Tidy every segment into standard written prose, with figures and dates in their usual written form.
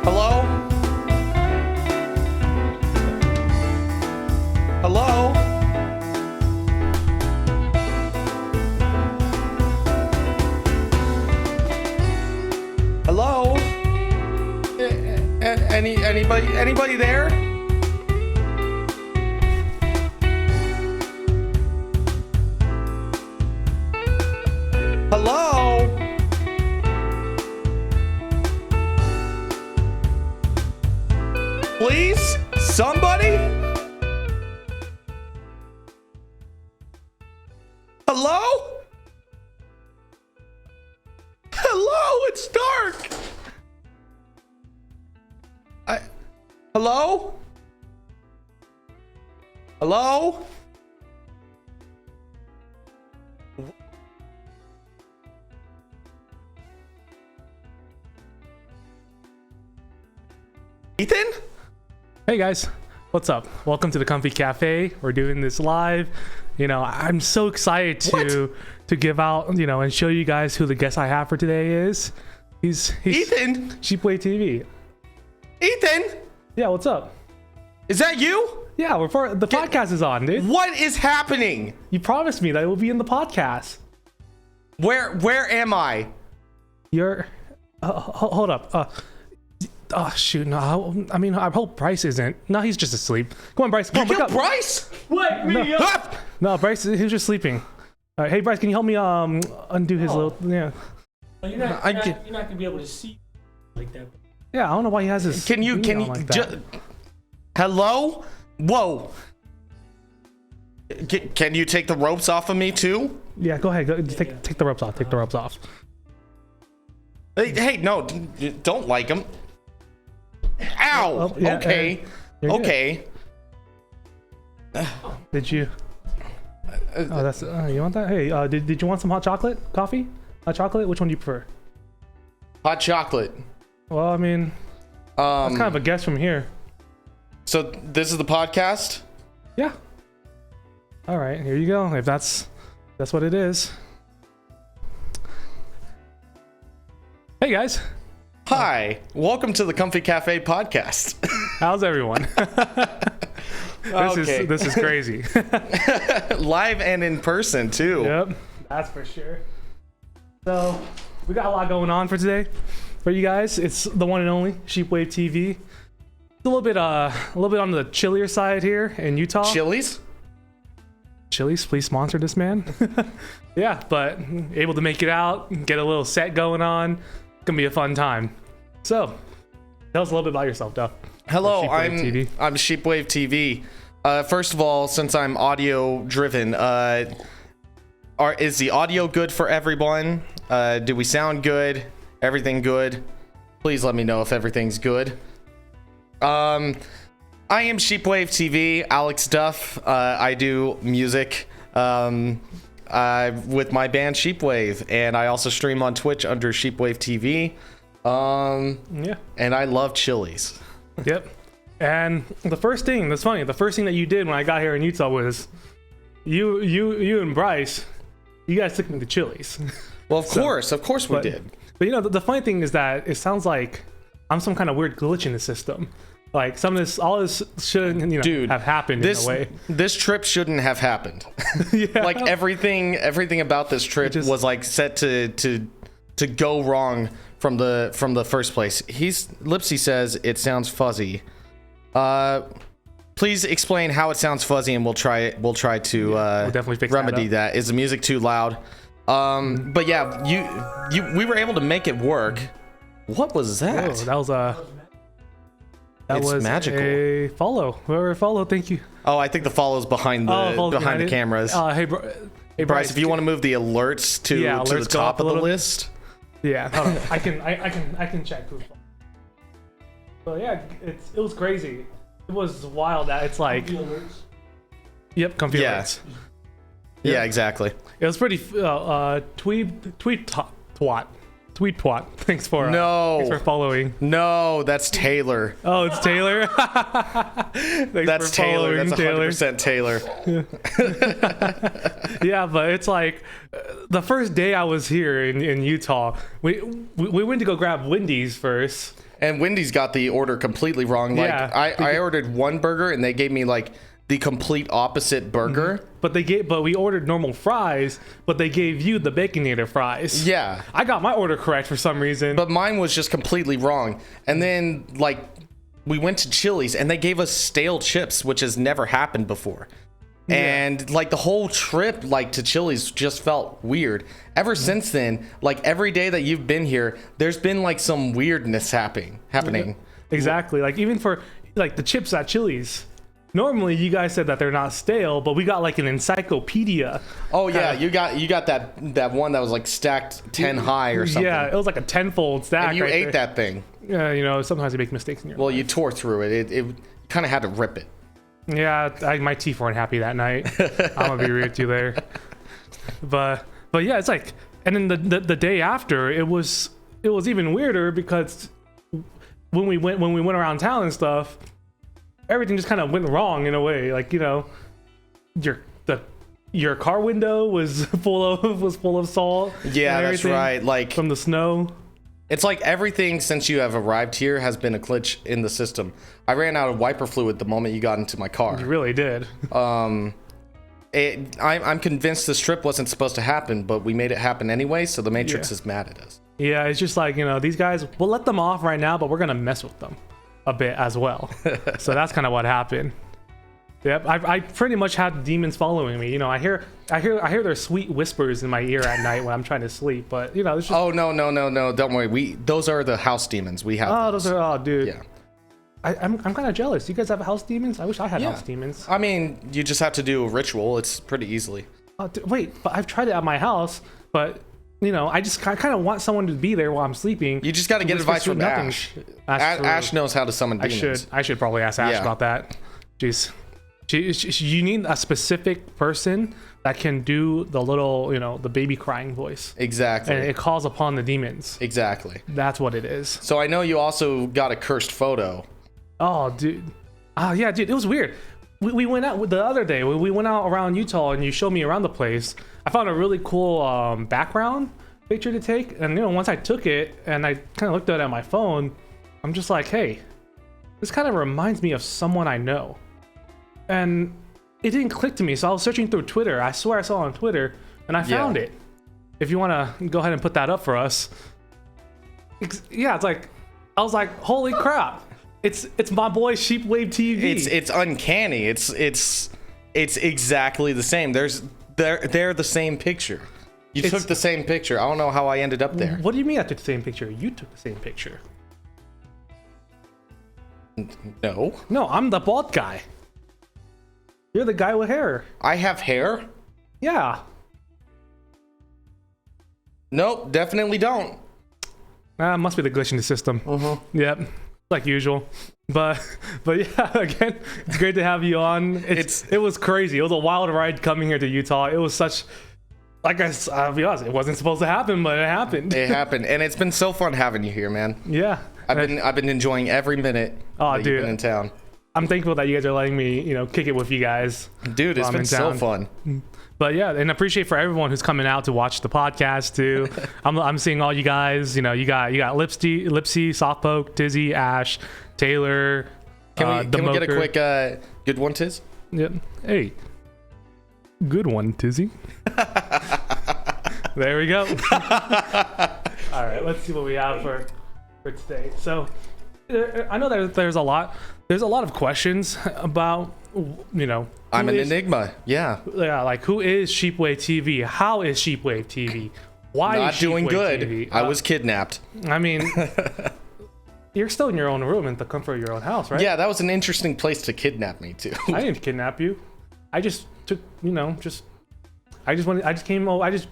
Hello? Hello? Hello? Anybody there? Hello? Please? Somebody? Hello? Hello, it's dark. Hello? Hello? Ethan? Hey guys, what's up? Welcome to the Comfy Café. We're doing this live. You know, I'm so excited to give out, you know, and show you guys who the guest I have for today is. He's Ethan? SheepwaveTV. Ethan? Yeah, what's up? Is that you? Yeah, the podcast is on, dude. What is happening? You promised me that it will be in the podcast. Where am I? You're hold up. Oh shoot, no. I mean, I hope Bryce isn't. No, he's just asleep. Come on, Bryce. Come on, wake killed up. Bryce? Wake me up. No, Bryce, he was just sleeping. All right, hey Bryce, can you help me undo his little You're not gonna be able to see like that. Yeah, I don't know why he has his. Can you like that. Hello? Whoa. Can you take the ropes off of me too? Yeah, go ahead. Take the ropes off. Take the ropes off. Hey, no, don't like him. Ow. Oh, yeah, okay. Okay. Did you? Oh, that's you want that? Hey, did you want some hot chocolate? Coffee? Hot chocolate? Which one do you prefer? Hot chocolate. Well, I mean, that's kind of a guess from here. So this is the podcast? Yeah. All right, here you go. If that's what it is. Hey guys. Hi. Welcome to the Comfy Café Podcast. How's everyone? This is crazy. Live and in person too. Yep, that's for sure. So we got a lot going on for today for you guys. It's the one and only SheepwaveTV. It's a little bit on the chillier side here in Utah. Chili's? Chili's, please sponsor this man. Yeah, but able to make it out, get a little set going on. Gonna be a fun time. So tell us a little bit about yourself, Duff. Hello, I'm SheepwaveTV. First of all, since I'm audio driven, is the audio good for everyone? Do we sound good? Everything good? Please let me know if everything's good. I am SheepwaveTV, Alex Duff. I do music with my band Sheepwave, and I also stream on Twitch under SheepwaveTV. Yeah. And I love Chili's. Yep. And the first thing that you did when I got here in Utah was you and Bryce, you guys took me to Chili's. Well, of course we did. But you know, the funny thing is that it sounds like I'm some kind of weird glitch in the system. Like all this shouldn't, Dude, have happened in a way. This trip shouldn't have happened. Yeah. Like everything about this trip was like set to go wrong from the first place. Lipsy says it sounds fuzzy. Please explain how it sounds fuzzy, and we'll try to we'll definitely fix remedy that. Is the music too loud? But yeah, we were able to make it work. What was that? Whoa, that was magical. A follow. Whoever followed, thank you. Oh, I think the follow's behind the cameras. Hey, Hey Bryce, if you want to move the alerts to the top of the list. Yeah, hold on. I can check who's. But yeah, it was crazy. It was wild that it's like. Yep, comfy alerts. Yeah, exactly. It was pretty tweet twat. Tweet twat. Thanks for following. No, that's Taylor. Oh, it's Taylor. That's Taylor. That's 100% Taylor. Yeah, but it's like the first day I was here in Utah, we went to go grab Wendy's first. And Wendy's got the order completely wrong. Like I ordered one burger and they gave me like the complete opposite burger. Mm-hmm. But we ordered normal fries, but they gave you the Baconator fries. Yeah. I got my order correct for some reason. But mine was just completely wrong. And then like we went to Chili's and they gave us stale chips, which has never happened before. Yeah. And like the whole trip like to Chili's just felt weird. Ever since then, like every day that you've been here, there's been like some weirdness happening. Yeah, exactly. Like even for like the chips at Chili's. Normally, you guys said that they're not stale, but we got like an encyclopedia. Oh yeah, you got that one that was like stacked 10 high or something. Yeah, it was like a 10-fold stack. And you ate that thing. Yeah, you know, sometimes you make mistakes in your life. You tore through it. It kind of had to rip it. Yeah, my teeth weren't happy that night. I'm gonna be real with you there. But yeah, it's like, and then the day after, it was even weirder because when we went around town and stuff, everything just kind of went wrong in a way. Like, you know, your car window was full of salt. Yeah, that's right. Like from the snow. It's like everything since you have arrived here has been a glitch in the system. I ran out of wiper fluid the moment you got into my car. You really did. I'm convinced this trip wasn't supposed to happen, but we made it happen anyway, so the Matrix is mad at us. Yeah, it's just like, you know, these guys, we'll let them off right now, but we're going to mess with them a bit as well. So that's kind of what happened. Yep, I pretty much had demons following me. You know, I hear their sweet whispers in my ear at night when I'm trying to sleep. But you know, it's just... Oh no! Don't worry. Those are the house demons. We have. Dude. Yeah. I'm kind of jealous. You guys have house demons? I wish I had house demons. I mean, you just have to do a ritual. It's pretty easily. Wait, but I've tried it at my house. But you know, I just kind of want someone to be there while I'm sleeping. You just got to get advice from Ash. Ash knows how to summon demons. I should probably ask Ash about that. Jeez. You need a specific person that can do the little, you know, the baby crying voice. Exactly. And it calls upon the demons. Exactly. That's what it is. So I know you also got a cursed photo. Oh, dude. Oh, yeah, dude. It was weird. We went out the other day. We went out around Utah and you showed me around the place. I found a really cool background picture to take. And, you know, once I took it and I kind of looked at it on my phone, I'm just like, hey, this kind of reminds me of someone I know. And it didn't click to me, so I was searching through Twitter. I swear I saw it on Twitter, and I found it. If you want to go ahead and put that up for us. Yeah, it's like, I was like, holy crap. It's my boy SheepwaveTV. It's uncanny. It's exactly the same. They're the same picture. You took the same picture. I don't know how I ended up there. What do you mean I took the same picture? You took the same picture. No, I'm the bald guy. You're the guy with hair. I have hair? Yeah. Nope, definitely don't. Must be the glitch in the system. Yep, like usual. But yeah, again, it's great to have you on. It was crazy. It was a wild ride coming here to Utah. It was such, like I'll be honest, it wasn't supposed to happen, but it happened. It happened, and it's been so fun having you here, man. Yeah. I've been enjoying every minute that you've been in town. I'm thankful that you guys are letting me, you know, kick it with you guys. Dude, it's been so fun. But yeah, and appreciate for everyone who's coming out to watch the podcast too. I'm seeing all you guys. You know, you got Lipsy, Softpoke, Tizzy, Ash, Taylor. Can we get a quick good one, Tiz? Yep. Hey, good one, Tizzy. There we go. All right, let's see what we have for today. So I know that there's a lot of questions about, you know, I'm an enigma. Yeah, like who is SheepwaveTV? How is SheepwaveTV? Why not is doing good? TV? I was kidnapped. I mean, you're still in your own room in the comfort of your own house, right? Yeah, that was an interesting place to kidnap me too. I didn't kidnap you. I just took, you know, I just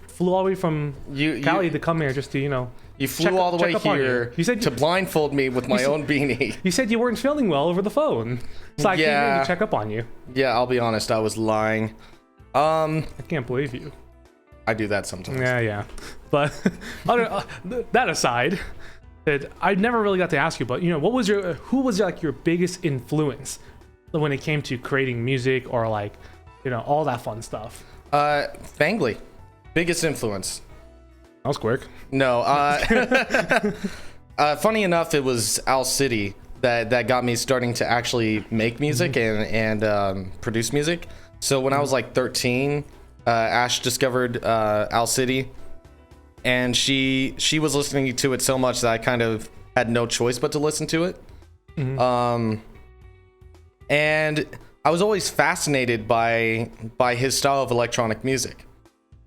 flew all the way from Cali to come here just to, you know. You flew all the way here to blindfold me with my own beanie. You said you weren't feeling well over the phone. So I came in to check up on you. Yeah, I'll be honest, I was lying. I can't believe you. I do that sometimes. Yeah. But that aside, that I never really got to ask you, but who was like your biggest influence when it came to creating music or like, all that fun stuff? Fangly, biggest influence. That was quick. No, funny enough, it was Owl City that got me starting to actually make music and produce music. So when I was like 13, Ash discovered Owl City, and she was listening to it so much that I kind of had no choice but to listen to it. And I was always fascinated by his style of electronic music.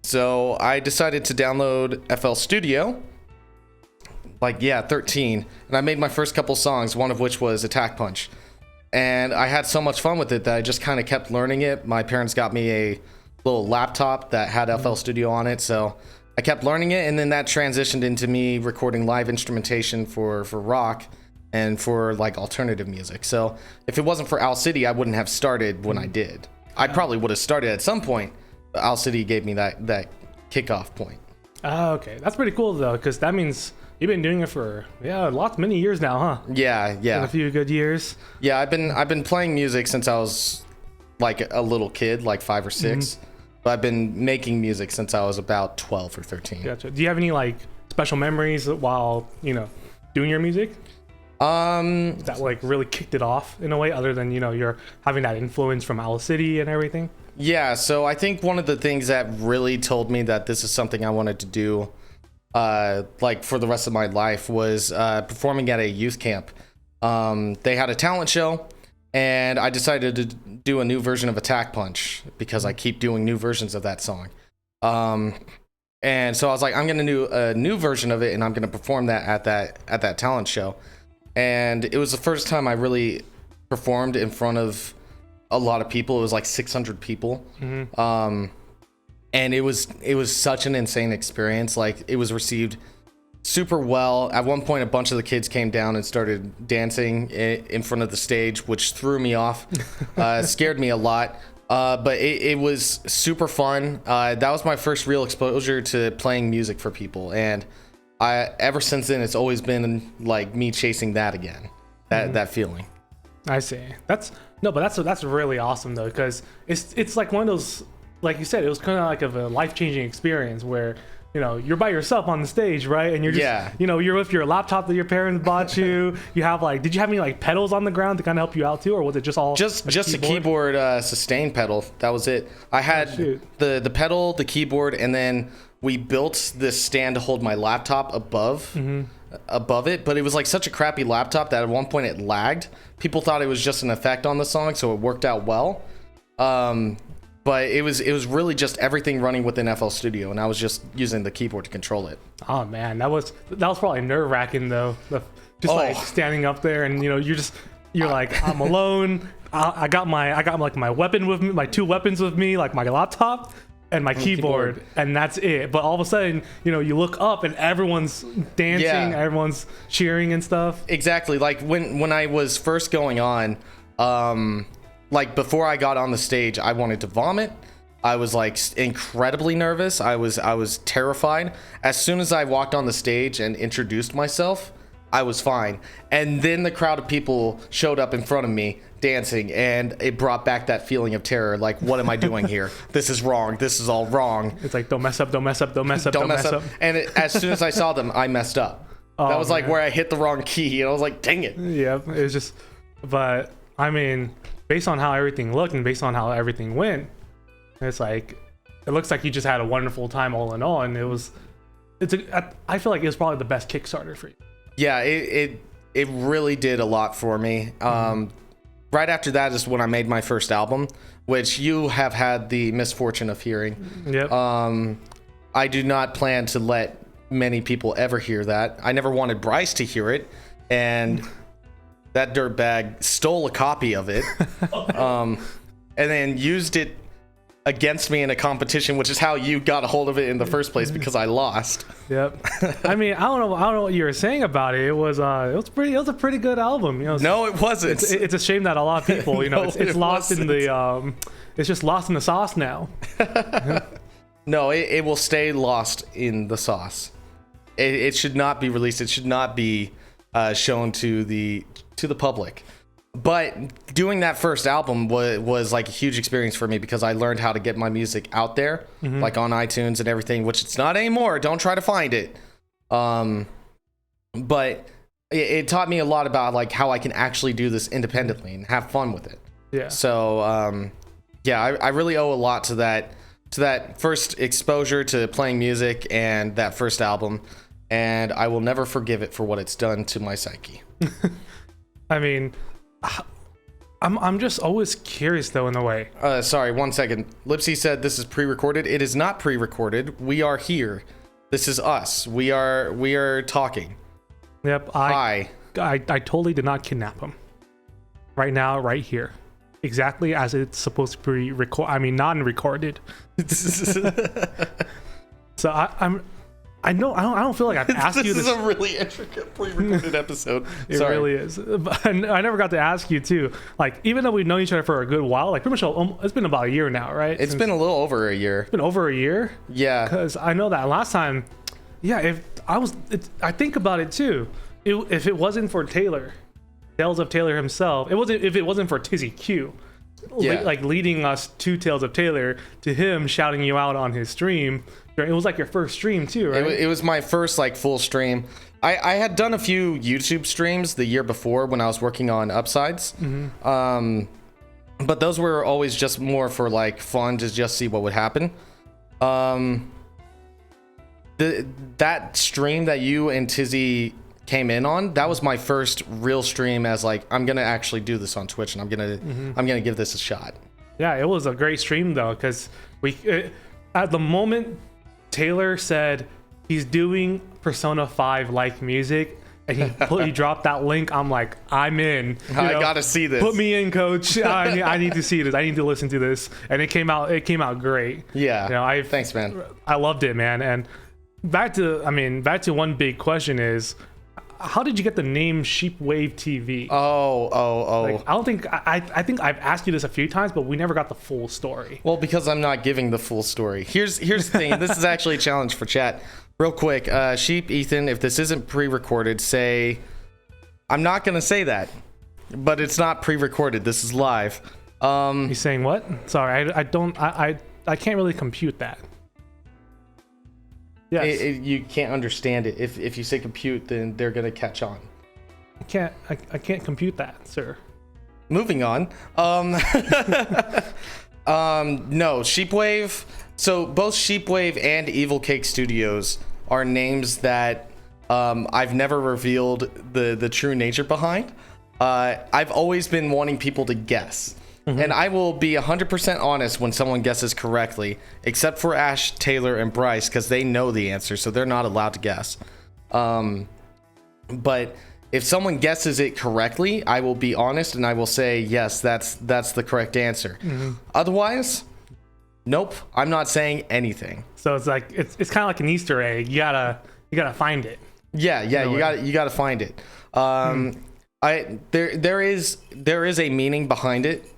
So I decided to download FL Studio, 13, and I made my first couple songs, one of which was Attack Punch. And I had so much fun with it that I just kind of kept learning it. My parents got me a little laptop that had FL Studio on it, so I kept learning it, and then that transitioned into me recording live instrumentation for rock and for like alternative music. So if it wasn't for Owl City, I wouldn't have started when I did. I probably would have started at some point, but Owl City gave me that kickoff point. Oh, okay. That's pretty cool though, because that means you've been doing it for many years now, huh? Yeah. Been a few good years. Yeah, I've been playing music since I was like a little kid, like 5 or 6. But I've been making music since I was about 12 or 13. Gotcha. Do you have any like special memories while doing your music? That like really kicked it off in a way, other than you're having that influence from Owl City and everything? Yeah, so I think one of the things that really told me that this is something I wanted to do like for the rest of my life was performing at a youth camp. They had a talent show, and I decided to do a new version of Attack Punch because I keep doing new versions of that song. And so I was like, I'm gonna do a new version of it, and I'm gonna perform that at that talent show. And it was the first time I really performed in front of a lot of people. It was like 600 people. And it was such an insane experience. Like, it was received super well. At one point, a bunch of the kids came down and started dancing in front of the stage, which threw me off, scared me a lot. But it was super fun. That was my first real exposure to playing music for people. And ever since then, it's always been like me chasing that again, that feeling. I see. That's really awesome though, because it's like one of those, like you said, it was kind of like a life-changing experience where you're by yourself on the stage, right? And you're just you're with your laptop that your parents bought you. You have like, did you have any like pedals on the ground to kind of help you out too, or was it just all just a keyboard sustain pedal? That was it. I had the pedal, the keyboard, and then we built this stand to hold my laptop above it, but it was like such a crappy laptop that at one point it lagged. People thought it was just an effect on the song, so it worked out well. But it was really just everything running within FL Studio, and I was just using the keyboard to control it. Oh man, that was probably nerve-wracking though. Like standing up there, and you're like, I'm alone. I got my weapon with me, my 2 weapons with me, like my laptop and my keyboard, and that's it. But all of a sudden, you look up and everyone's dancing, everyone's cheering and stuff. Exactly. Like when I was first going on, like before I got on the stage, I wanted to vomit. I was like incredibly nervous. I was terrified. As soon as I walked on the stage and introduced myself, I was fine. And then the crowd of people showed up in front of me dancing, and it brought back that feeling of terror. Like, what am I doing here? This is wrong. This is all wrong. It's like, don't mess up, don't mess up, don't mess up, don't mess up. And as soon as I saw them, I messed up. That was like where I hit the wrong key, and I was like, dang it. Yeah, it was just, but I mean, based on how everything looked and based on how everything went, it's like, it looks like you just had a wonderful time all in all, and I feel like it was probably the best Kickstarter for you. Yeah, it really did a lot for me. Right after that is when I made my first album, which you have had the misfortune of hearing. Yep. I do not plan to let many people ever hear that. I never wanted Bryce to hear it, and that dirtbag stole a copy of it, and then used it against me in a competition, which is how you got a hold of it in the first place, because I lost. Yep. I mean, I don't know what you were saying about it. It was a pretty good album. No, it wasn't. It's a shame that a lot of people, it's lost in the it's just lost in the sauce now. No, it will stay lost in the sauce. It should not be released. It should not be shown to the public. But doing that first album was like a huge experience for me because I learned how to get my music out there, like on iTunes and everything, which it's not anymore. Don't try to find it. But it taught me a lot about like how I can actually do this independently and have fun with it. Yeah. So I really owe a lot to that first exposure to playing music and that first album, and I will never forgive it for what it's done to my psyche. I mean, I'm just always curious though in a way. Sorry, 1 second. Lipsy said this is pre-recorded. It is not pre-recorded. We are here. This is us. We are talking. Yep. I totally did not kidnap him. Right now, right here. Exactly as it's supposed to be non-recorded. So I don't feel like I've asked you this. This is a really intricate pre-recorded episode. It really is. But I never got to ask you too. Like, even though we've known each other for a good while, like pretty much it's been about a year now, right? It's been a little over a year. It's been over a year. Yeah. Because I know that last time, I think about it too. If it wasn't for Taylor, Tales of Taylor himself, if it wasn't for Tizzy Q, like leading us to Tales of Taylor, to him shouting you out on his stream. It was like your first stream too, right? It was my first like full stream. I had done a few YouTube streams the year before when I was working on Upsides. But those were always just more for like fun to just see what would happen. That stream that you and Tizzy came in on, that was my first real stream as like, I'm gonna actually do this on Twitch and I'm gonna give this a shot. Yeah, it was a great stream though, because at the moment Taylor said he's doing Persona 5 like music and he dropped that link, I'm like, I'm in. I gotta see this. Put me in, coach. I need to see this. I need to listen to this. And it came out great. Yeah. Thanks, man. I loved it, man. And back to one big question is, how did you get the name SheepwaveTV? Oh. Like, I think I've asked you this a few times, but we never got the full story. Well, because I'm not giving the full story. Here's the thing. This is actually a challenge for chat. Real quick, Sheep, Ethan, if this isn't pre-recorded, say, I'm not going to say that, but it's not pre-recorded. This is live. He's saying what? Sorry, I can't really compute that. Yes. You can't understand it. If you say compute, then they're gonna catch on. I can't compute that, sir. Moving on. No, Sheepwave. So both Sheepwave and Evil Cake Studios are names that I've never revealed the true nature behind. I've always been wanting people to guess. And I will be 100% honest when someone guesses correctly, except for Ash, Taylor, and Bryce, because they know the answer, so they're not allowed to guess. But if someone guesses it correctly, I will be honest and I will say, yes, that's the correct answer. Otherwise, nope, I'm not saying anything. So it's like it's kind of like an Easter egg. You gotta find it. Yeah, you gotta find it. There is a meaning behind it.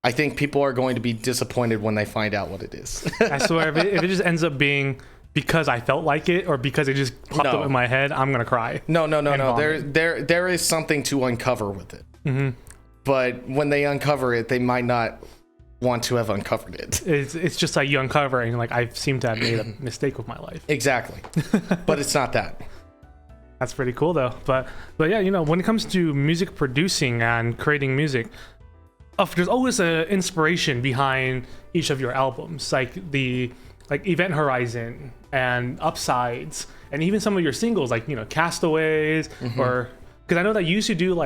I think people are going to be disappointed when they find out what it is. I swear, if it just ends up being because I felt like it or because it just popped up in my head, I'm gonna cry. No. There is something to uncover with it. But when they uncover it, they might not want to have uncovered it. It's just like you uncover it and like I seem to have made a mistake with my life. Exactly. But it's not that. That's pretty cool though. But yeah, when it comes to music producing and creating music, there's always an inspiration behind each of your albums, like Event Horizon and Upsides, and even some of your singles, like Castaways, or because I know that you used to do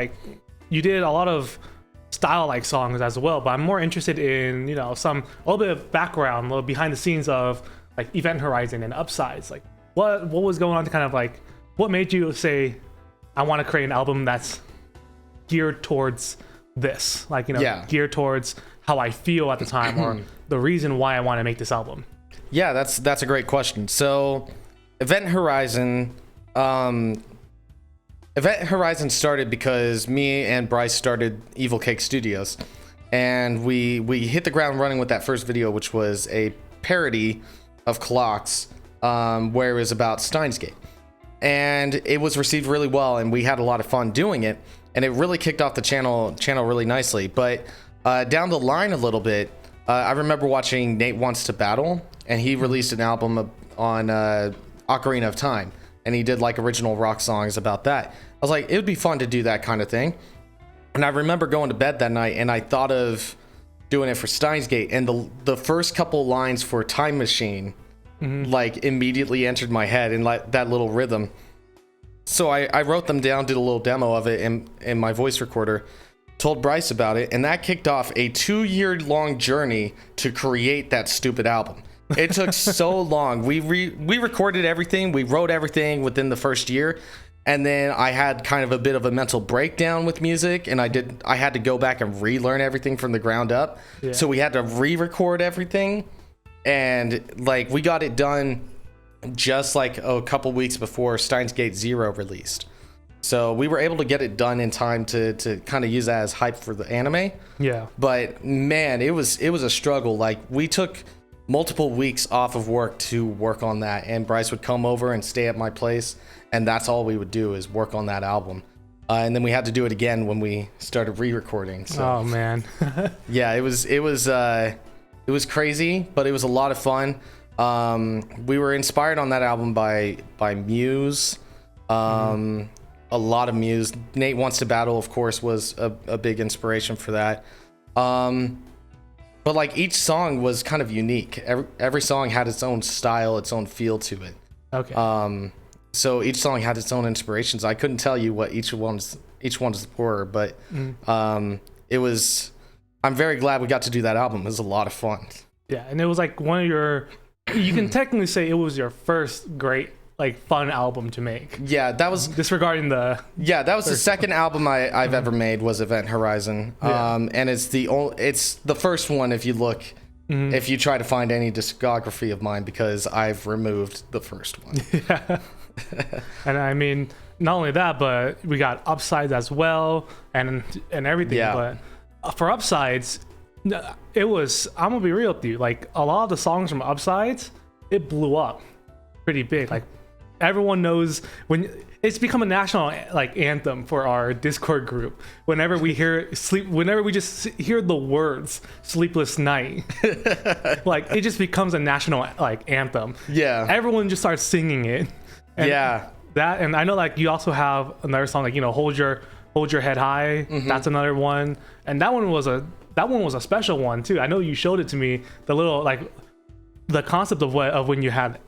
you did a lot of style songs as well. But I'm more interested in a little bit of background, a little behind the scenes of like Event Horizon and Upsides. Like what was going on to kind of what made you say, I want to create an album that's geared towards this, geared towards how I feel at the time or the reason why I want to make this album? Yeah, that's a great question. So Event Horizon started because me and Bryce started Evil Cake Studios, and we hit the ground running with that first video, which was a parody of Clocks, where it was about Steins Gate. And it was received really well, and we had a lot of fun doing it, and it really kicked off the channel really nicely. But down the line a little bit, I remember watching Nate Wants to Battle, and he released an album on Ocarina of Time, and he did like original rock songs about that. I was like, it would be fun to do that kind of thing. And I remember going to bed that night, and I thought of doing it for Steins Gate, and the first couple lines for Time Machine like immediately entered my head in like that little rhythm. So I wrote them down, did a little demo of it in my voice recorder, told Bryce about it, and that kicked off a 2-year-long journey to create that stupid album. It took so long. We recorded everything, we wrote everything within the first year, and then I had kind of a bit of a mental breakdown with music, and I had to go back and relearn everything from the ground up. Yeah. So we had to re-record everything, and like we got it done just like a couple weeks before Steins Gate 0 released. So we were able to get it done in time to kind of use that as hype for the anime. Yeah. But man, it was a struggle. Like we took multiple weeks off of work to work on that, and Bryce would come over and stay at my place, and that's all we would do is work on that album. And then we had to do it again when we started re-recording. So, oh man. Yeah, it was crazy, but it was a lot of fun. We were inspired on that album by Muse, a lot of Muse. Nate Wants to Battle, of course, was a big inspiration for that. But like each song was kind of unique. Every song had its own style, its own feel to it. Okay. So each song had its own inspirations. I couldn't tell you what each one's were, but it was. I'm very glad we got to do that album. It was a lot of fun. Yeah, and it was like one of your. You can technically say it was your first great like fun album to make. Yeah, that was disregarding the. Yeah, that was the second album I've ever made was Event Horizon. Yeah. And it's the first one if you look. If you try to find any discography of mine, because I've removed the first one. Yeah. And I mean, not only that, but we got Upsides as well, and everything. Yeah. But for Upsides, it was. I'm gonna be real with you. Like a lot of the songs from Upsides, it blew up pretty big. Like everyone knows when it's become a national like anthem for our Discord group. Whenever we just hear the words "Sleepless Night," like it just becomes a national like anthem. Yeah. Everyone just starts singing it. And yeah. That, and I know like you also have another song like Hold Your Head High. That's another one, and that one was a special one too. I know you showed it to me. The little like the concept of when you had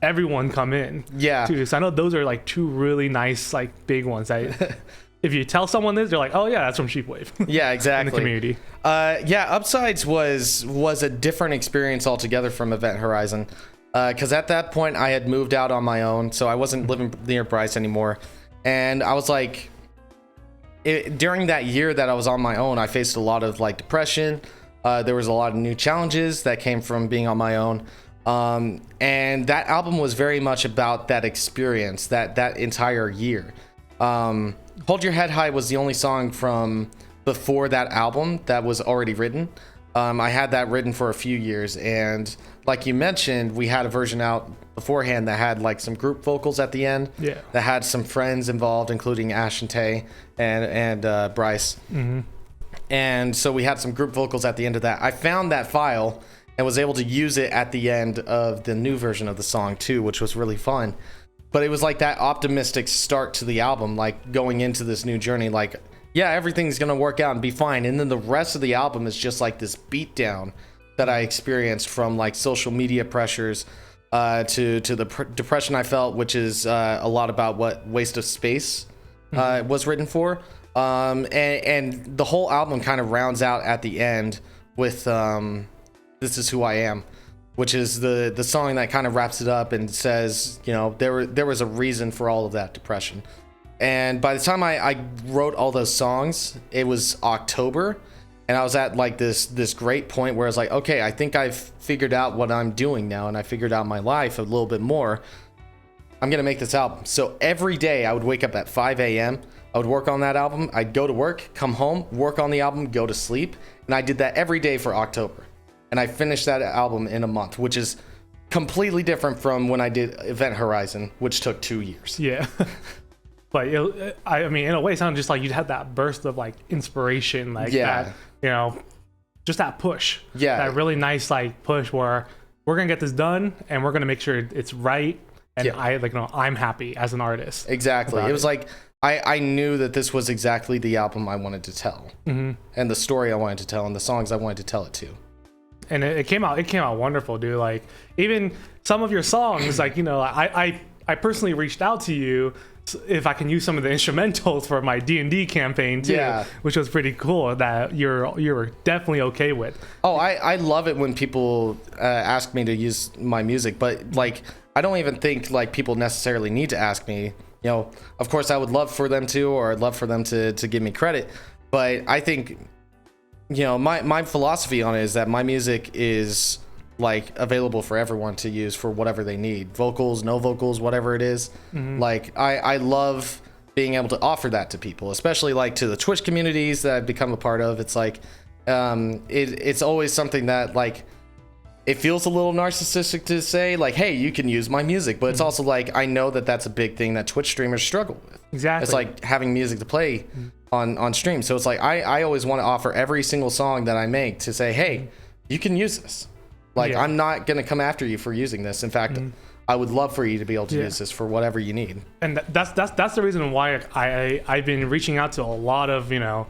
everyone come in. Yeah. Too. So I know those are like two really nice like big ones that if you tell someone this, they're like, oh yeah, that's from Sheepwave. Yeah, exactly. In the community. Yeah, Upsides was a different experience altogether from Event Horizon. Because at that point I had moved out on my own, so I wasn't living near Bryce anymore, and I was like, during that year that I was on my own, I faced a lot of like depression. There was a lot of new challenges that came from being on my own, and that album was very much about that experience, that entire year. Hold Your Head High was the only song from before that album that was already written. I had that written for a few years, and like you mentioned, we had a version out beforehand that had like some group vocals at the end. Yeah. That had some friends involved, including Ash and Tay and Bryce. And so we had some group vocals at the end of that. I found that file and was able to use it at the end of the new version of the song too, which was really fun. But it was like that optimistic start to the album, like going into this new journey, like, yeah, everything's gonna work out and be fine. And then the rest of the album is just like this beatdown that I experienced from like social media pressures to the depression I felt, which is a lot about what Waste of Space was written for. And the whole album kind of rounds out at the end with This Is Who I Am, which is the song that kind of wraps it up and says, there was a reason for all of that depression. And by the time I wrote all those songs, it was October, and I was at like this great point where I was like, okay, I think I've figured out what I'm doing now, and I figured out my life a little bit more. I'm gonna make this album. So every day I would wake up at 5 a.m. I would work on that album. I'd go to work, come home, work on the album, go to sleep, and I did that every day for October. And I finished that album in a month, which is completely different from when I did Event Horizon, which took 2 years. Yeah. But I mean, in a way, it sounded just like you had that burst of like inspiration, like that, you know, just that push. Yeah. That really nice like push where we're gonna get this done and we're gonna make sure it's right. And I'm happy as an artist. Exactly. It was like I knew that this was exactly the album I wanted to tell, and the story I wanted to tell, and the songs I wanted to tell it to. And it came out wonderful, dude. Like even some of your songs, like, you know, I personally reached out to you if I can use some of the instrumentals for my D&D campaign too, which was pretty cool that you're definitely okay with. Oh, I love it when people ask me to use my music, but like I don't even think like people necessarily need to ask me. You know, of course I would love for them to, or I'd love for them to give me credit, but I think, you know, my philosophy on it is that my music is like available for everyone to use for whatever they need, vocals, no vocals, whatever it is. Like I love being able to offer that to people, especially like to the Twitch communities that I've become a part of. It's like it's always something that like it feels a little narcissistic to say like, hey, you can use my music, but it's also like I know that that's a big thing that Twitch streamers struggle with. Exactly. It's like having music to play on stream. So it's like I always want to offer every single song that I make to say, hey, you can use this. Like, I'm not going to come after you for using this. In fact, I would love for you to be able to use this for whatever you need. And that's the reason why I've been reaching out to a lot of, you know,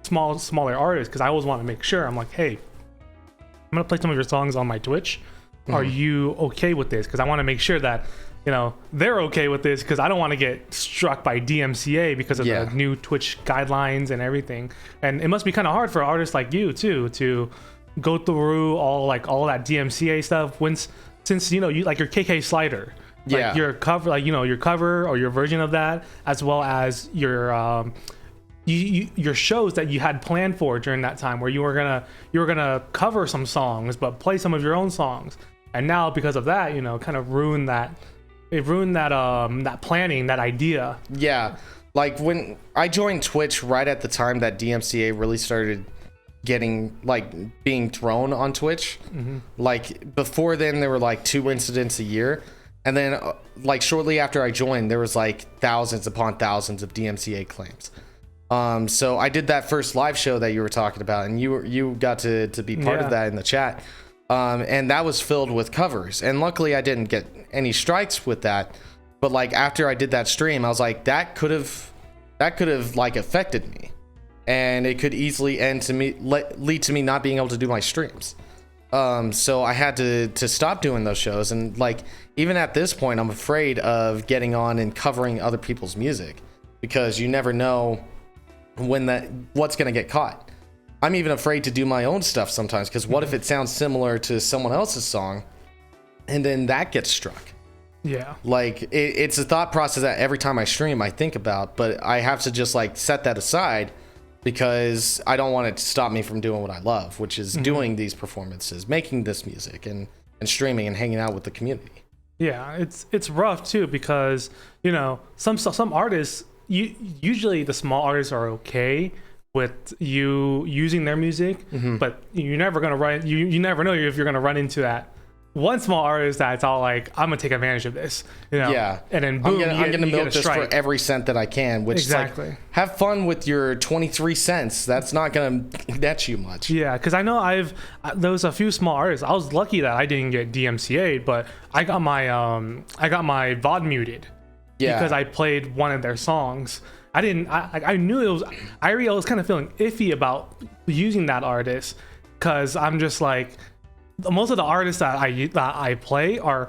smaller artists, because I always want to make sure. I'm like, hey, I'm going to play some of your songs on my Twitch. Are you okay with this? Because I want to make sure that, you know, they're okay with this, because I don't want to get struck by DMCA because of the new Twitch guidelines and everything. And it must be kind of hard for artists like you, too, to go through all that DMCA stuff since you know, you like your KK slider, like your cover, like, you know, your cover or your version of that, as well as your your shows that you had planned for during that time, where you were gonna cover some songs but play some of your own songs, and now because of that, you know, kind of ruined that planning, that idea. Like when I joined Twitch right at the time that DMCA really started getting like being thrown on Twitch. Like before then there were like 2 incidents a year, and then like shortly after I joined there was like thousands upon thousands of DMCA claims. So I did that first live show that you were talking about, and you got to be part of that in the chat, and that was filled with covers, and luckily I didn't get any strikes with that. But like after I did that stream, I was like, that could have like affected me, and it could easily lead to me not being able to do my streams. So I had to stop doing those shows. And like even at this point, I'm afraid of getting on and covering other people's music, because you never know what's gonna get caught. I'm even afraid to do my own stuff sometimes, because what if it sounds similar to someone else's song and then that gets struck? Like it's a thought process that every time I stream I think about, but I have to just like set that aside, because I don't want it to stop me from doing what I love, which is doing these performances, making this music, and streaming and hanging out with the community. It's rough too, because, you know, some artists, usually the small artists are okay with you using their music, but you're never gonna run. You never know if you're gonna run into that one small artist that's all like, I'm gonna take advantage of this, you know? And then boom, I'm gonna milk this for every cent that I can, which is like, have fun with your 23 cents. That's not gonna net you much. Because I know there was a few small artists. I was lucky that I didn't get DMCA'd, but I got my VOD muted because I played one of their songs. I knew it was, I was kind of feeling iffy about using that artist, because I'm just like, most of the artists that I play are,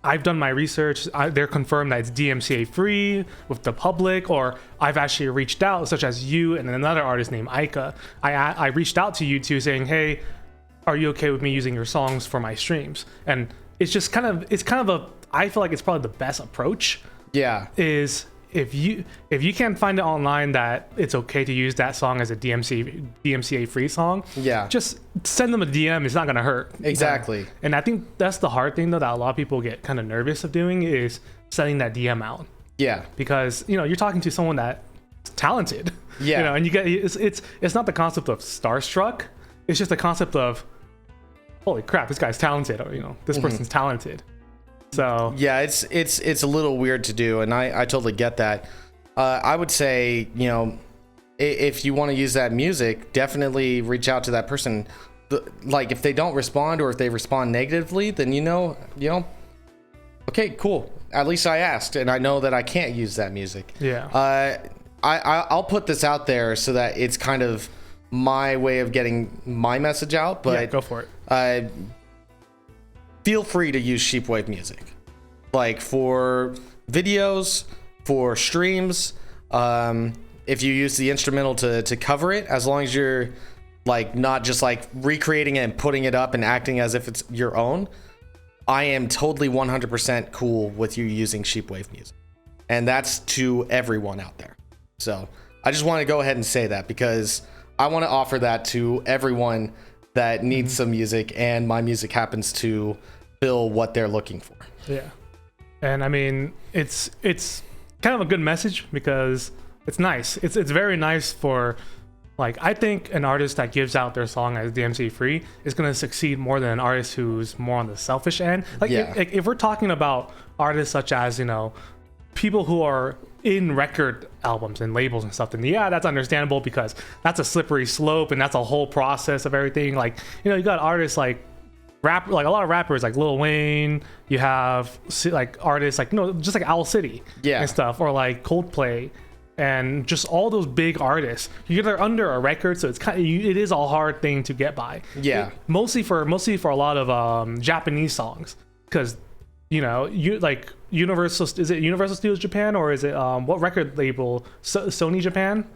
I've done my research, they're confirmed that it's DMCA free with the public, or I've actually reached out, such as you and another artist named Aika. I reached out to you two saying, hey, are you okay with me using your songs for my streams? And it's just kind of I feel like it's probably the best approach. Is if you can't find it online that it's okay to use that song as a DMCA free song, just send them a DM. It's not gonna hurt. Exactly. And I think that's the hard thing though, that a lot of people get kind of nervous of doing, is sending that DM out. Because, you know, you're talking to someone that's talented. You know, and you get it's not the concept of starstruck. It's just the concept of, holy crap, this guy's talented, or this person's talented. So yeah, it's a little weird to do, and I totally get that. I would say, if you want to use that music, definitely reach out to that person. Like, if they don't respond, or if they respond negatively, then okay, cool. At least I asked, and I know that I can't use that music. Yeah. I'll put this out there so that it's kind of my way of getting my message out. But yeah, go for it. Feel free to use Sheepwave music, like for videos, for streams. If you use the instrumental to cover it, as long as you're like not just like recreating it and putting it up and acting as if it's your own, I am totally 100% cool with you using Sheepwave music. And that's to everyone out there. So I just want to go ahead and say that, because I want to offer that to everyone that needs some music, and my music happens to fill what they're looking for. Yeah. And I mean, it's kind of a good message, because it's nice. It's very nice for, like, I think an artist that gives out their song as DMCA free is going to succeed more than an artist who's more on the selfish end. Like, yeah. if we're talking about artists such as, people who are in record albums and labels and stuff, then yeah, that's understandable, because that's a slippery slope and that's a whole process of everything. Like, you got artists like a lot of rappers like Lil Wayne, you have like artists like, just like Owl City, yeah, and stuff, or like Coldplay, and just all those big artists. They're under a record, so it is a hard thing to get by. Yeah, mostly for a lot of Japanese songs, because you like Universal. Is it Universal Studios Japan, or is it what record label? Sony Japan.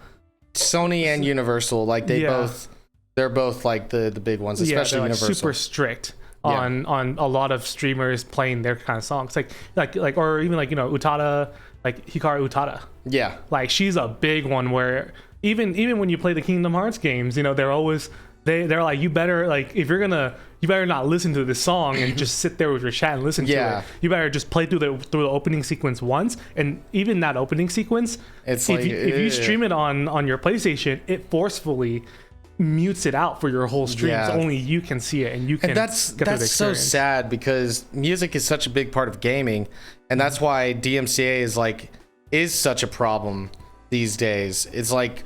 Sony and Universal, like they're both like the big ones, especially they're like Universal. Super strict on a lot of streamers playing their kind of songs, like or even like Utada, like Hikaru Utada. Yeah, like she's a big one, where even when you play the Kingdom Hearts games, they're always they're like, you better, like, if you're gonna, you better not listen to this song and just sit there with your chat and listen to it. You better just play through the opening sequence once, and even that opening sequence, it's if you stream it on your PlayStation, it forcefully mutes it out for your whole stream, so only you can see it, and you can. And that's so sad, because music is such a big part of gaming, and that's why DMCA is such a problem these days. It's like,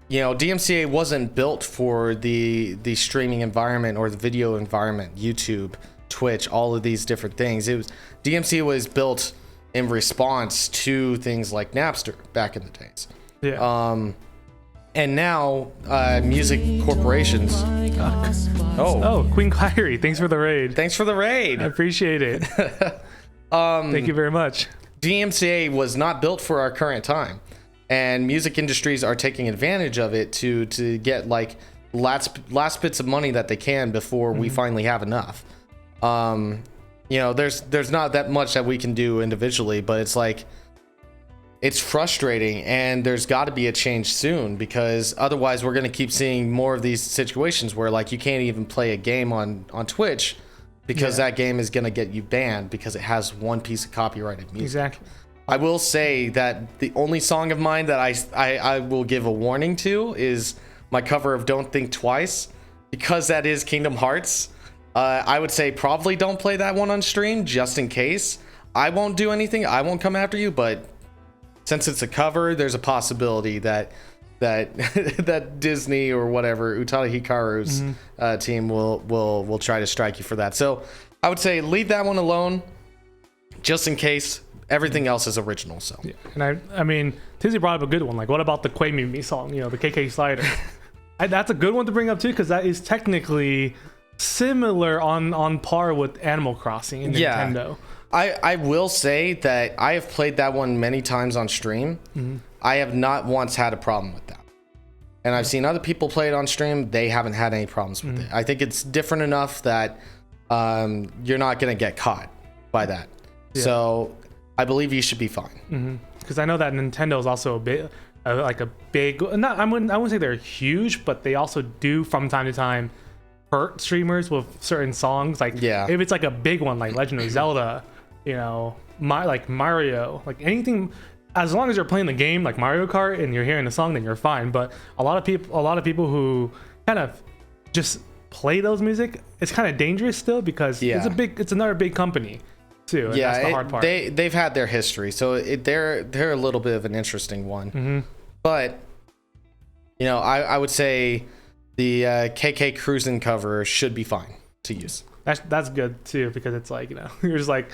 DMCA wasn't built for the streaming environment or the video environment, YouTube, Twitch, all of these different things. DMCA was built in response to things like Napster back in the days. Yeah. And now, music corporations. Oh, Queen Kyrie, thanks for the raid. Thanks for the raid. I appreciate it. Thank you very much. DMCA was not built for our current time, and music industries are taking advantage of it to get like last bits of money that they can before we finally have enough. There's not that much that we can do individually, but it's like, it's frustrating, and there's got to be a change soon, because otherwise we're going to keep seeing more of these situations where, like, you can't even play a game on Twitch because that game is going to get you banned because it has one piece of copyrighted music. Exactly. I will say that the only song of mine that I will give a warning to is my cover of Don't Think Twice, because that is Kingdom Hearts. I would say probably don't play that one on stream, just in case. I won't do anything. I won't come after you, but since it's a cover, there's a possibility that Disney or whatever, Utada Hikaru's team will try to strike you for that. So I would say leave that one alone, just in case. Everything else is original. So and I mean, Tizzy brought up a good one. Like, what about the Quay Mimi song? The KK Slider. That's a good one to bring up too, because that is technically similar on par with Animal Crossing in Nintendo. I will say that I have played that one many times on stream. I have not once had a problem with that. And I've seen other people play it on stream. They haven't had any problems with it. I think it's different enough that you're not going to get caught by that. So I believe you should be fine. Because I know that Nintendo is also a bit like a big, I wouldn't say they're huge, but they also do from time to time hurt streamers with certain songs. Like, if it's like a big one like Legend of Zelda, like Mario, like anything, as long as you're playing the game like Mario Kart and you're hearing the song, then you're fine. But a lot of people who kind of just play those music, it's kind of dangerous still because it's another big company too. And that's the hard part. They've had their history, so they're a little bit of an interesting one. But you know, I would say the KK Cruisin' cover should be fine to use. That's good too, because it's like, you know, you're just like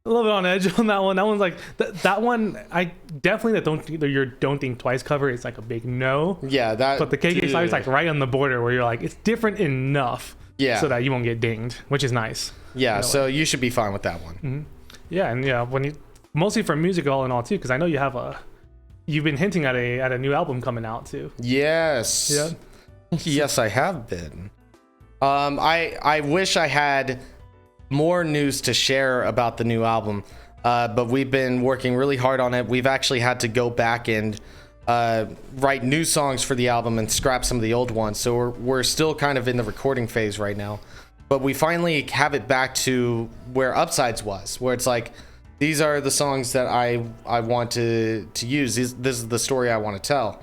a little bit on edge on that one. That one's like that one. I definitely don't think twice cover is like a big no. Yeah, but the KK side is like right on the border where you're like, it's different enough. Yeah. So that you won't get dinged, which is nice. Yeah. So you should be fine with that one. Yeah, and yeah, when you mostly for music all in all too, because I know you've been hinting at a new album coming out too. Yes. Yeah. Yes, I have been. I wish I had more news to share about the new album, but we've been working really hard on it. We've actually had to go back and write new songs for the album and scrap some of the old ones. So we're still kind of in the recording phase right now, but we finally have it back to where Upsides was, where it's like, these are the songs that I want to use. This is the story I want to tell.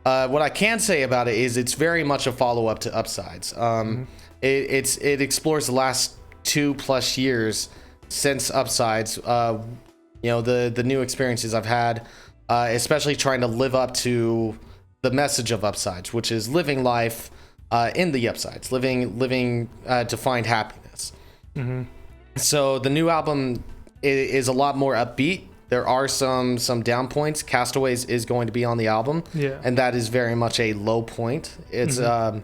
What I can say about it is it's very much a follow-up to Upsides. It explores the last 2+ years since Upsides, you know, the new experiences I've had, especially trying to live up to the message of Upsides, which is living life in the Upsides, living to find happiness. So the new album is a lot more upbeat. There are some down points. Castaways is going to be on the album, and that is very much a low point. It's that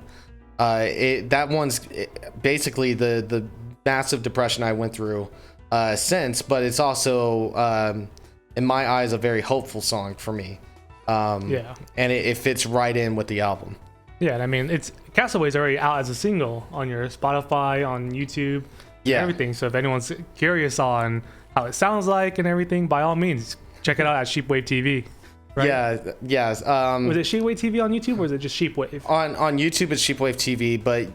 one's basically the massive depression I went through since, but it's also in my eyes a very hopeful song for me. And it fits right in with the album. Yeah, and I mean, it's Castaway's already out as a single on your Spotify, on YouTube, everything. So if anyone's curious on how it sounds like and everything, by all means, check it out at SheepwaveTV. Right? Yeah. Was it SheepwaveTV on YouTube or is it just Sheepwave? On YouTube it's SheepwaveTV, but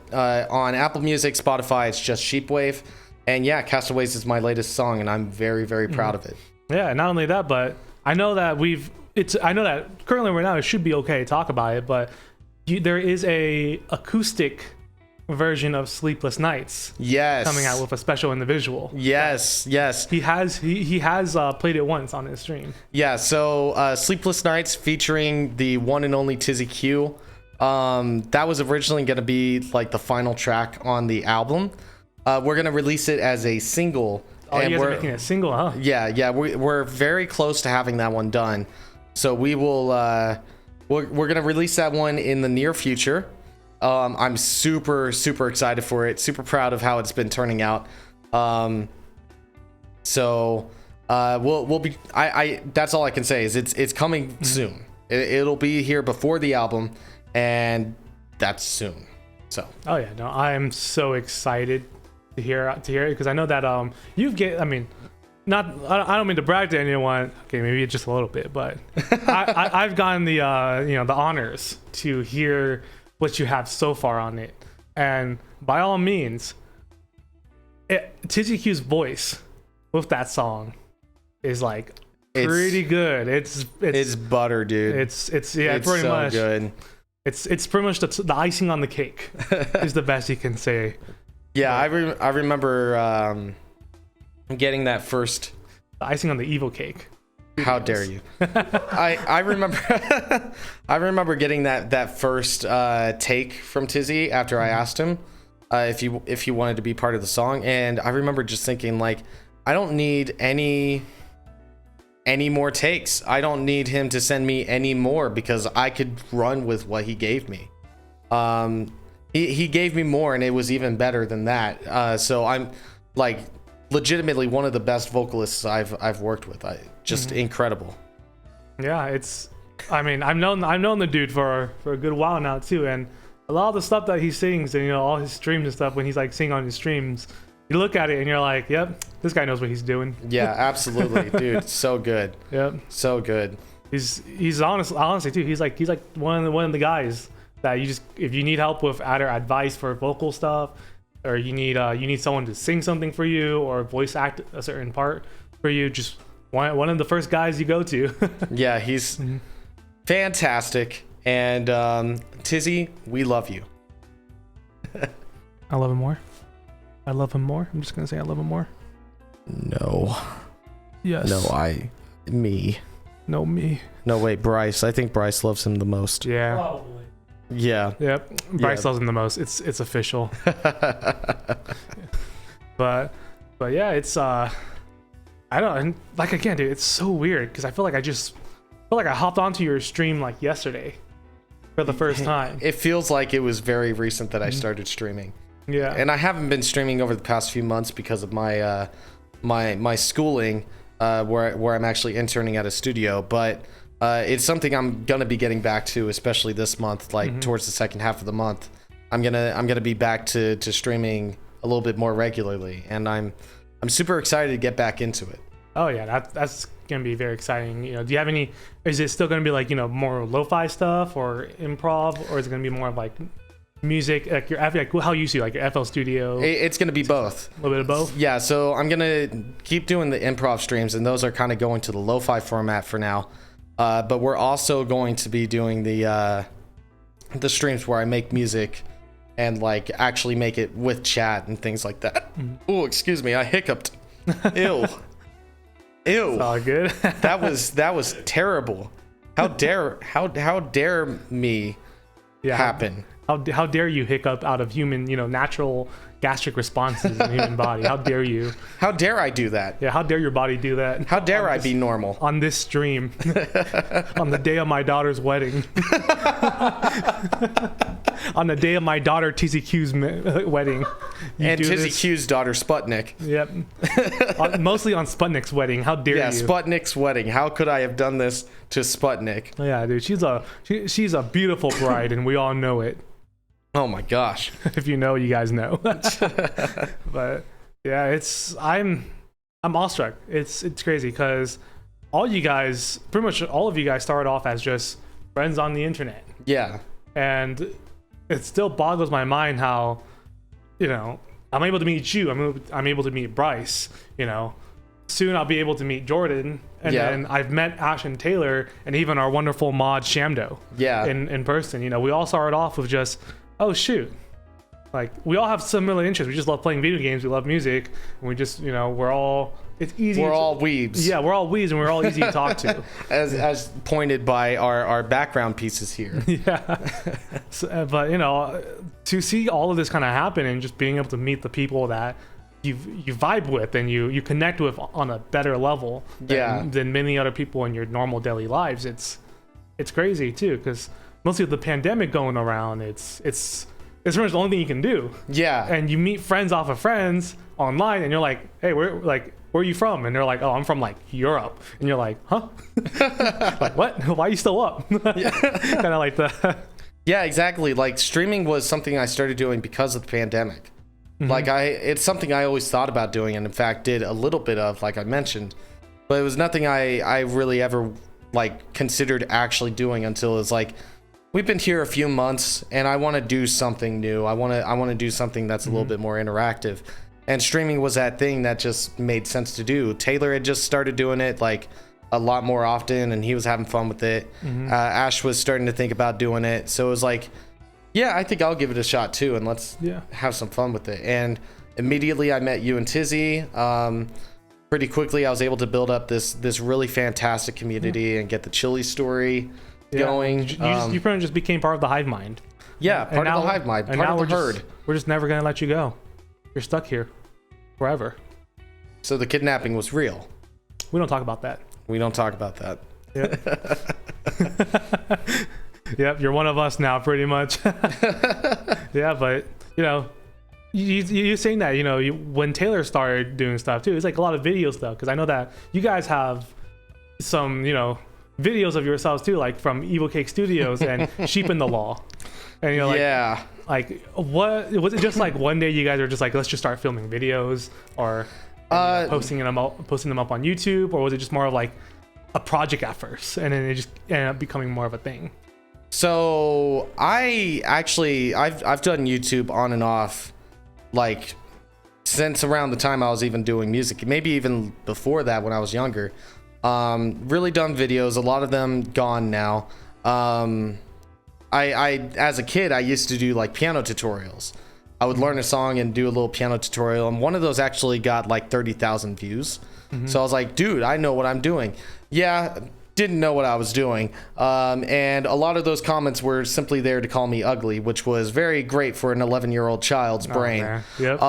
on Apple Music, Spotify, it's just Sheepwave. And yeah, Castaways is my latest song, and I'm very, very proud of it. Yeah, not only that, but I know that currently right now it should be okay to talk about it, but there is a acoustic version of Sleepless Nights coming out with a special individual. Yes he has played it once on his stream. So Sleepless Nights featuring the one and only Tizzy Q, that was originally going to be like the final track on the album. We're going to release it as a single. And you guys are making it a single, huh? Yeah we're very close to having that one done, so we will we're going to release that one in the near future. I'm super excited for it. Super proud of how it's been turning out. So we'll be. That's all I can say is it's coming soon. It'll be here before the album, and that's soon. So. Oh yeah, no, I'm so excited to hear it because I know that I don't mean to brag to anyone. Okay, maybe just a little bit, but I've gotten the the honors to hear what you have so far on it, and by all means, Tizzy Q's voice with that song is like pretty good. It's butter, dude. It's pretty so much good. It's pretty much the icing on the cake is the best you can say. Yeah, I remember getting that first. The icing on the evil cake. How dare you? I remember I remember getting that first take from Tizzy after I asked him if he wanted to be part of the song, and I remember just thinking like, I don't need any more takes. I don't need him to send me any more because I could run with what he gave me. He gave me more, and it was even better than that. So I'm like legitimately one of the best vocalists I've worked with. Just incredible. Yeah, I've known the dude for a good while now too, and a lot of the stuff that he sings and all his streams and stuff, when he's like singing on his streams, you look at it and you're like, yep, this guy knows what he's doing. Yeah, absolutely, dude. So good. Yep. So good. He's honestly too. He's like one of the guys that you just, if you need help with either advice for vocal stuff, or you need someone to sing something for you or voice act a certain part for you, just one of the first guys you go to. Yeah, he's fantastic. And Tizzy, we love you. I love him more. I love him more. I'm just gonna say I love him more. No. Yes. Me. No, me. No, wait, Bryce. I think Bryce loves him the most. Yeah. Probably. Yeah. Yep. Bryce loves him the most. It's official. But yeah, it's I don't like again, dude. It's so weird because I feel like I hopped onto your stream like yesterday for the first time. It feels like it was very recent that I started streaming. Yeah. And I haven't been streaming over the past few months because of my my schooling, where I'm actually interning at a studio. But it's something I'm gonna be getting back to, especially this month, like towards the second half of the month. I'm gonna be back to streaming a little bit more regularly, and I'm super excited to get back into it. Oh yeah, that's gonna be very exciting. Do you have any? Is it still gonna be like more lo-fi stuff or improv, or is it gonna be more of like music, like how you see like your FL Studio? It's gonna be both. A little bit of both. Yeah, so I'm gonna keep doing the improv streams, and those are kind of going to the lo-fi format for now. But we're also going to be doing the streams where I make music and like actually make it with chat and things like that. Oh, excuse me, I hiccuped. Ew. It's all good. that was terrible. How dare me happen? How dare you hiccup out of human, natural gastric responses in the human body? How dare you? How dare I do that? Yeah, how dare your body do that? How dare I be normal? On this stream. On the day of my daughter's wedding. On the day of my daughter TZQ's wedding. And TZQ's daughter Sputnik. Yep. Mostly on Sputnik's wedding. How dare you? Yeah, Sputnik's wedding. How could I have done this to Sputnik? Yeah, dude. She's a beautiful bride, and we all know it. Oh my gosh. If you know, you guys know. But yeah, I'm awestruck. It's crazy because pretty much all of you guys started off as just friends on the internet. Yeah. And it still boggles my mind how, I'm able to meet you. I'm able to meet Bryce. Soon I'll be able to meet Jordan, and then I've met Ash and Taylor, and even our wonderful mod Shamdo. Yeah. In person, we all started off with just, oh shoot, like we all have similar interests. We just love playing video games. We love music, and we just, we're all. It's easy. We're all weebs. Yeah, we're all weebs, and we're all easy to talk to. as pointed by our background pieces here. Yeah. So, but to see all of this kind of happen and just being able to meet the people that you vibe with and you connect with on a better level than many other people in your normal daily lives, it's crazy too, because mostly with the pandemic going around, it's pretty much the only thing you can do. Yeah. And you meet friends off of friends online, and you're like, hey, where are you from? And they're like, oh, I'm from like Europe. And you're like, huh? Like, what? Why are you still up? Yeah. Kind of like that. Yeah, exactly. Like streaming was something I started doing because of the pandemic. Like it's something I always thought about doing, and in fact did a little bit of, like I mentioned, but it was nothing I really ever like considered actually doing until it was like, we've been here a few months and I want to do something new. I want to do something that's a little bit more interactive. And streaming was that thing that just made sense to do. Taylor had just started doing it like a lot more often, and he was having fun with it. Ash was starting to think about doing it. So it was like, yeah, I think I'll give it a shot too, and let's have some fun with it. And immediately I met you and Tizzy. Pretty quickly I was able to build up this really fantastic community and get the Chili story going. You pretty much just became part of the hive mind. Yeah, part of the hive mind, part of the herd. We're just never going to let you go. You're stuck here forever. So the kidnapping was real. We don't talk about that. We don't talk about that. Yep. Yep, you're one of us now, pretty much. Yeah, but you saying that, when Taylor started doing stuff too, it's like a lot of video stuff, because I know that you guys have some, videos of yourselves too, like from Evil Cake Studios and Sheep in the Law. And you're like, like, what was it? Just like one day you guys are just like, let's just start filming videos, or posting them up on YouTube, or was it just more of like a project at first, and then it just ended up becoming more of a thing? So I've done YouTube on and off, like since around the time I was even doing music, maybe even before that when I was younger. Really done videos, a lot of them gone now. I as a kid I used to do like piano tutorials, I would learn a song and do a little piano tutorial, and one of those actually got like 30,000 views. So I was like, dude, I know what I'm doing. Yeah, didn't know what I was doing. And a lot of those comments were simply there to call me ugly, which was very great for an 11-year-old child's brain. Yep.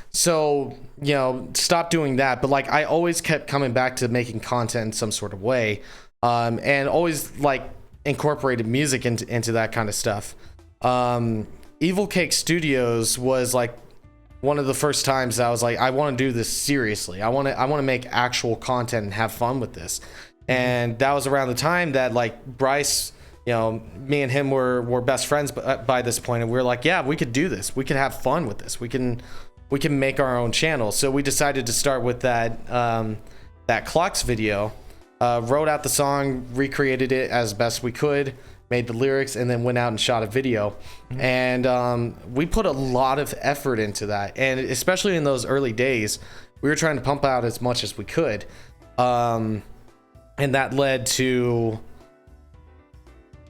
So, you know, stop doing that. But like, I always kept coming back to making content in some sort of way, and always like incorporated music into that kind of stuff. Evil Cake Studios was like one of the first times I was like, I want to do this seriously. I want to make actual content and have fun with this. And that was around the time that like Bryce, you know, me and him were best friends by this point, and we were like, yeah, we could do this. We could have fun with this. We can make our own channel. So we decided to start with that Clocks video, wrote out the song, recreated it as best we could, made the lyrics, and then went out and shot a video. And we put a lot of effort into that, and especially in those early days, we were trying to pump out as much as we could, and that led to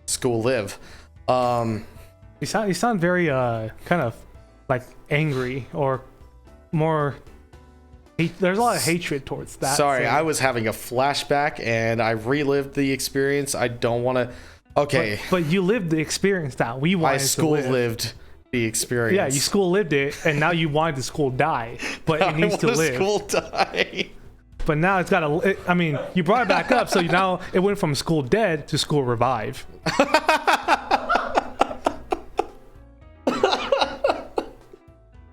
School Live. You sound very kind of like angry, or more there's a lot of hatred towards that. Sorry, I was having a flashback and I relived the experience. I don't want to. Okay, but you lived the experience that we wanted. I school lived the experience. Yeah, you school lived it, and now you wanted the school die, but it needs to live. School die. But now it's got to. I mean, you brought it back up, so now it went from school dead to school revive.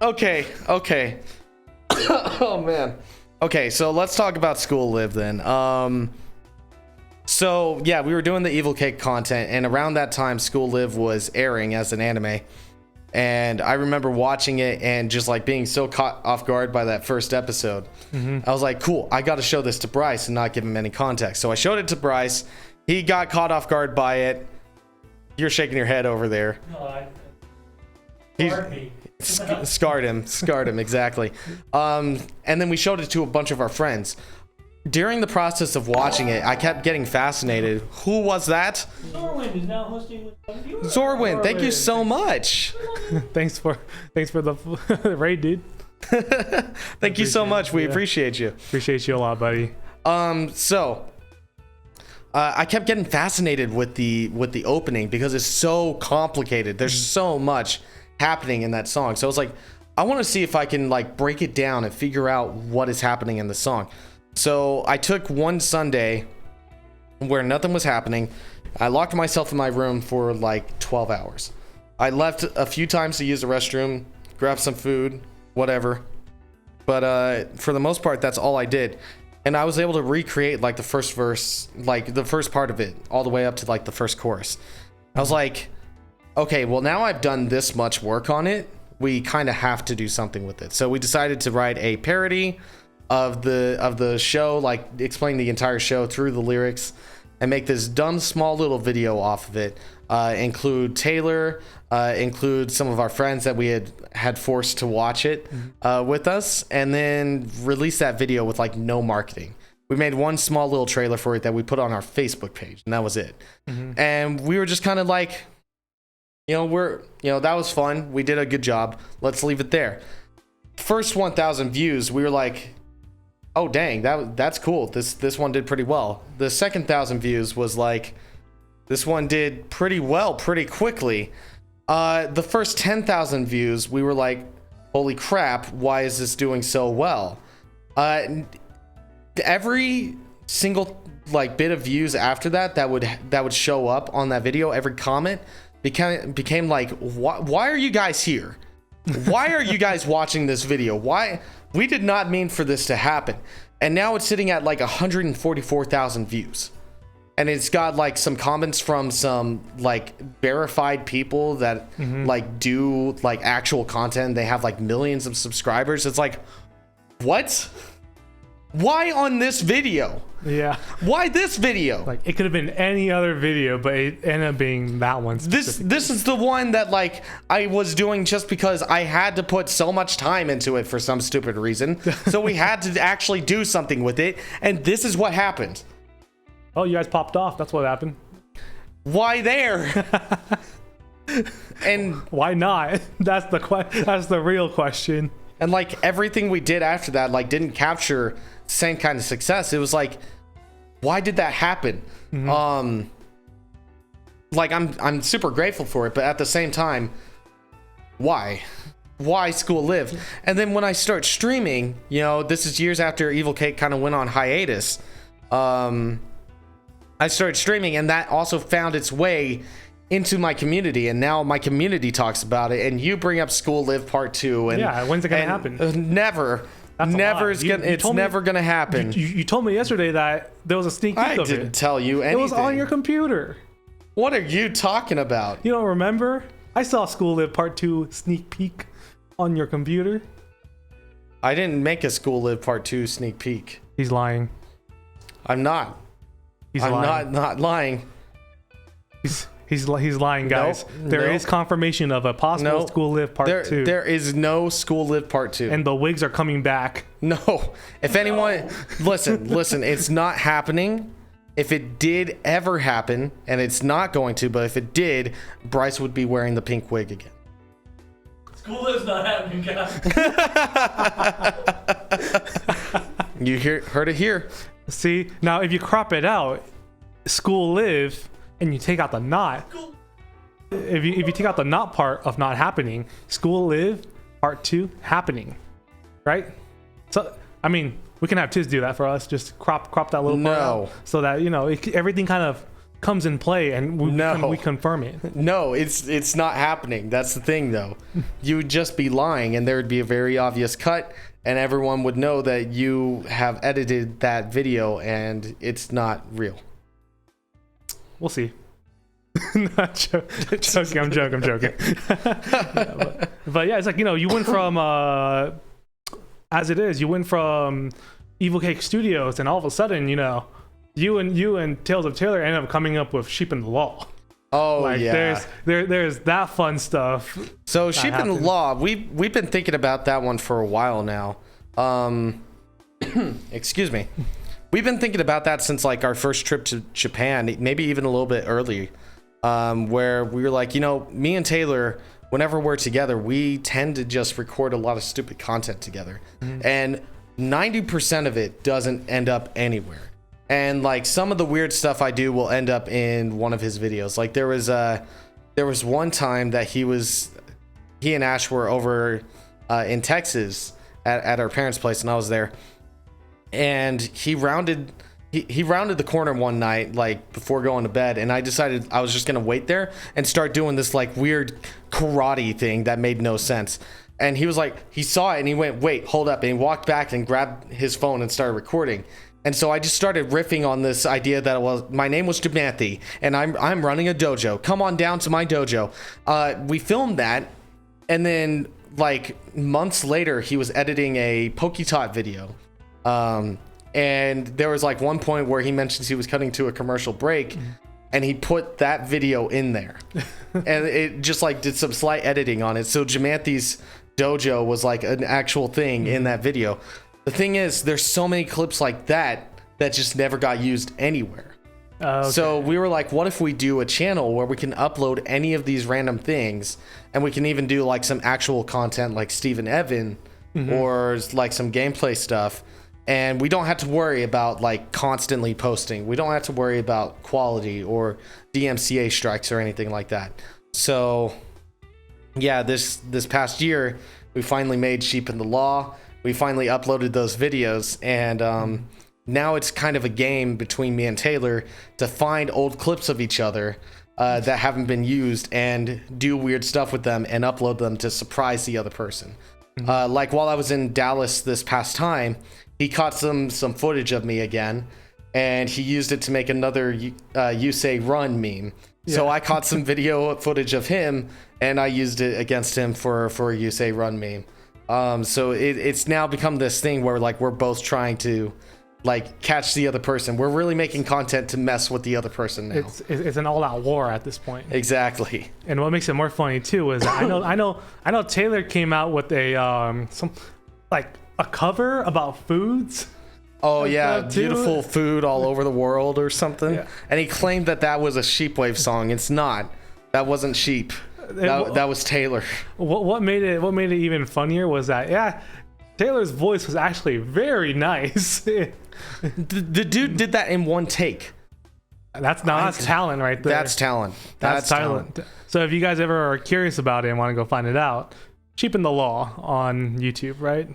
Okay. Oh man. Okay, so let's talk about School Live then. So yeah, we were doing the Evil Cake content, and around that time School Live was airing as an anime, and I remember watching it and just like being so caught off guard by that first episode. I was like, cool, I got to show this to Bryce and not give him any context. So I showed it to Bryce. He got caught off guard by it. You're shaking your head over there. No, scarred him exactly. And then we showed it to a bunch of our friends. During the process of watching it, I kept getting fascinated. Who was that? Zorwin is now hosting with Zorwin, thank you so much. Thanks for the raid, dude. Thank you so much. We appreciate you. Appreciate you a lot, buddy. So I kept getting fascinated with the opening because it's so complicated. There's so much happening in that song. So I was like, I want to see if I can like break it down and figure out what is happening in the song. So I took one Sunday where nothing was happening. I locked myself in my room for like 12 hours. I left a few times to use the restroom, grab some food, whatever. But for the most part, that's all I did. And I was able to recreate like the first verse, like the first part of it, all the way up to like the first chorus. I was like, okay, well now I've done this much work on it. We kind of have to do something with it. So we decided to write a parody of the show, like explain the entire show through the lyrics, and make this dumb small little video off of it. Include Taylor, include some of our friends that we had forced to watch it with us, and then release that video with like no marketing. We made one small little trailer for it that we put on our Facebook page, and that was it. And we were just kind of like, that was fun. We did a good job. Let's leave it there. First 1,000 views, we were like, oh dang, that's cool. This one did pretty well. The second 1,000 views was like, this one did pretty well pretty quickly. The first 10,000 views, we were like, holy crap, why is this doing so well? Every single like bit of views after that would show up on that video, every comment became like, why are you guys here? Why are you guys watching this video? Why? We did not mean for this to happen. And now it's sitting at like 144,000 views. And it's got like some comments from some like verified people that like do like actual content. They have like millions of subscribers. It's like, what? Why on this video? Yeah. Why this video? Like it could have been any other video, but it ended up being that one. This is the one that like I was doing just because I had to put so much time into it for some stupid reason. So we had to actually do something with it, and this is what happened. Oh, you guys popped off. That's what happened. Why there? And why not? That's the real question. And like everything we did after that, like didn't capture the same kind of success. It was like, why did that happen? Like I'm super grateful for it, but at the same time, why School Live? And then when I start streaming, you know, this is years after Evil Cake kind of went on hiatus. I started streaming, and that also found its way into my community, and now my community talks about it, and you bring up School Live Part 2. And yeah, when's it gonna happen? Never. That's never is gonna. It's never gonna happen. You told me yesterday that there was a sneak peek of it. I didn't tell you anything. It was on your computer. What are you talking about? You don't remember? I saw School Live Part 2 sneak peek on your computer. I didn't make a School Live Part 2 sneak peek. He's lying. I'm not. I'm lying. not lying. He's lying, guys. Nope, there is confirmation of a possible School Live Part 2. There is no School Live Part 2. And the wigs are coming back. No. If anyone... Listen, it's not happening. If it did ever happen, and it's not going to, but if it did, Bryce would be wearing the pink wig again. School Live's not happening, guys. You heard it here. See? Now, if you crop it out, School Live... and you take out the not. If you take out the not part of not happening, School Live Part 2 happening, right? So I mean, we can have Tiz do that for us. Just crop that little part out so that, you know, everything kind of comes in play, and we confirm it. No, it's not happening. That's the thing, though. You would just be lying, and there would be a very obvious cut, and everyone would know that you have edited that video, and it's not real. We'll see. Not joking. I'm joking. Yeah, but yeah, it's like, you know, you went from as it is, you went from Evil Cake Studios, and all of a sudden, you know, you and Tales of Taylor ended up coming up with Sheep in the Law. Oh, like, yeah. There's that fun stuff. So Sheep in the Law, we've been thinking about that one for a while now. Excuse me. We've been thinking about that since like our first trip to Japan, maybe even a little bit early, where we were like, you know, me and Taylor, whenever we're together, we tend to just record a lot of stupid content together. And 90% of it doesn't end up anywhere. And like some of the weird stuff I do will end up in one of his videos. Like there was one time that he and Ash were over in Texas at our parents' place, and I was there. And he rounded the corner one night, like before going to bed, and I decided I was just gonna wait there and start doing this like weird karate thing that made no sense. And he was like, he saw it and he went, wait, hold up, and he walked back and grabbed his phone and started recording. And so I just started riffing on this idea that my name was Jamanthi, and I'm running a dojo. Come on down to my dojo. We filmed that, and then like months later, he was editing a Poketot video. And there was like one point where he mentions he was cutting to a commercial break, and he put that video in there, and it just like did some slight editing on it. So Jamanthi's dojo was like an actual thing in that video. The thing is, there's so many clips like that just never got used anywhere. Okay. So we were like, what if we do a channel where we can upload any of these random things, and we can even do like some actual content like Steve and Evan, or like some gameplay stuff. And we don't have to worry about like constantly posting. We don't have to worry about quality or DMCA strikes or anything like that. So yeah, this past year, we finally made Sheep in the Law. We finally uploaded those videos, and now it's kind of a game between me and Taylor to find old clips of each other that haven't been used and do weird stuff with them and upload them to surprise the other person. Like while I was in Dallas this past time, he caught some footage of me again, and he used it to make another "You Say Run" meme. Yeah. So I caught some video footage of him, and I used it against him for a "You Say Run" meme. So it's now become this thing where like we're both trying to like catch the other person. We're really making content to mess with the other person now. It's an all-out war at this point. Exactly. And what makes it more funny too is that I know Taylor came out with a cover about foods. Oh yeah, beautiful food all over the world or something. Yeah. And he claimed that was a Sheepwave song. It's not. That wasn't Sheep. That was Taylor. What made it even funnier was that Taylor's voice was actually very nice. The dude did that in one take. That's talent right there. That's talent. That's talent. So if you guys ever are curious about it and want to go find it out, Sheep in the Law on YouTube, right?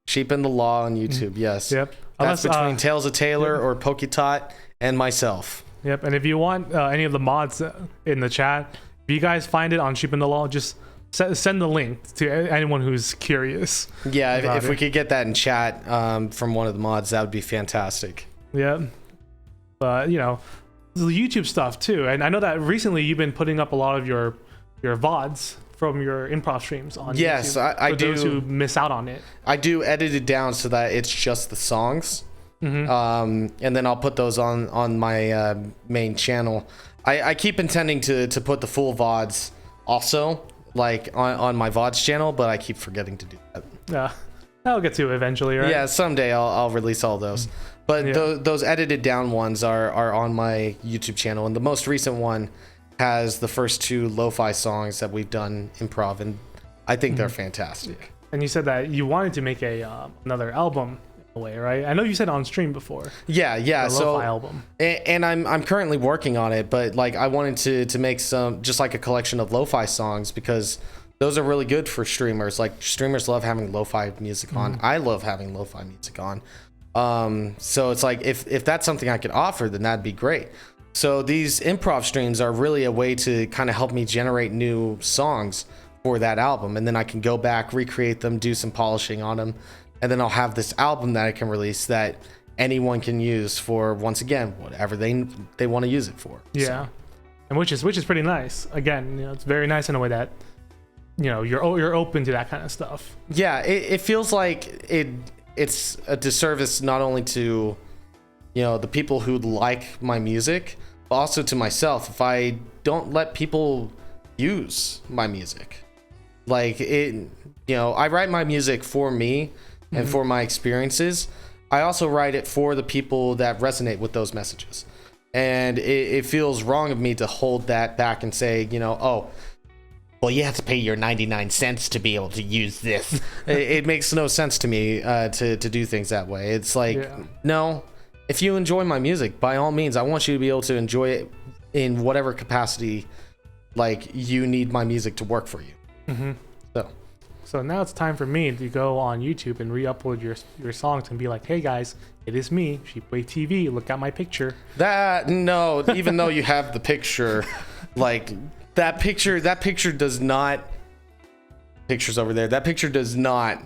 Sheep in the Law on YouTube, yes. Yep. That's between Tales of Taylor or Poketot and myself. Yep. And if you want any of the mods in the chat, if you guys find it on Sheep in the Law, just send the link to anyone who's curious. Yeah, if we could get that in chat from one of the mods, that would be fantastic. Yeah. But, the YouTube stuff too. And I know that recently you've been putting up a lot of your VODs from your improv streams on YouTube. Yes, I do. For those who miss out on it. I do edit it down so that it's just the songs. And then I'll put those on my main channel. I keep intending to put the full VODs also, like on my VODs channel, but I keep forgetting to do that. Yeah, I'll get to it eventually, right? Yeah, someday I'll release all those. But those edited down ones are on my YouTube channel, and the most recent one has the first 2 lo-fi songs that we've done improv, and I think they're fantastic. And you said that you wanted to make another album in a way, right? I know you said on stream before. Yeah. A lo-fi album. And I'm currently working on it, but like I wanted to make some just like a collection of lo-fi songs because those are really good for streamers. Like streamers love having lo-fi music on. I love having lo-fi music on. So it's like if that's something I could offer, then that'd be great. So these improv streams are really a way to kind of help me generate new songs for that album, and then I can go back, recreate them, do some polishing on them, and then I'll have this album that I can release that anyone can use for, once again, whatever they want to use it for. Yeah. So. And which is pretty nice. Again, it's very nice in a way that you're open to that kind of stuff. Yeah, it feels like it's a disservice not only to the people who like my music, but also to myself if I don't let people use my music. Like I write my music for me and for my experiences. I also write it for the people that resonate with those messages, and it feels wrong of me to hold that back and say, oh, well, you have to pay your 99 cents to be able to use this. It makes no sense to me to do things that way. It's like, no, if you enjoy my music, by all means, I want you to be able to enjoy it in whatever capacity, like, you need my music to work for you. So now it's time for me to go on YouTube and re-upload your songs and be like, hey guys, it is me, SheepwaveTV, look at my picture. No, even though you have the picture, like, that picture does not, pictures over there, that picture does not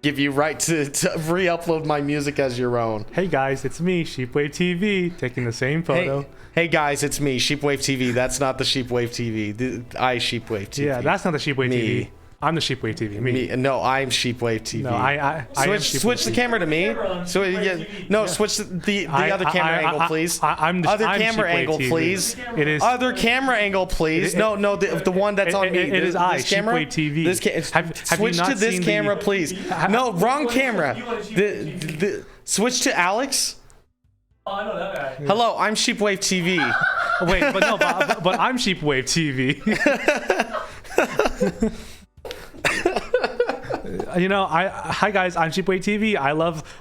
give you right to re-upload my music as your own. Hey guys, it's me, SheepwaveTV, taking the same photo. Hey guys, it's me, SheepwaveTV. That's not the SheepwaveTV. I SheepwaveTV. Yeah, that's not the SheepwaveTV. I'm the SheepwaveTV. Me. No, I'm SheepwaveTV. No, switch the camera to me. Switch the other camera angle, please. I'm other camera angle, please. It is other camera angle, please. No, the one that's on me. It is SheepwaveTV. Switch to this camera, please. No, wrong camera. Switch to Alex. Oh, I know that guy. Hello, I'm SheepwaveTV. Wait, but I'm SheepwaveTV. Hi guys, I'm SheepwaveTV.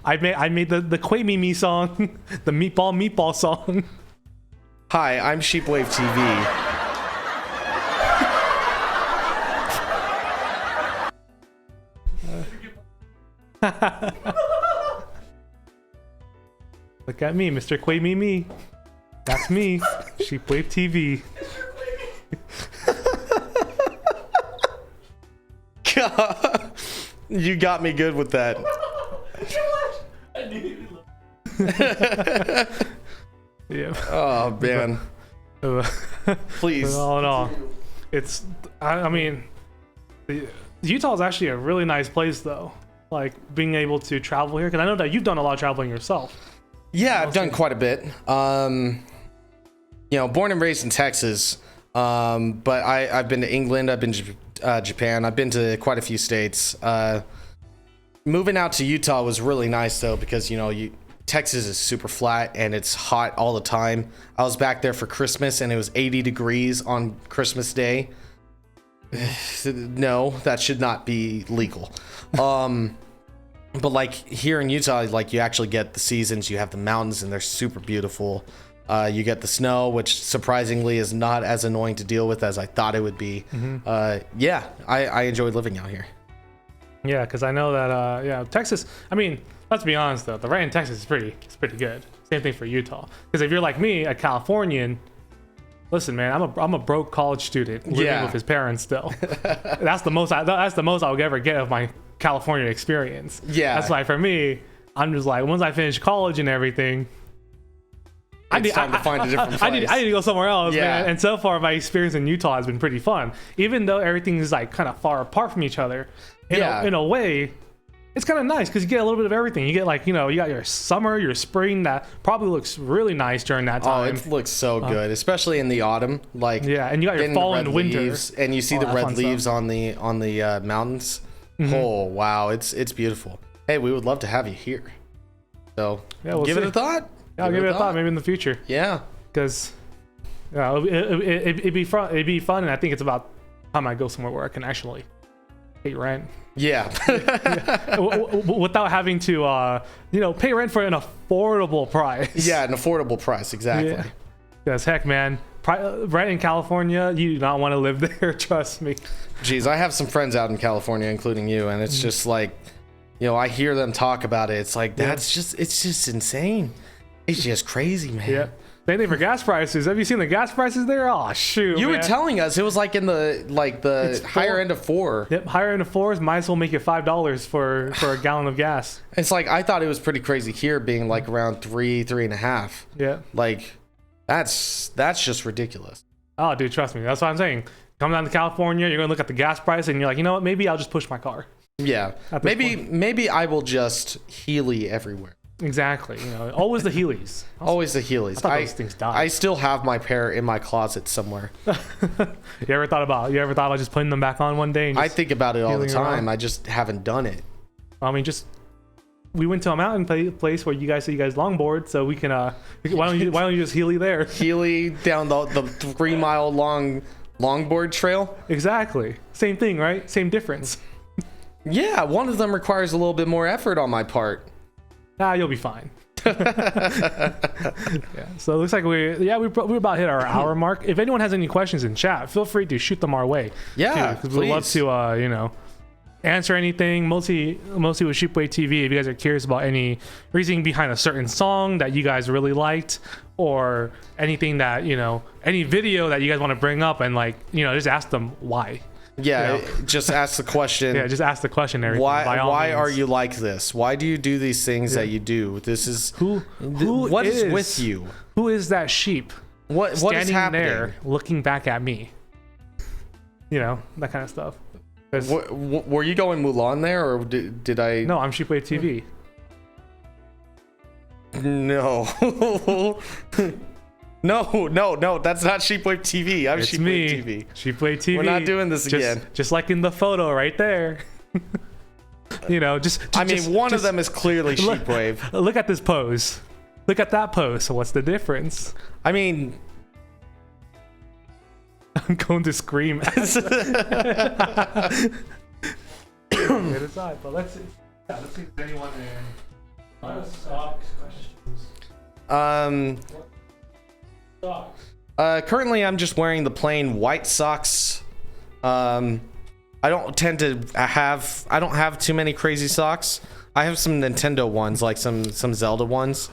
I made the Quay Mimi song, the meatball song. Hi, I'm SheepwaveTV. Look at me, Mr. Quay Mimi. That's me, SheepwaveTV. God, you got me good with that. Yeah. Oh man. Please. All in all, I mean, Utah is actually a really nice place, though. Like being able to travel here, because I know that you've done a lot of traveling yourself. Yeah, I've done quite a bit. Born and raised in Texas, but I've been to England. I've been to Japan. I've been to quite a few states. Moving out to Utah was really nice though, because Texas is super flat and it's hot all the time. I was back there for Christmas and it was 80 degrees on Christmas Day. No, that should not be legal. But like here in Utah, like you actually get the seasons. You have the mountains, and they're super beautiful. You get the snow, which surprisingly is not as annoying to deal with as I thought it would be. Yeah, I enjoy living out here. Yeah, because I know that Texas. I mean, let's be honest though, the rent in Texas is pretty good. Same thing for Utah. Because if you're like me, a Californian, listen, man, I'm a broke college student living with his parents still. That's the most I would ever get of my California experience. Yeah, that's why for me, I'm just like, once I finish college and everything, it's time to find a different place. I need to go somewhere else, man. And so far, my experience in Utah has been pretty fun. Even though everything is like kind of far apart from each other, in a way, it's kind of nice because you get a little bit of everything. You get like, you got your summer, your spring that probably looks really nice during that time. Oh, it looks so good, especially in the autumn. Like and you got your fall and winter, leaves, and you see the red leaves on the mountains. Oh wow, it's beautiful. Hey, we would love to have you here. So we'll give see. it a thought. Yeah, I'll give it a thought maybe in the future. Yeah, because it'd be fun. It'd be fun, and I think it's about time I go somewhere where I can actually pay rent. Yeah. Without having to pay rent for an affordable price. Yeah, an affordable price, exactly. Because heck, man, rent in California, you do not want to live there. Trust me. Jeez, I have some friends out in California, including you, and it's just like, I hear them talk about it. It's like it's just insane. It's just crazy, man. Yeah. Same thing for gas prices. Have you seen the gas prices there? Oh shoot! You were telling us it was like in the higher end of 4. Yep, higher end of 4s might as well make it $5 for a gallon of gas. It's like I thought it was pretty crazy here, being like around 3.5. Yeah. Like that's just ridiculous. Oh, dude, trust me. That's what I'm saying. Come down to California, you're gonna look at the gas price, and you're like, you know what? Maybe I'll just push my car. Yeah. Maybe I will just Healy everywhere. Exactly. Always the Heelys. Always the Heelys. Those things died. I still have my pair in my closet somewhere. You ever thought about just putting them back on one day? And I think about it all the time. Around? I just haven't done it. I mean, we went to a mountain place where you guys longboard, so we can. Why don't you just Heely there? Heely down the 3-mile long longboard trail. Exactly. Same thing, right? Same difference. Yeah, one of them requires a little bit more effort on my part. You'll be fine. Yeah. So it looks like we're about hit our hour mark. If anyone has any questions in chat, feel free to shoot them our way. Yeah, because we'd love to answer anything. Mostly with SheepwaveTV. If you guys are curious about any reasoning behind a certain song that you guys really liked, or anything that any video that you guys want to bring up, and just ask them why. Yeah, just ask the question. Yeah, just ask the question. Why are you like this? Why do you do these things that you do? This is what is with you? Who is that sheep? What is happening there, looking back at me? That kind of stuff. Were you going Mulan there, or did I? No, I'm SheepwaveTV. No. No, that's not SheepwaveTV. I'm SheepwaveTV. SheepwaveTV. We're not doing this again. Just like in the photo right there. One of them is clearly Sheepwave. Look at this pose. Look at that pose. So what's the difference? I mean, I'm going to scream. Get aside, but let's see if anyone there. Questions. Currently I'm just wearing the plain white socks. I don't have too many crazy socks. I have some Nintendo ones, like some Zelda ones,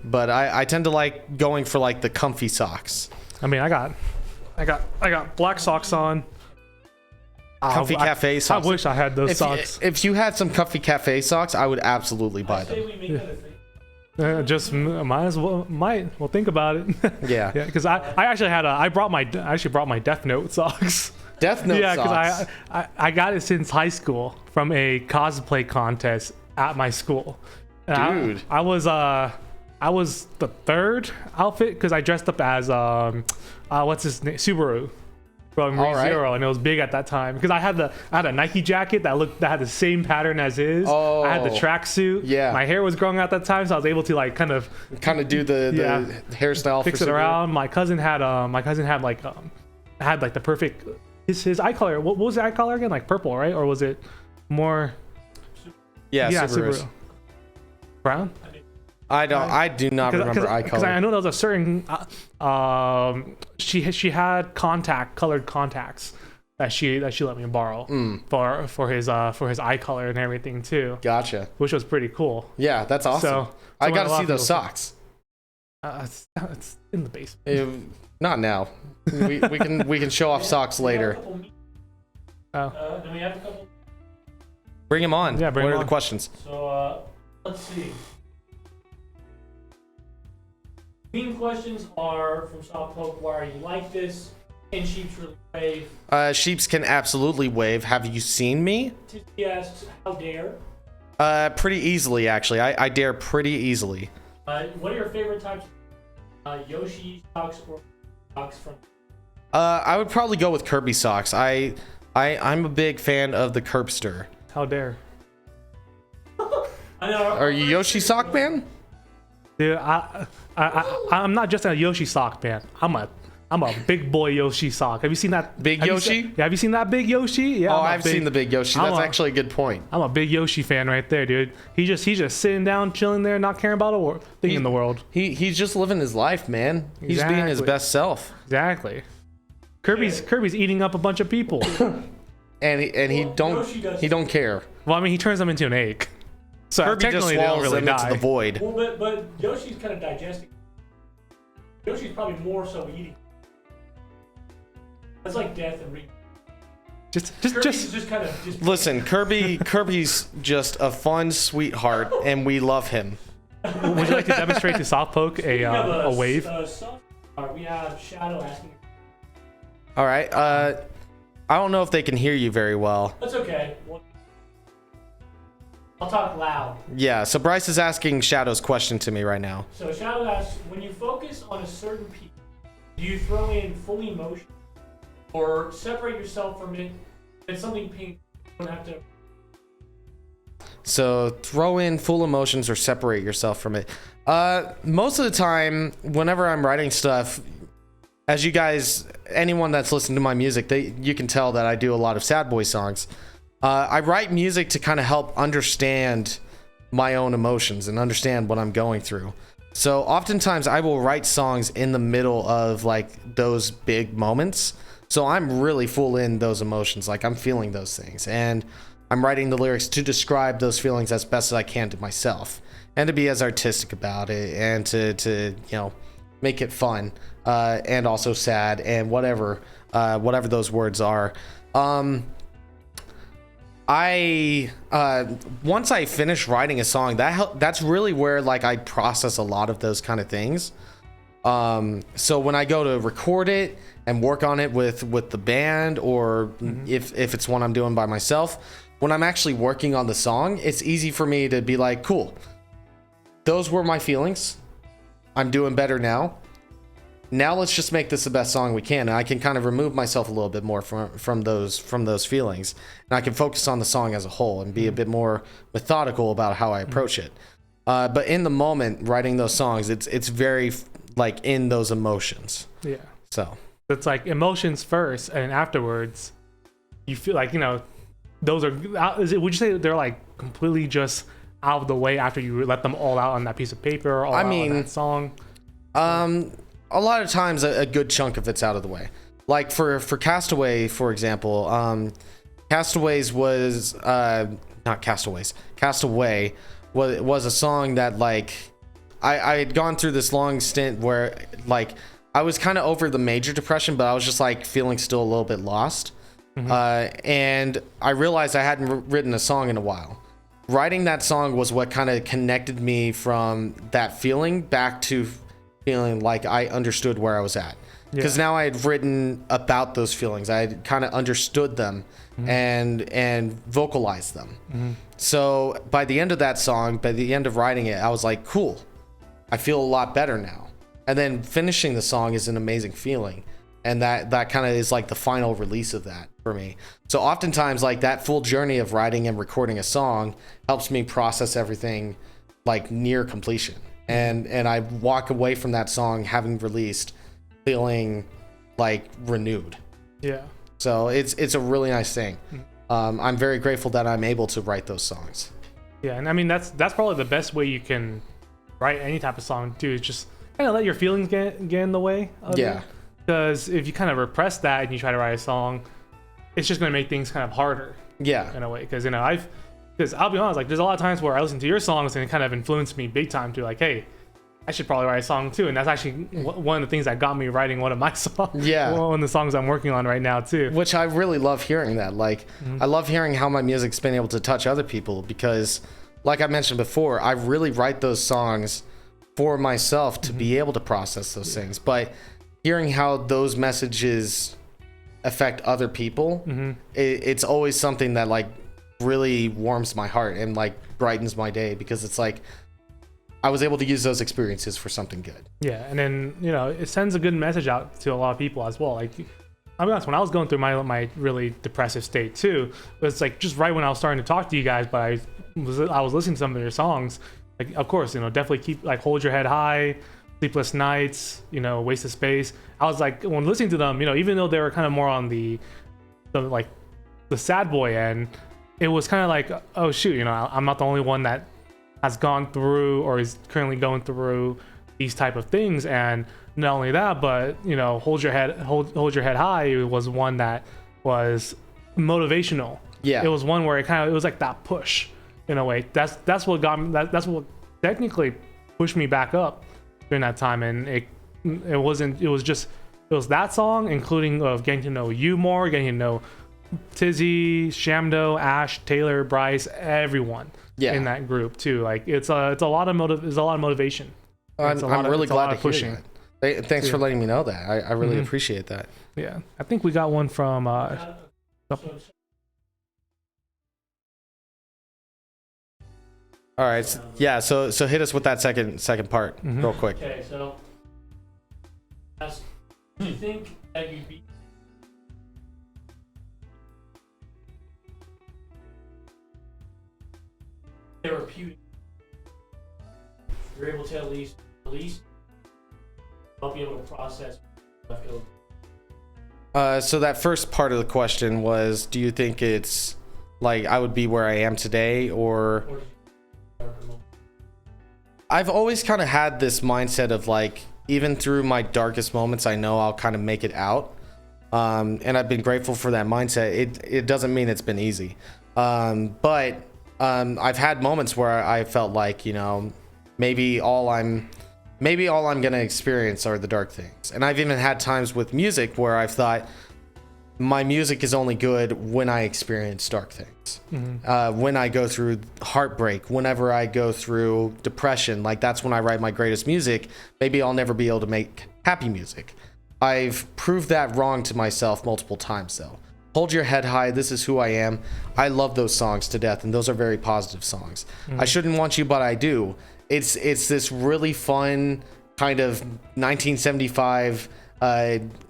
but I tend to like going for like the comfy socks. I mean, I got black socks on. Comfy Cafe socks. I wish I had those socks. If you had some Comfy Cafe socks, I would absolutely buy them. Just might as well think about it. Yeah, because I actually brought my Death Note socks. Death Note socks. Yeah, because I got it since high school from a cosplay contest at my school. And dude, I was the third outfit because I dressed up as what's his name, Subaru from ReZero, and it was big at that time because I had a Nike jacket that had the same pattern as his. I had the tracksuit. Yeah, my hair was growing at that time, so I was able to like kind of do the hairstyle, fix it around. My cousin had like the perfect his eye color. What was the eye color again? Like purple, right? Or was it more? Yeah, Subaru. Brown. I do not remember eye color. Because I know there was a certain she had colored contacts that she let me borrow for his eye color and everything too. Gotcha. Which was pretty cool. Yeah, that's awesome. So I got to see those socks. It's in the basement. Not now. We can show off socks later. Oh. Then we have a couple. Bring him on. Yeah, what are the questions? So let's see. Main questions are from South Poke. Why are you like this? Can sheeps really wave? Sheeps can absolutely wave. Have you seen me? He asks, how dare? Pretty easily, actually. I dare pretty easily. What are your favorite types? Yoshi socks or socks from? I would probably go with Kirby socks. I'm a big fan of the Curbster. How dare? I know. Are you Yoshi sock man? Dude, I'm not just a Yoshi sock man. I'm a big boy Yoshi sock. Have you seen that big Yoshi? Have you seen that big Yoshi? Yeah. I've seen the big Yoshi. That's actually a good point. I'm a big Yoshi fan right there, dude. He's just sitting down, chilling there, not caring about a thing in the world. He's just living his life, man. He's being his best self. Exactly. Kirby's eating up a bunch of people. and he don't care. Well, I mean, he turns them into an egg. So Kirby just swallows them into the void. Well, but Yoshi's kind of digesting. Yoshi's probably more so eating. That's like death and rebirth. Just kind of listen. Kirby's just a fun sweetheart, and we love him. Would you like to demonstrate to Soft Poke a wave? We have Shadow asking. All right. I don't know if they can hear you very well. That's okay. I'll talk loud. Yeah. So Bryce is asking Shadow's question to me right now. So Shadow asks, when you focus on a certain piece, do you throw in full emotion? Or separate yourself from it. If it's something pink, you don't have to. So throw in full emotions or separate yourself from it. Most of the time, whenever I'm writing stuff, as you guys, anyone that's listened to my music, you can tell that I do a lot of sad boy songs. I write music to kind of help understand my own emotions and understand what I'm going through. So oftentimes I will write songs in the middle of like those big moments. So I'm really full in those emotions, like I'm feeling those things, and I'm writing the lyrics to describe those feelings as best as I can to myself, and to be as artistic about it, and to make it fun, and also sad, and whatever those words are. Once I finish writing a song, that's really where like I process a lot of those kind of things. So when I go to record it and work on it with the band, or if it's one I'm doing by myself, when I'm actually working on the song, it's easy for me to be like, cool, those were my feelings. I'm doing better now. Now let's just make this the best song we can. And I can kind of remove myself a little bit more from those feelings, and I can focus on the song as a whole and be a bit more methodical about how I approach it. But in the moment, writing those songs, it's very like in those emotions. Yeah. So it's like emotions first, and afterwards, you feel like those are. Would you say they're like completely just out of the way after you let them all out on that piece of paper, or on that song? A lot of times a good chunk of it's out of the way. Like for Castaway, for example, Castaway was a song that like I had gone through this long stint where like I was kind of over the major depression, but I was just like feeling still a little bit lost. And I realized I hadn't written a song in a while. Writing that song was what kind of connected me from that feeling back to feeling like I understood where I was at. Because now I had written about those feelings. I had kind of understood them and vocalized them. So by the end of that song, by the end of writing it, I was like, cool, I feel a lot better now. And then finishing the song is an amazing feeling. And that kind of is like the final release of that for me. So oftentimes like that full journey of writing and recording a song helps me process everything like near completion. And I walk away from that song having released feeling like renewed. Yeah. So it's a really nice thing. I'm very grateful that I'm able to write those songs. Yeah, and I mean that's probably the best way you can write any type of song too, is just kind of let your feelings get in the way of it. Because if you kind of repress that and you try to write a song, it's just going to make things kind of harder. Yeah. In a way, because because I'll be honest, like there's a lot of times where I listen to your songs and it kind of influenced me big time to like, hey, I should probably write a song too. And that's actually one of the things that got me writing one of my songs. Yeah. One of the songs I'm working on right now too. Which I really love hearing that. Like, I love hearing how my music's been able to touch other people because, like I mentioned before, I really write those songs for myself to be able to process those things. But hearing how those messages affect other people, it's always something that like really warms my heart and like brightens my day, because it's like I was able to use those experiences for something good. Yeah, and then it sends a good message out to a lot of people as well. Like, I'll be honest, when I was going through my really depressive state too, it was like just right when I was starting to talk to you guys, but I was listening to some of your songs. Like, of course, definitely keep like Hold Your Head High, Sleepless Nights, Waste of Space. I was like, when listening to them, even though they were kind of more on the sad boy end, it was kind of like, oh shoot, I'm not the only one that has gone through or is currently going through these type of things. And not only that, but hold your head high was one that was motivational. Yeah, it was one where it was like that push in a way. That's what got me. That's what technically pushed me back up during that time. And it was that song, including of getting to know you more, getting to know Tizzy, Shamdo, Ash, Taylor, Bryce, everyone in that group too. Like it's a lot of motivation. I'm really glad to hear that. Thanks for letting me know that. I really appreciate that. Yeah, I think we got one from. All right. Yeah. So hit us with that second part real quick. Okay. So, do you think that you'd be therapeutic? You're able to at least help you able to process. So that first part of the question was, do you think it's like I would be where I am today, or I've always kind of had this mindset of like, even through my darkest moments, I know I'll kind of make it out. And I've been grateful for that mindset. It doesn't mean it's been easy. But I've had moments where I felt like, maybe all I'm going to experience are the dark things. And I've even had times with music where I've thought my music is only good when I experience dark things. When I go through heartbreak, whenever I go through depression, like that's when I write my greatest music. Maybe I'll never be able to make happy music. I've proved that wrong to myself multiple times though. Hold Your Head High, This Is Who I Am. I love those songs to death, and those are very positive songs. I Shouldn't Want You, But I Do. It's this really fun kind of 1975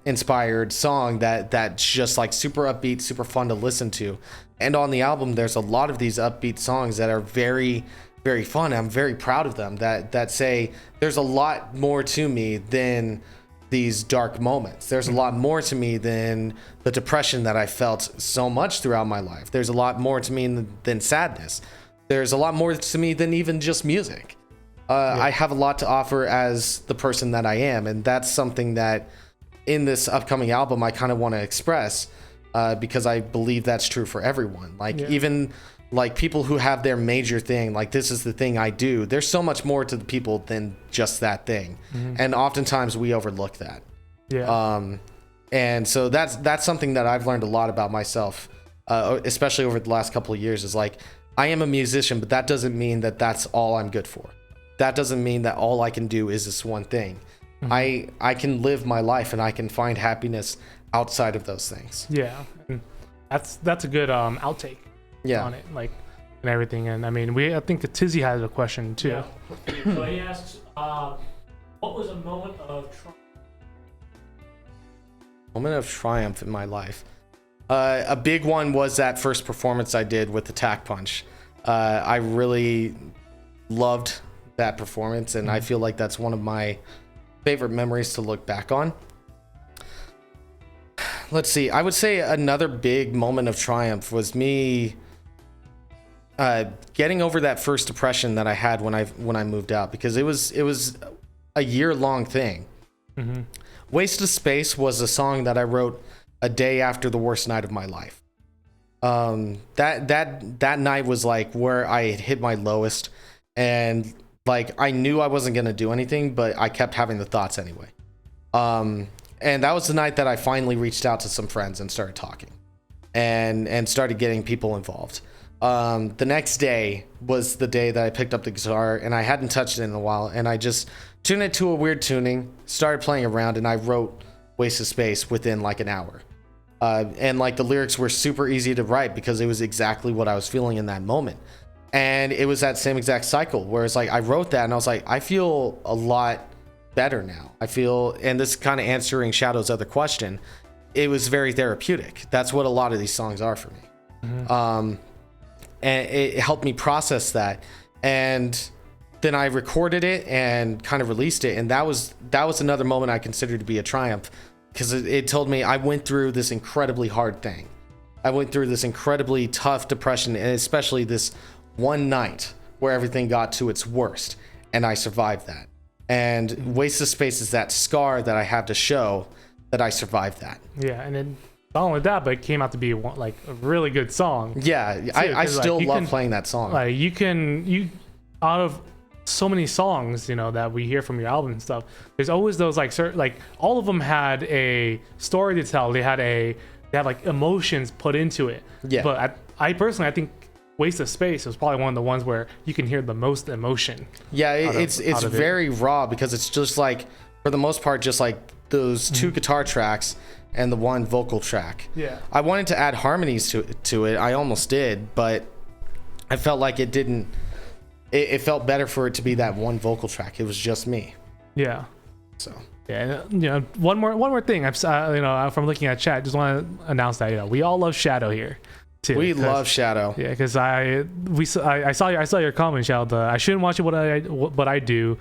inspired song that's just like super upbeat, super fun to listen to. And on the album, there's a lot of these upbeat songs that are very, very fun. I'm very proud of them that say there's a lot more to me than these dark moments. There's a lot more to me than the depression that I felt so much throughout my life. There's a lot more to me than sadness. There's a lot more to me than even just music. I have a lot to offer as the person that I am, and that's something that in this upcoming album I kind of want to express, because I believe that's true for everyone. Like even like people who have their major thing, like this is the thing I do, there's so much more to the people than just that thing. And oftentimes we overlook that. And so that's something that I've learned a lot about myself, especially over the last couple of years, is like, I am a musician, but that doesn't mean that that's all I'm good for. That doesn't mean that all I can do is this one thing. I can live my life and I can find happiness outside of those things. Yeah, and that's a good outtake on it, like, and everything. And I mean, I think Tizzy has a question too. Yeah. So he asks, what was a moment of triumph in my life? A big one was that first performance I did with the Tack Punch. I really loved that performance, and I feel like that's one of my favorite memories to look back on. let's see. I would say another big moment of triumph was me getting over that first depression that I had when I moved out, because it was a year-long thing. Mm-hmm. Waste of Space was a song that I wrote a day after the worst night of my life. That night was like where I had hit my lowest, and like I knew I wasn't gonna do anything, but I kept having the thoughts anyway. And that was the night that I finally reached out to some friends and started talking, and started getting people involved. The next day was the day that I picked up the guitar, and I hadn't touched it in a while, and I just tuned it to a weird tuning, started playing around, and I wrote Waste of Space within like an hour. And like the lyrics were super easy to write because it was exactly what I was feeling in that moment. And it was that same exact cycle where it's like I wrote that and I was like, I feel a lot better now. I feel, and this kind of answering Shadow's other question, it was very therapeutic. That's what a lot of these songs are for me. Mm-hmm. And it helped me process that. And then I recorded it and kind of released it. And that was another moment I considered to be a triumph, because it told me I went through this incredibly hard thing. I went through this incredibly tough depression, and especially this one night where everything got to its worst, and I survived that. And Waste of Space is that scar that I have to show that I survived that. Yeah, and then not only that, but it came out to be like a really good song. Yeah, too, I still love playing that song. Like you out of so many songs, you know, that we hear from your album and stuff, there's always those like certain, like all of them had a story to tell. They had like emotions put into it. Yeah. But I personally, I think Waste of Space was probably one of the ones where you can hear the most emotion. Yeah, it's very raw, because it's just like, for the most part, just like those two guitar tracks and the one vocal track. Yeah. I wanted to add harmonies to it. I almost did, but I felt like it didn't. It felt better for it to be that one vocal track. It was just me. Yeah. So. Yeah, you know, one more thing. I'm you know, from looking at chat, just want to announce that, you know, we all love Shadow here. Too, we love Shadow. Yeah, because I saw your comment, Shadow. I shouldn't watch it, but I do.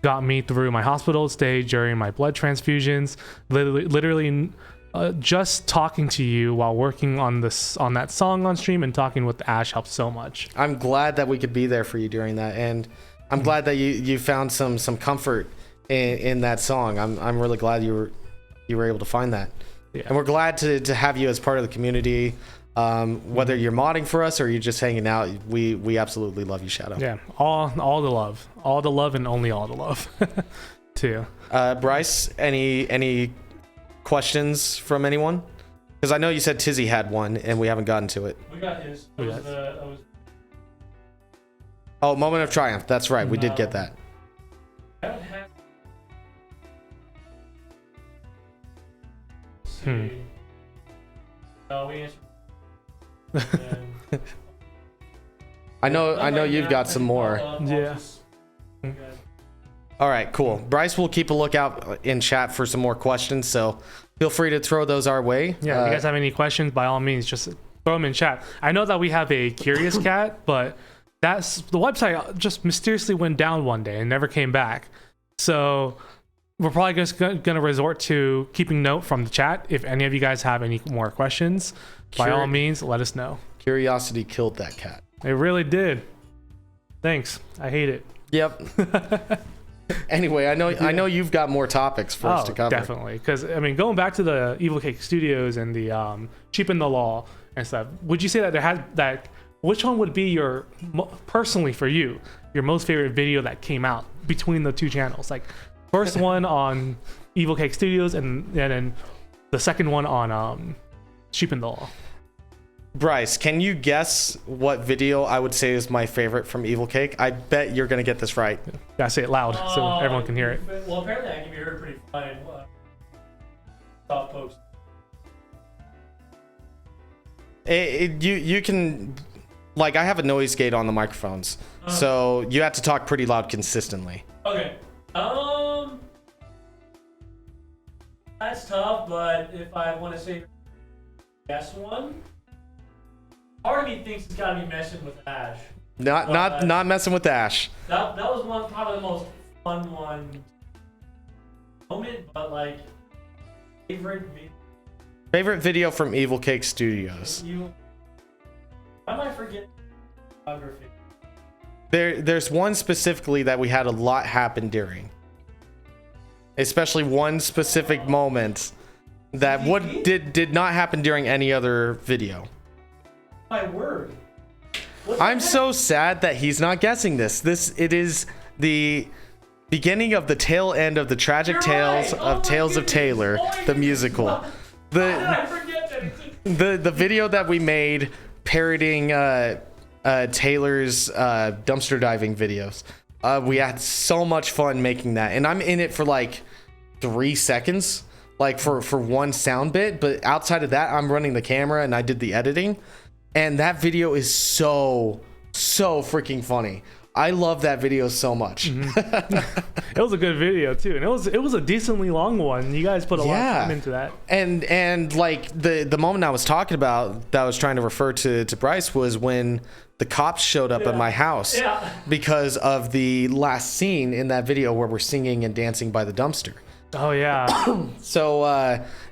Got me through my hospital stay during my blood transfusions. Literally, just talking to you while working on that song on stream and talking with Ash helped so much. I'm glad that we could be there for you during that, and I'm glad that you found some comfort in that song. I'm really glad you were able to find that. Yeah. And we're glad to have you as part of the community. Whether you're modding for us or you're just hanging out, we absolutely love you, Shadow. Yeah, all the love, and only all the love too. Bryce, any questions from anyone? Because I know you said Tizzy had one and we haven't gotten to it. We got his. Oh, Moment of Triumph. That's right, we did get that. No, we answered. I know you've got some more. Yeah. All right, cool. Bryce will keep a lookout in chat for some more questions, so feel free to throw those our way. Yeah, if you guys have any questions, by all means, just throw them in chat. I know that we have a Curious Cat, but the website just mysteriously went down one day and never came back. So we're probably just gonna resort to keeping note from the chat. If any of you guys have any more questions, by all means, let us know. Curiosity killed that cat. It really did. Thanks. I hate it. Yep. Anyway, I know you've got more topics for us to cover. Definitely, because I mean, going back to the Evil Cake Studios and the Cheapen the Law and stuff, would you say that there has that? Which one would be your personally for you your most favorite video that came out between the two channels? Like, first one on Evil Cake Studios, and then the second one on Cheapen the Law. Bryce, can you guess what video I would say is my favorite from Evil Cake? I bet you're gonna get this right. Gotta say it loud so everyone can hear it. Well, apparently I can be heard pretty fine. Top post. You can, like, I have a noise gate on the microphones, so you have to talk pretty loud consistently. Okay. That's tough, but if I want to say guess one. Part of me thinks it's gotta be messing with Ash. Not messing with Ash. That was probably the most fun one moment, but like favorite video. Favorite video from Evil Cake Studios. I might forget photography. There's one specifically that we had a lot happen during. Especially one specific moment that did not happen during any other video. My word. I'm so sad that he's not guessing this. It is the beginning of the tail end of the tragic tales of Tales of Taylor, the musical. The video that we made parodying Taylor's dumpster diving videos. We had so much fun making that, and I'm in it for like 3 seconds, like for one sound bit, but outside of that, I'm running the camera and I did the editing, and that video is so freaking funny. I love that video so much. It was a good video too, and it was a decently long one. You guys put a lot of time into that. And like the moment I was talking about that I was trying to refer to Bryce was when the cops showed up at my house because of the last scene in that video where we're singing and dancing by the dumpster. Oh yeah. So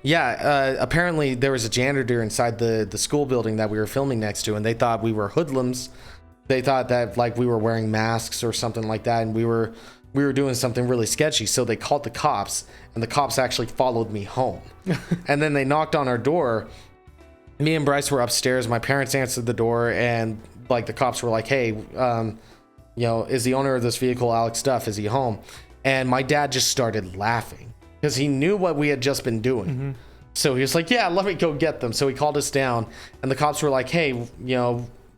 apparently there was a janitor inside the school building that we were filming next to, and they thought we were hoodlums. They thought that like we were wearing masks or something like that, and we were doing something really sketchy. So they called the cops, and the cops actually followed me home. And then they knocked on our door. Me and Bryce were upstairs. My parents answered the door, and like the cops were like, "Hey, is the owner of this vehicle Alex Duff? Is he home?" And my dad just started laughing because he knew what we had just been doing. So he was like, "Yeah, let me go get them." So he called us down, and the cops were like, "Hey,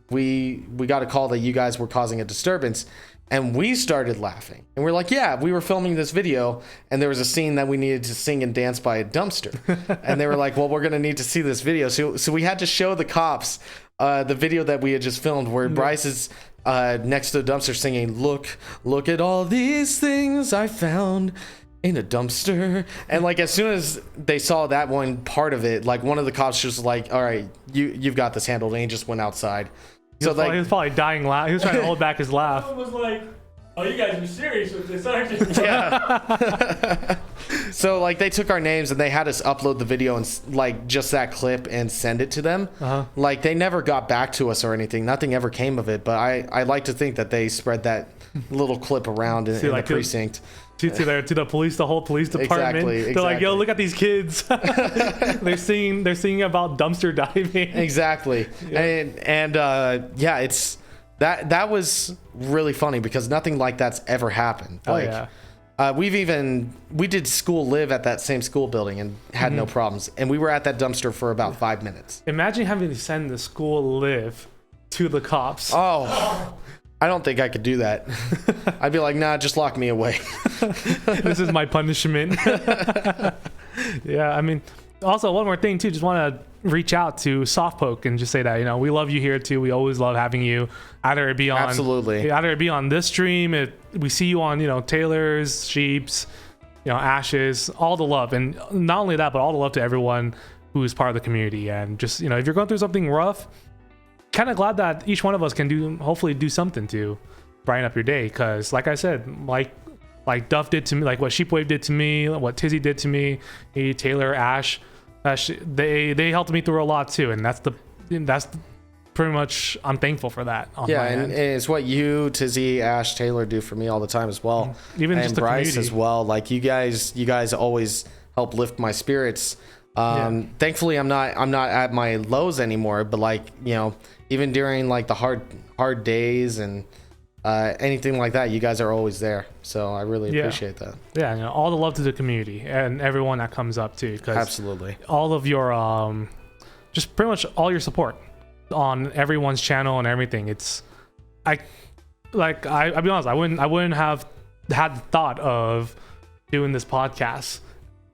we got a call that you guys were causing a disturbance." And we started laughing, and we're like, "Yeah, we were filming this video, and there was a scene that we needed to sing and dance by a dumpster." And they were like, "Well, we're gonna need to see this video." So we had to show the cops the video that we had just filmed, where Bryce is next to the dumpster singing, "Look at all these things I found in a dumpster." And like as soon as they saw that one part of it, like one of the cops just like, "All right, you've got this handled," and he just went outside. He was probably dying laugh. He was trying to hold back his laugh. Someone was like, "Oh, you guys are serious with this, aren't you?" Yeah. So like they took our names and they had us upload the video and like just that clip and send it to them. Like they never got back to us or anything. Nothing ever came of it. But I like to think that they spread that little clip around in the precinct. To the police, the whole police department. Exactly. They're like, "Yo, look at these kids." They're singing about dumpster diving. Exactly. Yeah. It's that was really funny because nothing like that's ever happened. We did school live at that same school building and had no problems, and we were at that dumpster for about 5 minutes. Imagine having to send the school live to the cops. I don't think I could do that. I'd be like, "Nah, just lock me away." This is my punishment. Yeah, I mean, also one more thing too, just want to reach out to Softpoke and just say that, we love you here too. We always love having you. Either it be on this stream, if we see you on, Taylor's, Sheep's, Ash's, all the love. And not only that, but all the love to everyone who is part of the community. And just, if you're going through something rough, kind of glad that each one of us can hopefully do something to brighten up your day. Because like I said, like Duff did to me, like what Sheepwave did to me, what Tizzy did to me, Taylor, Ash, they helped me through a lot too. And that's pretty much, I'm thankful for that. And it's what you, Tizzy, Ash, Taylor do for me all the time as well. Even just the Bryce community as well. Like you guys always help lift my spirits. Thankfully I'm not at my lows anymore, but like, even during like the hard days and anything like that, you guys are always there. So I really appreciate that. Yeah, all the love to the community and everyone that comes up too. Cause absolutely. All of your just pretty much all your support on everyone's channel and everything. I'll be honest, I wouldn't have had the thought of doing this podcast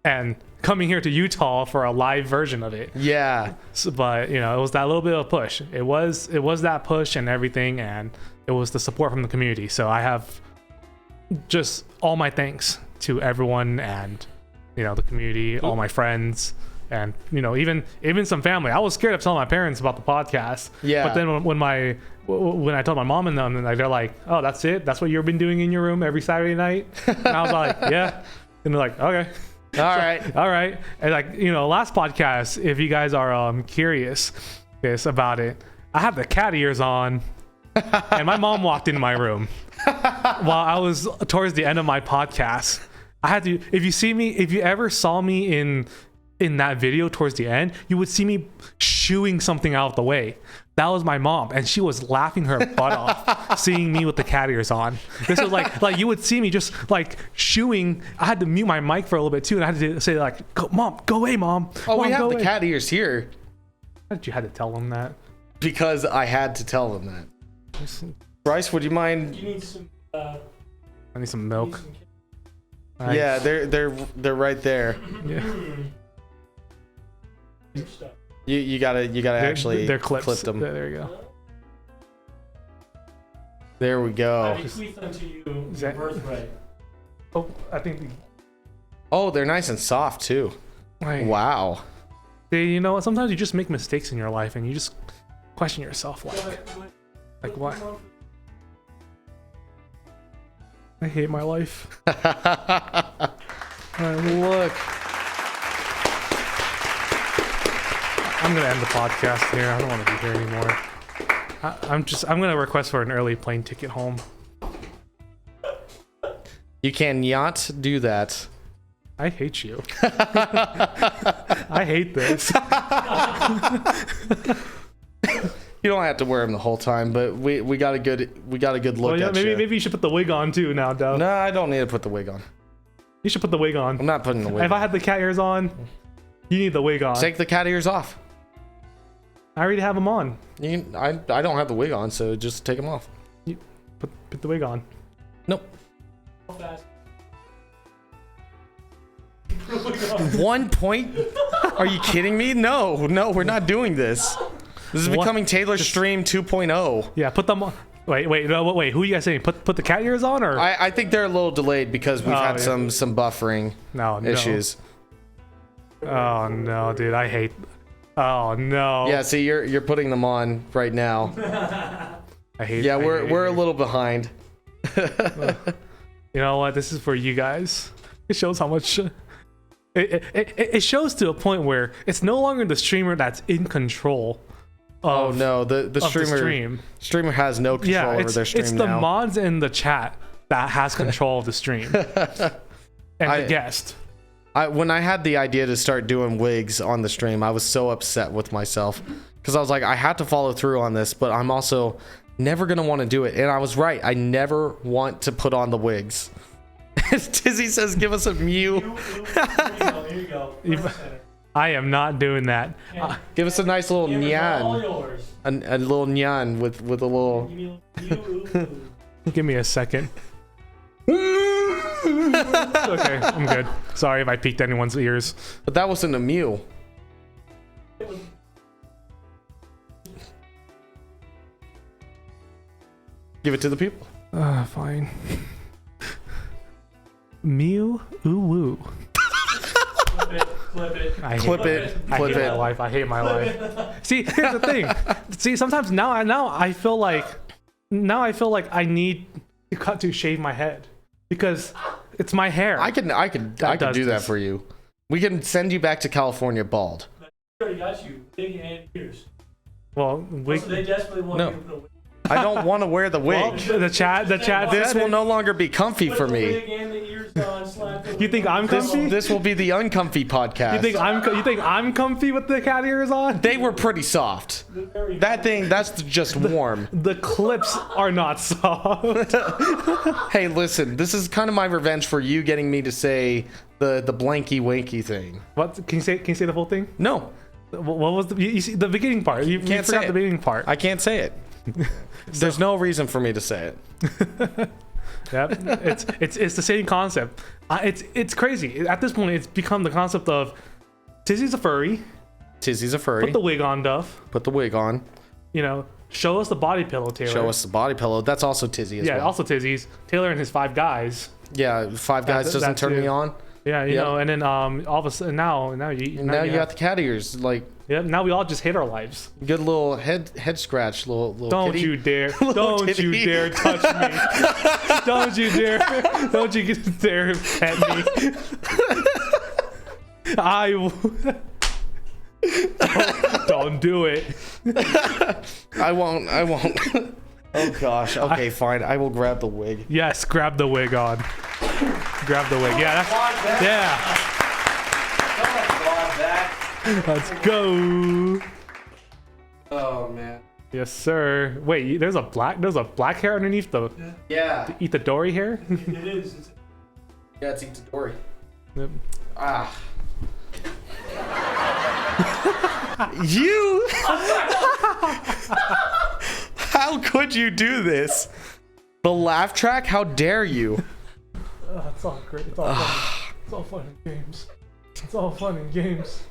and coming here to Utah for a live version of it. Yeah. But it was that little bit of a push. It was that push and everything, and it was the support from the community. So I have just all my thanks to everyone and the community, all my friends, and even some family. I was scared of telling my parents about the podcast. Yeah. But then when I told my mom and them, and they're like, "Oh, that's it? That's what you've been doing in your room every Saturday night?" And I was like, "Yeah." And they're like, "Okay." All right. All right. And like, last podcast, if you guys are curious about it, I had the cat ears on and my mom walked into my room while I was towards the end of my podcast. I had to, if you ever saw me in that video towards the end, you would see me shooing something out of the way. That was my mom, and she was laughing her butt off seeing me with the cat ears on. This was like you would see me just like shooing. I had to mute my mic for a little bit too, and I had to say like, Mom, go away, Mom. Oh, Mom, we have the away. cat ears here. How did you had to tell them that? Because I had to tell them that. Bryce, would you mind? You need some. I need some milk. Yeah, they're right there. Yeah. You gotta actually they're clips. clip them. There you go. There we I go. bequeath unto you Is your that- birthright. Oh, I think. Oh, they're nice and soft too. Wow. You know what? Sometimes you just make mistakes in your life, and you just question yourself. Like what? I hate my life. Look. I'm gonna end the podcast here. I don't want to be here anymore. I'm gonna request for an early plane ticket home. You can not do that. I hate you. I hate this. You don't have to wear them the whole time, but we got a good look Well, yeah, at you. maybe you should put the wig on too now, Dove. No, I don't need to put the wig on. You should put the wig on. I'm not putting the wig If on. I had the cat ears on, you need the wig on. Take the cat ears off. I already have them on. I don't have the wig on, so just take them off. Put the wig on. Nope. How fast? 1 point? Are you kidding me? No, we're not doing this. This is What? becoming Taylor Stream 2.0. Yeah, put them on. Wait. Who are you guys saying? Put the cat ears on or? I think they're a little delayed because we've had yeah. some buffering No. issues. Oh no, dude, I hate. Oh no. Yeah, see, you're putting them on right now. I hate. Yeah, I hate we're a it. little behind. You know what? This is for you guys. It shows how much. It shows to a point where it's no longer the streamer that's in control. Oh Of, no, the of the streamer has no control Yeah, over their stream it's the now. mods in the chat that has control of the stream and the guest. When I had the idea to start doing wigs on the stream, I was so upset with myself because I was like, I had to follow through on this, but I'm also never gonna want to do it. And I was right. I never want to put on the wigs. Tizzy says, "Give us a mew." Here you go. I am not doing that. Yeah. Give us a nice little All nyan, yours. a little nyan with a little. Give me you. Give me a second. Okay, I'm good. Sorry if I piqued anyone's ears. But that wasn't a mew. Give it to the people. Fine. Mew ooh woo. Clip it. I hate Clip it. I Clip hate my it. life. I hate my life. See, here's the thing. See, sometimes now I feel like I need to shave my head because it's my hair. I can does do that this. for you. We can send you back to California bald. I already got you. Big and ears. Well, So they desperately want No. you to put a wig. I don't want to wear the wig. well, the chat. This said will it. no longer be comfy Put for the me. wig and the ears on, slap the You wig think on. I'm comfy? This will be the uncomfy podcast. You think I'm comfy with the cat ears on? They were pretty soft. Very That's just warm. The clips are not soft. Hey, listen, this is kind of my revenge for you getting me to say the blanky wanky thing. What? Can you say the whole thing? No, What was you see the beginning part? You Can't forgot say the it. beginning part. I can't say it. There's no reason for me to say it. Yep. It's the same concept. It's crazy. At this point, it's become the concept of Tizzy's a furry. Tizzy's a furry. Put the wig on, Duff. Put the wig on. You know, show us the body pillow, Taylor. Show us the body pillow. That's also Tizzy as Yeah, well. also Tizzy's. Taylor and his 5 guys. Yeah, Five Guys That- doesn't that turn too. me on. Yeah, you Yep. know, and then all of a sudden now you Now you got the cat ears. Like, yeah, now we all just hate our lives. good little head scratch, little Don't kitty. you dare! Don't kitty. you dare touch me! Don't you dare! Don't you dare pet me! Don't do it. I won't. Oh gosh. Okay, fine. I will grab the wig. Yes, grab the wig on. Grab the wig. Yeah, let's go. Oh man. Yes, sir. Wait, there's a black hair underneath the Yeah. Itadori hair. It is. Yeah, it's Itadori. Yep. Ah. You. How could you do this? The laugh track? How dare you? It's all great. It's all fun. It's all fun and games. It's all fun and games.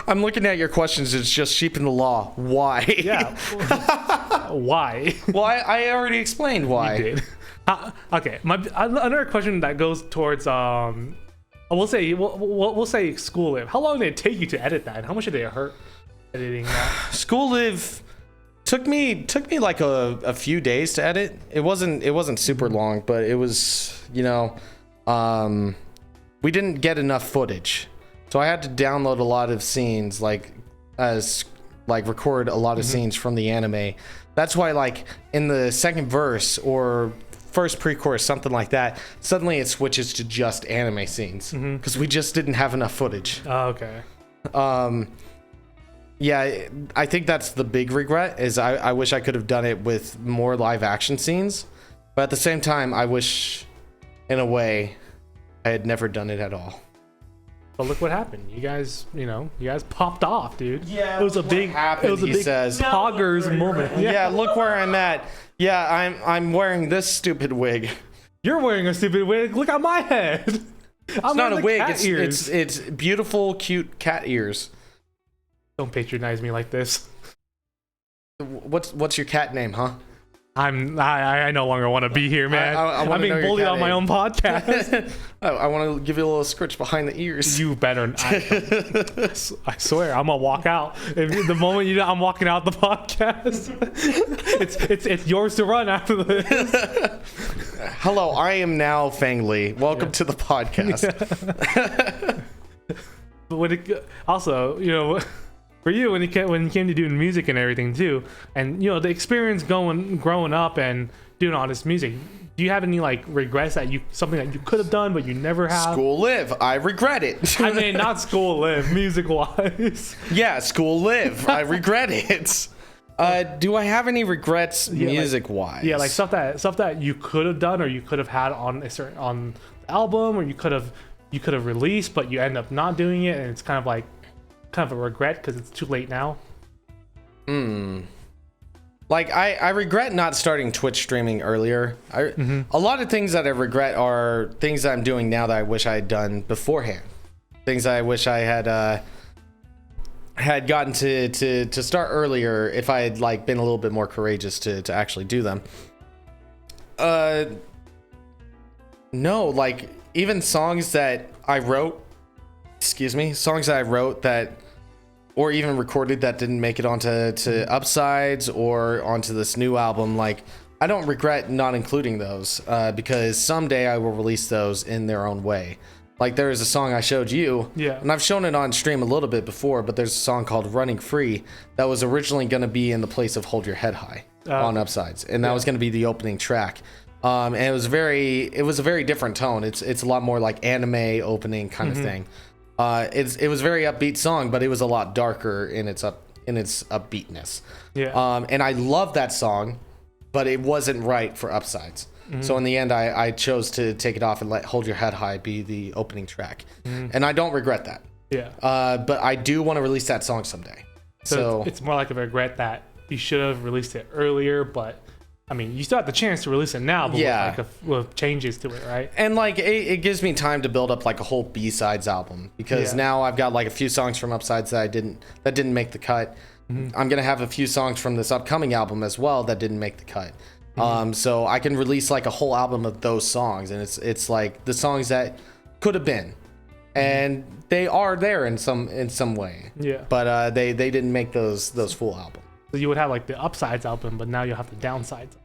I'm looking at your questions. It's just sheep in the law. Why? Yeah. Why? Well, I already explained why. You did. Okay. Another question that goes towards we'll say School Live. How long did it take you to edit that? And how much did it hurt editing that? School Live took me like a few days to edit. It wasn't super long, but it was, we didn't get enough footage. So I had to download a lot of scenes, record a lot of scenes from the anime. That's why, like, in the second verse or first pre-chorus, something like that, suddenly it switches to just anime scenes because we just didn't have enough footage. Oh, okay. Yeah, I think that's the big regret is I wish I could have done it with more live action scenes, but at the same time, I wish, in a way, I had never done it at all. But look what happened. You guys popped off, dude. Yeah, it was a big poggers moment. Yeah, look where I'm at. Yeah, I'm wearing this stupid wig. You're wearing a stupid wig. Look at my head. It's not a wig. It's beautiful, cute cat ears. Don't patronize me like this. What's your cat name, huh? I no longer want to be here, man. I'm being bullied on my own podcast. I want to give you a little scritch behind the ears. You better. I swear, I'm gonna walk out. If the moment I'm walking out the podcast. It's yours to run after this. Hello, I am now Fang Li. Welcome to the podcast. But also, for you, when you came to doing music and everything too, and the experience growing up and doing all this music, do you have any regrets that something that you could have done but you never have? School Live, I regret it. I mean, not School Live, music wise. Yeah, School Live, I regret it. Do I have any regrets music wise? Yeah, like stuff that you could have done or you could have had on the album, or you could have released but you end up not doing it, and it's kind of a regret because it's too late now. Like I regret not starting Twitch streaming earlier. A lot of things that I regret are things that I'm doing now that I wish I had done beforehand. Things that I wish I had gotten to start earlier if I had been a little bit more courageous to actually do them. No, even songs that I wrote that or even recorded that didn't make it onto Upsides or onto this new album, I don't regret not including those because someday I will release those in their own way. There is a song I showed you, and I've shown it on stream a little bit before, but there's a song called Running Free that was originally going to be in the place of Hold Your Head High on Upsides, and that was going to be the opening track. And it was a very different tone. It's a lot more like anime opening kind of thing. It was a very upbeat song, but it was a lot darker in its upbeatness. Yeah. And I love that song, but it wasn't right for Upsides. So in the end, I chose to take it off and let Hold Your Head High be the opening track, and I don't regret that. Yeah. But I do want to release that song someday. So it's more like a regret that you should have released it earlier, but. I mean, you still have the chance to release it now, but with changes to it, right? And it gives me time to build up a whole B-sides album because now I've got a few songs from Upsides that didn't make the cut. I'm gonna have a few songs from this upcoming album as well that didn't make the cut. So I can release a whole album of those songs, and it's the songs that could have been, and they are there in some way. Yeah. But they didn't make those full albums. So you would have the Upsides album, but now you'll have the Downsides.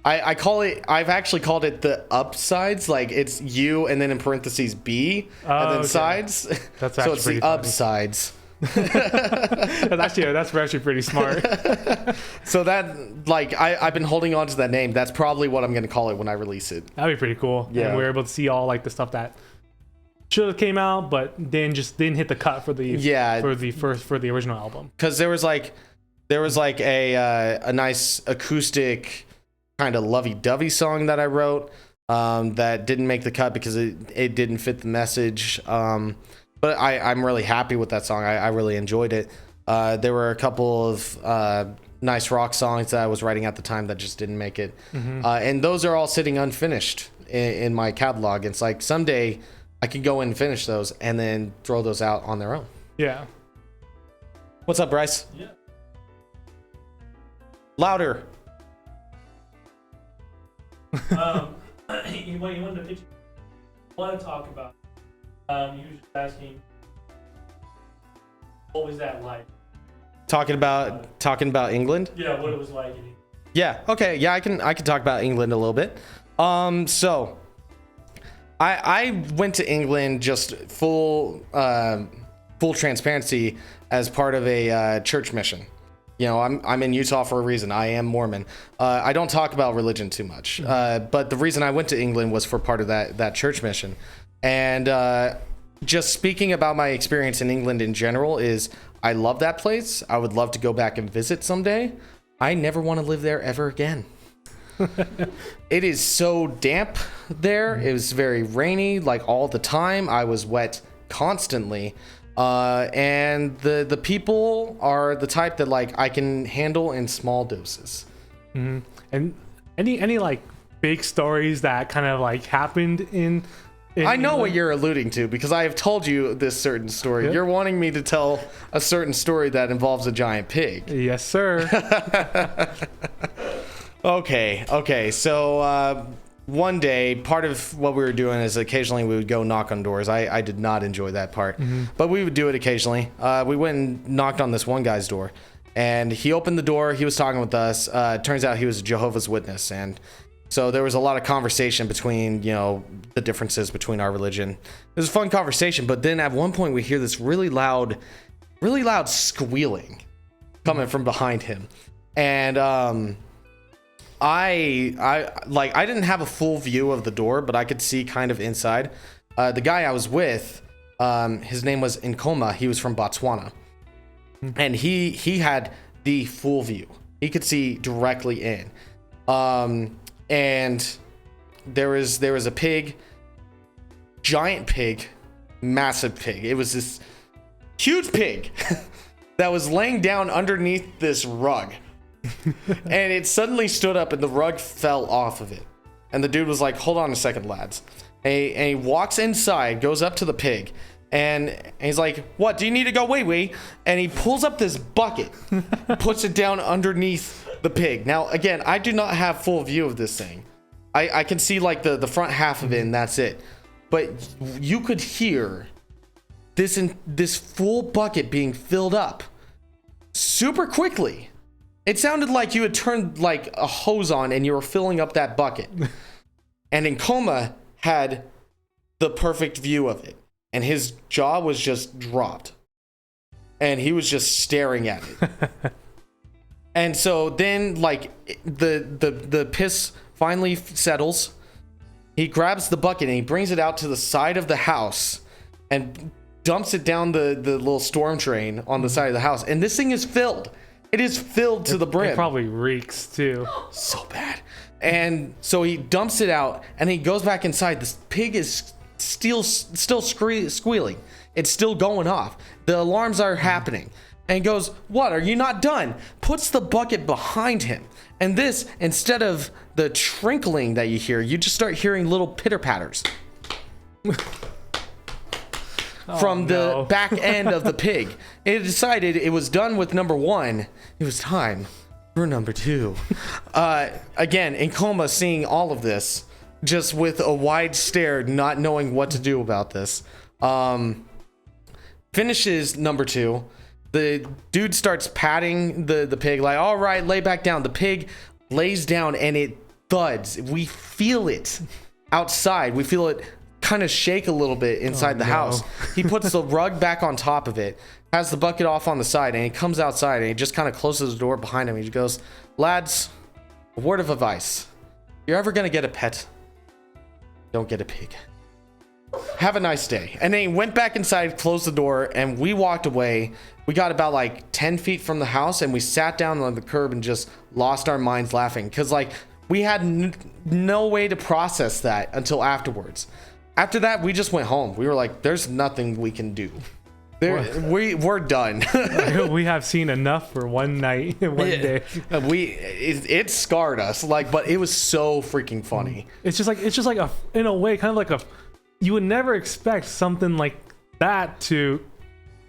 I call it, I've actually called it the upsides. Like it's U and then in parentheses B and then okay. sides. That's so actually it's pretty the funny. upsides. That's actually pretty smart. So that, like, I've been holding on to that name. That's probably what I'm going to call it when I release it. That'd be pretty cool. Yeah. And we're able to see all like the stuff that should have came out, but then just didn't hit the cut for the for the original album. Because there was like a nice acoustic kind of lovey-dovey song that I wrote that didn't make the cut because it didn't fit the message. But I'm really happy with that song. I really enjoyed it. There were a couple of nice rock songs that I was writing at the time that just didn't make it. And those are all sitting unfinished in my catalog. It's like someday I could go in and finish those and then throw those out on their own. Yeah. What's up, Bryce? Yeah. Louder. You wanted to pitch. I want to talk about. You were just asking, what was that like? Talking about England? Yeah, what it was like. Yeah. Okay. Yeah, I can talk about England a little bit. So I went to England just full transparency as part of a church mission. You know, I'm in Utah for a reason. I am Mormon. I don't talk about religion too much. But the reason I went to England was for part of that church mission. And just speaking about my experience in England in general is I love that place. I would love to go back and visit someday. I never want to live there ever again. It is so damp there. It was very rainy, like all the time. I was wet constantly. And the people are the type that like I can handle in small doses. And any like big stories that kind of like happened in I know England? what you're alluding to because I have told you this certain story. Yeah. You're wanting me to tell a certain story that involves a giant pig. Yes, sir. Okay. So one day, part of what we were doing is occasionally we would go knock on doors. I did not enjoy that part, but we would do it occasionally. We went and knocked on this one guy's door, and he opened the door. He was talking with us. Turns out he was a Jehovah's Witness, and so there was a lot of conversation between, you know, the differences between our religion. It was a fun conversation, but then at one point we hear this really loud squealing coming from behind him, and I didn't have a full view of the door, but I could see kind of inside. The guy I was with, his name was Nkoma. He was from Botswana, and he had the full view. He could see directly in. And there was a pig, giant pig, massive pig. It was this huge pig that was laying down underneath this rug. And it suddenly stood up and the rug fell off of it. And the dude was like, hold on a second, lads. And he walks inside, goes up to the pig, and he's like, what, do you need to go wee-wee? And he pulls up this bucket, puts it down underneath the pig. Now, again, I do not have full view of this thing. I can see like the front half of it and that's it. But you could hear this full bucket being filled up super quickly. It sounded like you had turned like a hose on and you were filling up that bucket. And Nkoma had the perfect view of it. And his jaw was just dropped. And he was just staring at it. And so then like the piss finally settles. He grabs the bucket and he brings it out to the side of the house and dumps it down the little storm drain on the side of the house. And this thing is filled. It is filled to the brim. It probably reeks too. So bad. And so he dumps it out and he goes back inside. This pig is still squealing. It's still going off. The alarms are happening. And he goes, what, are you not done? Puts the bucket behind him. And this, instead of the trickling that you hear, you just start hearing little pitter patters from the back end of the pig. It decided it was done with number one. It was time for number two. Again, Nkoma seeing all of this, just with a wide stare, not knowing what to do about this. Finishes number two. The dude starts patting the pig like, all right, lay back down. The pig lays down and it thuds. We feel it outside. We feel it kind of shake a little bit inside the house. He puts the rug back on top of it, has the bucket off on the side, and he comes outside and he just kind of closes the door behind him. He goes, lads, a word of advice. If you're ever going to get a pet, don't get a pig. Have a nice day. And then he went back inside, closed the door, and we walked away. We got about like 10 feet from the house, and we sat down on the curb and just lost our minds laughing. Because like we had no way to process that until afterwards. After that, we just went home. We were like, there's nothing we can do. We're done. We have seen enough for one night, one day. It scarred us, like, but it was so freaking funny. It's just like a, in a way, kind of like a, you would never expect something like that to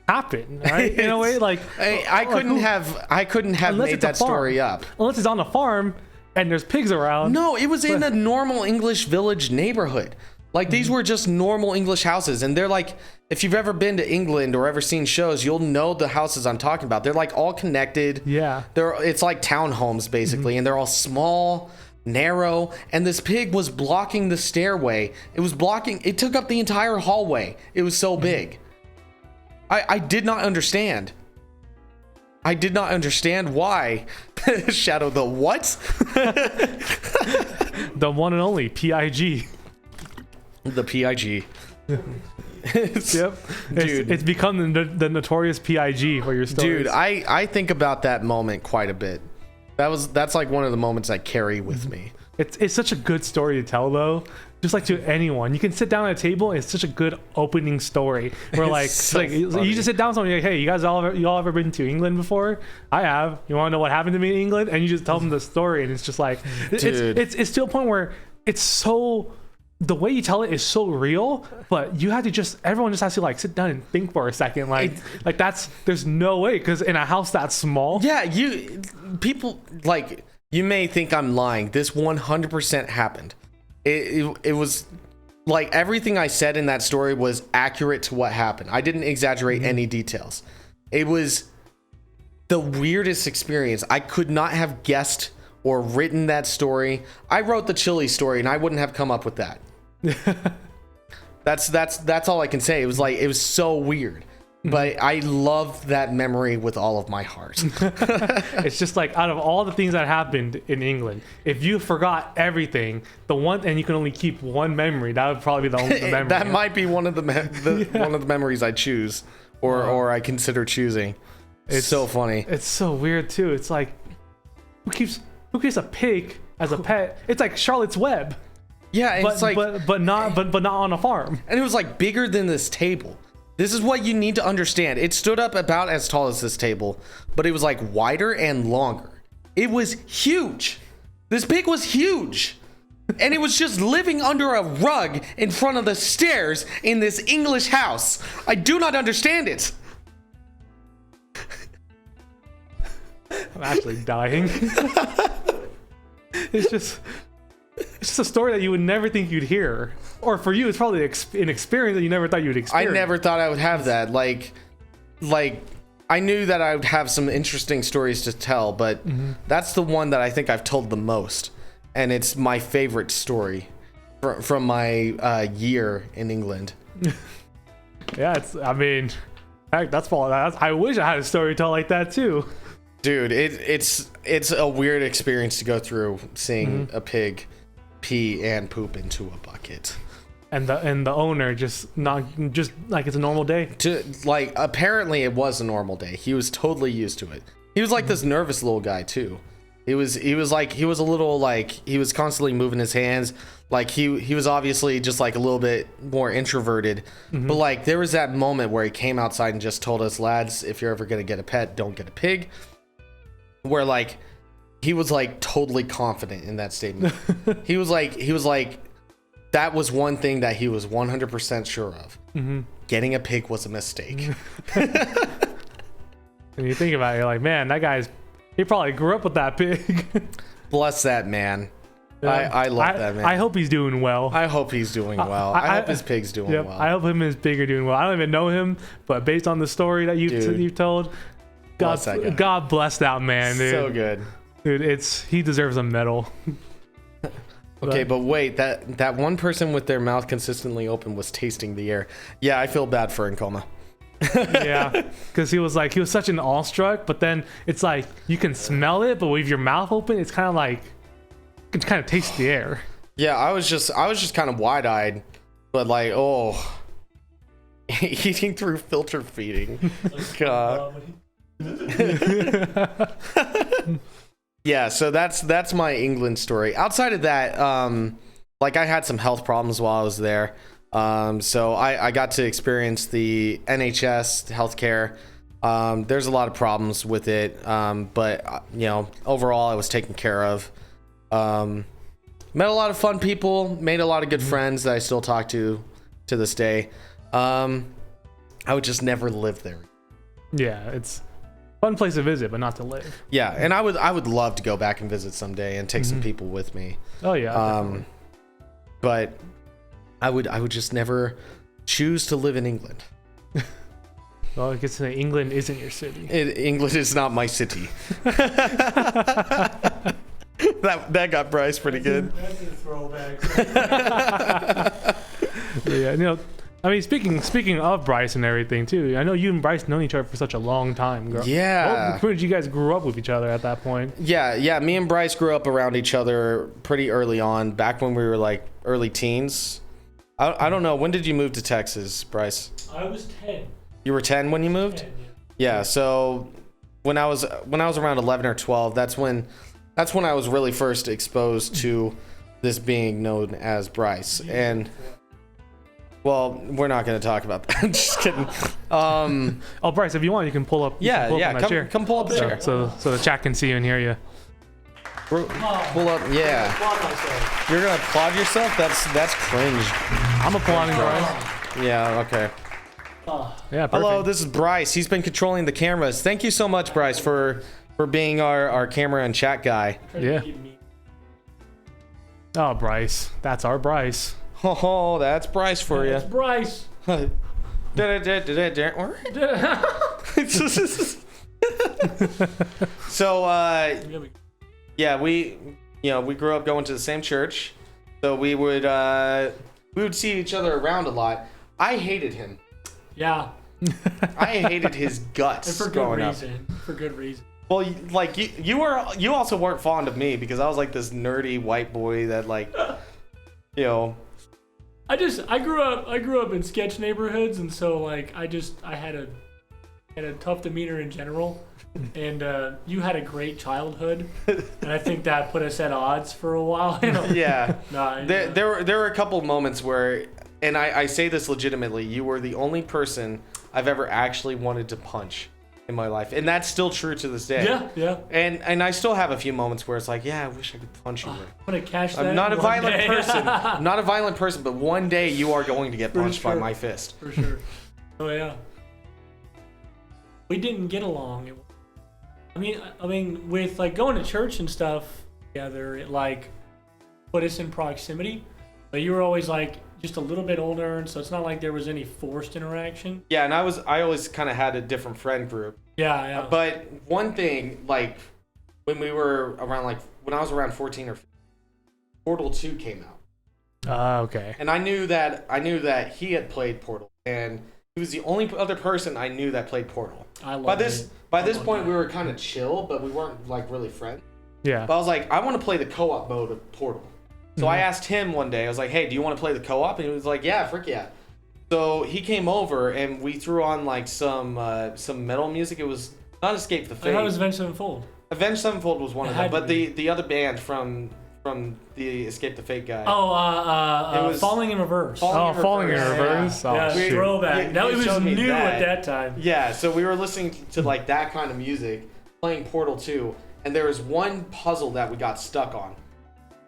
happen, right? In a way, like I couldn't have made that story up unless it's on a farm and there's pigs around. No, it was in a normal English village neighborhood. Like these were just normal English houses, and they're like, if you've ever been to England or ever seen shows, you'll know the houses I'm talking about. They're like all connected. Yeah. It's like townhomes basically, and they're all small, narrow, and this pig was blocking the stairway. It took up the entire hallway. It was so big. I did not understand. I did not understand why. Shadow, the what? The one and only PIG. The PIG. Yep. Dude. It's become the notorious PIG for your stories. Dude, I think about that moment quite a bit. That's like one of the moments I carry with me. It's such a good story to tell though. Just like to anyone, you can sit down at a table. It's such a good opening story. Where like, you just sit down with someone, you're like, hey, you all ever been to England before? I have. You want to know what happened to me in England? And you just tell them the story, and it's just like, it's to a point where it's so. The way you tell it is so real, but you have to everyone just has to like sit down and think for a second. There's no way, because in a house that small. Yeah, people like, you may think I'm lying. This 100% happened. It was like everything I said in that story was accurate to what happened. I didn't exaggerate any details. It was the weirdest experience. I could not have guessed or written that story. I wrote the chili story and I wouldn't have come up with that. That's all I can say. It was so weird, but I love that memory with all of my heart. It's just like, out of all the things that happened in England, if you forgot everything, and you can only keep one memory, that would probably be the only memory. That might be one of the one of the memories I choose or I consider choosing. It's so funny. It's so weird too. It's like, who keeps a pig as a pet? It's like Charlotte's Web. Yeah, and it's like, but not on a farm. And it was like bigger than this table. This is what you need to understand. It stood up about as tall as this table, but it was like wider and longer. It was huge. This pig was huge. And it was just living under a rug in front of the stairs in this English house. I do not understand it. I'm actually dying. It's just a story that you would never think you'd hear. Or for you, it's probably an experience that you never thought you'd experience. I never thought I would have that. Like I knew that I would have some interesting stories to tell, but that's the one that I think I've told the most. And it's my favorite story from my year in England. Yeah, I wish I had a story to tell like that too. Dude, it's a weird experience to go through, seeing a pig pee and poop into a bucket, and the owner just like it's a normal day. Apparently it was a normal day. He was totally used to it. He was like this nervous little guy too. He was a little like, he was constantly moving his hands. Like he was obviously just like a little bit more introverted. But like there was that moment where he came outside and just told us, lads, if you're ever gonna get a pet, don't get a pig. Where like he was like totally confident in that statement. he was like that was one thing that he was 100% sure of. Getting a pig was a mistake. And you think about it, you're like, man, he probably grew up with that pig. Bless that man. I love that man. I hope he's doing well. I hope he's doing well. I hope his pig's doing well. I hope him and his pig are doing well. I don't even know him, but based on the story that you've told, God bless that man, dude. So good. Dude, he deserves a medal. Okay, but wait, that one person with their mouth consistently open was tasting the air. Yeah, I feel bad for Nkoma. Yeah, because he was such an awestruck, but then it's like you can smell it, but with your mouth open, it's kind of like you can kind of taste the air. Yeah, I was just kind of wide-eyed, but like, oh, eating through filter feeding. God. Yeah, so that's my England story. Outside of that, like I had some health problems while I was there. So I got to experience the NHS healthcare. There's a lot of problems with it, but you know, overall I was taken care of. Met a lot of fun people, made a lot of good friends that I still talk to this day. I would just never live there. Yeah, it's a fun place to visit, but not to live. Yeah, and I would love to go back and visit someday and take some people with me. Oh yeah. But I would just never choose to live in England. Well, I guess England isn't your city. England is not my city. That got Bryce pretty good. That's a throwback. Yeah, you know, I mean, speaking of Bryce and everything too, I know you and Bryce known each other for such a long time. Yeah. When did you guys grew up with each other at that point? Yeah. Me and Bryce grew up around each other pretty early on, back when we were like early teens. I don't know. When did you move to Texas, Bryce? I was 10. You were 10 when you moved? 10, Yeah. So when I was around 11 or 12, that's when I was really first exposed to this being known as Bryce. And well, we're not going to talk about that. Just kidding. Oh, Bryce, if you want, you can pull up. Come pull up the chair. So the chat can see you and hear you. Pull up. Yeah. Applaud myself. You're gonna applaud yourself? That's cringe. I'm applauding Bryce. Yeah. Okay. Yeah. Perfect. Hello, this is Bryce. He's been controlling the cameras. Thank you so much, Bryce, for being our camera and chat guy. Yeah. Oh, Bryce. That's our Bryce. Oh, that's Bryce for you. That's Bryce. So, yeah, we grew up going to the same church, so we would see each other around a lot. I hated him. Yeah. I hated his guts. And for good reason. For good reason. Well, like you also weren't fond of me because I was like this nerdy white boy that like, you know. I grew up in sketch neighborhoods, and so like I had a tough demeanor in general, and you had a great childhood, and I think that put us at odds for a while. You know? Yeah. There were a couple moments where, and I say this legitimately, you were the only person I've ever actually wanted to punch in my life, and that's still true to this day. Yeah. And I still have a few moments where it's like, yeah, I wish I could punch you. I'm gonna cash that. I'm not a violent person. I'm not a violent person, but one day you are going to get punched by my fist. For sure. Oh yeah. We didn't get along. I mean, with like going to church and stuff together, it like put us in proximity. But you were always like just a little bit older, and so it's not like there was any forced interaction. Yeah, and I always kind of had a different friend group. Yeah. But one thing, like when we were around, like when I was around 14 or 15, Portal 2 came out. Okay. And I knew that he had played Portal, and he was the only other person I knew that played Portal. By this point, we were kind of chill, but we weren't like really friends. Yeah. But I was like, I want to play the co-op mode of Portal. So I asked him one day, I was like, hey, do you want to play the co-op? And he was like, yeah, frick yeah. So he came over and we threw on like some metal music. It was not Escape the Fate. That was Avenged Sevenfold. Avenged Sevenfold was one of them, but the other band from the Escape the Fate guy. Oh, it was Falling in Reverse. Falling in Reverse. Yeah, throwback. It was new at that time. Yeah, so we were listening to like that kind of music, playing Portal 2, and there was one puzzle that we got stuck on,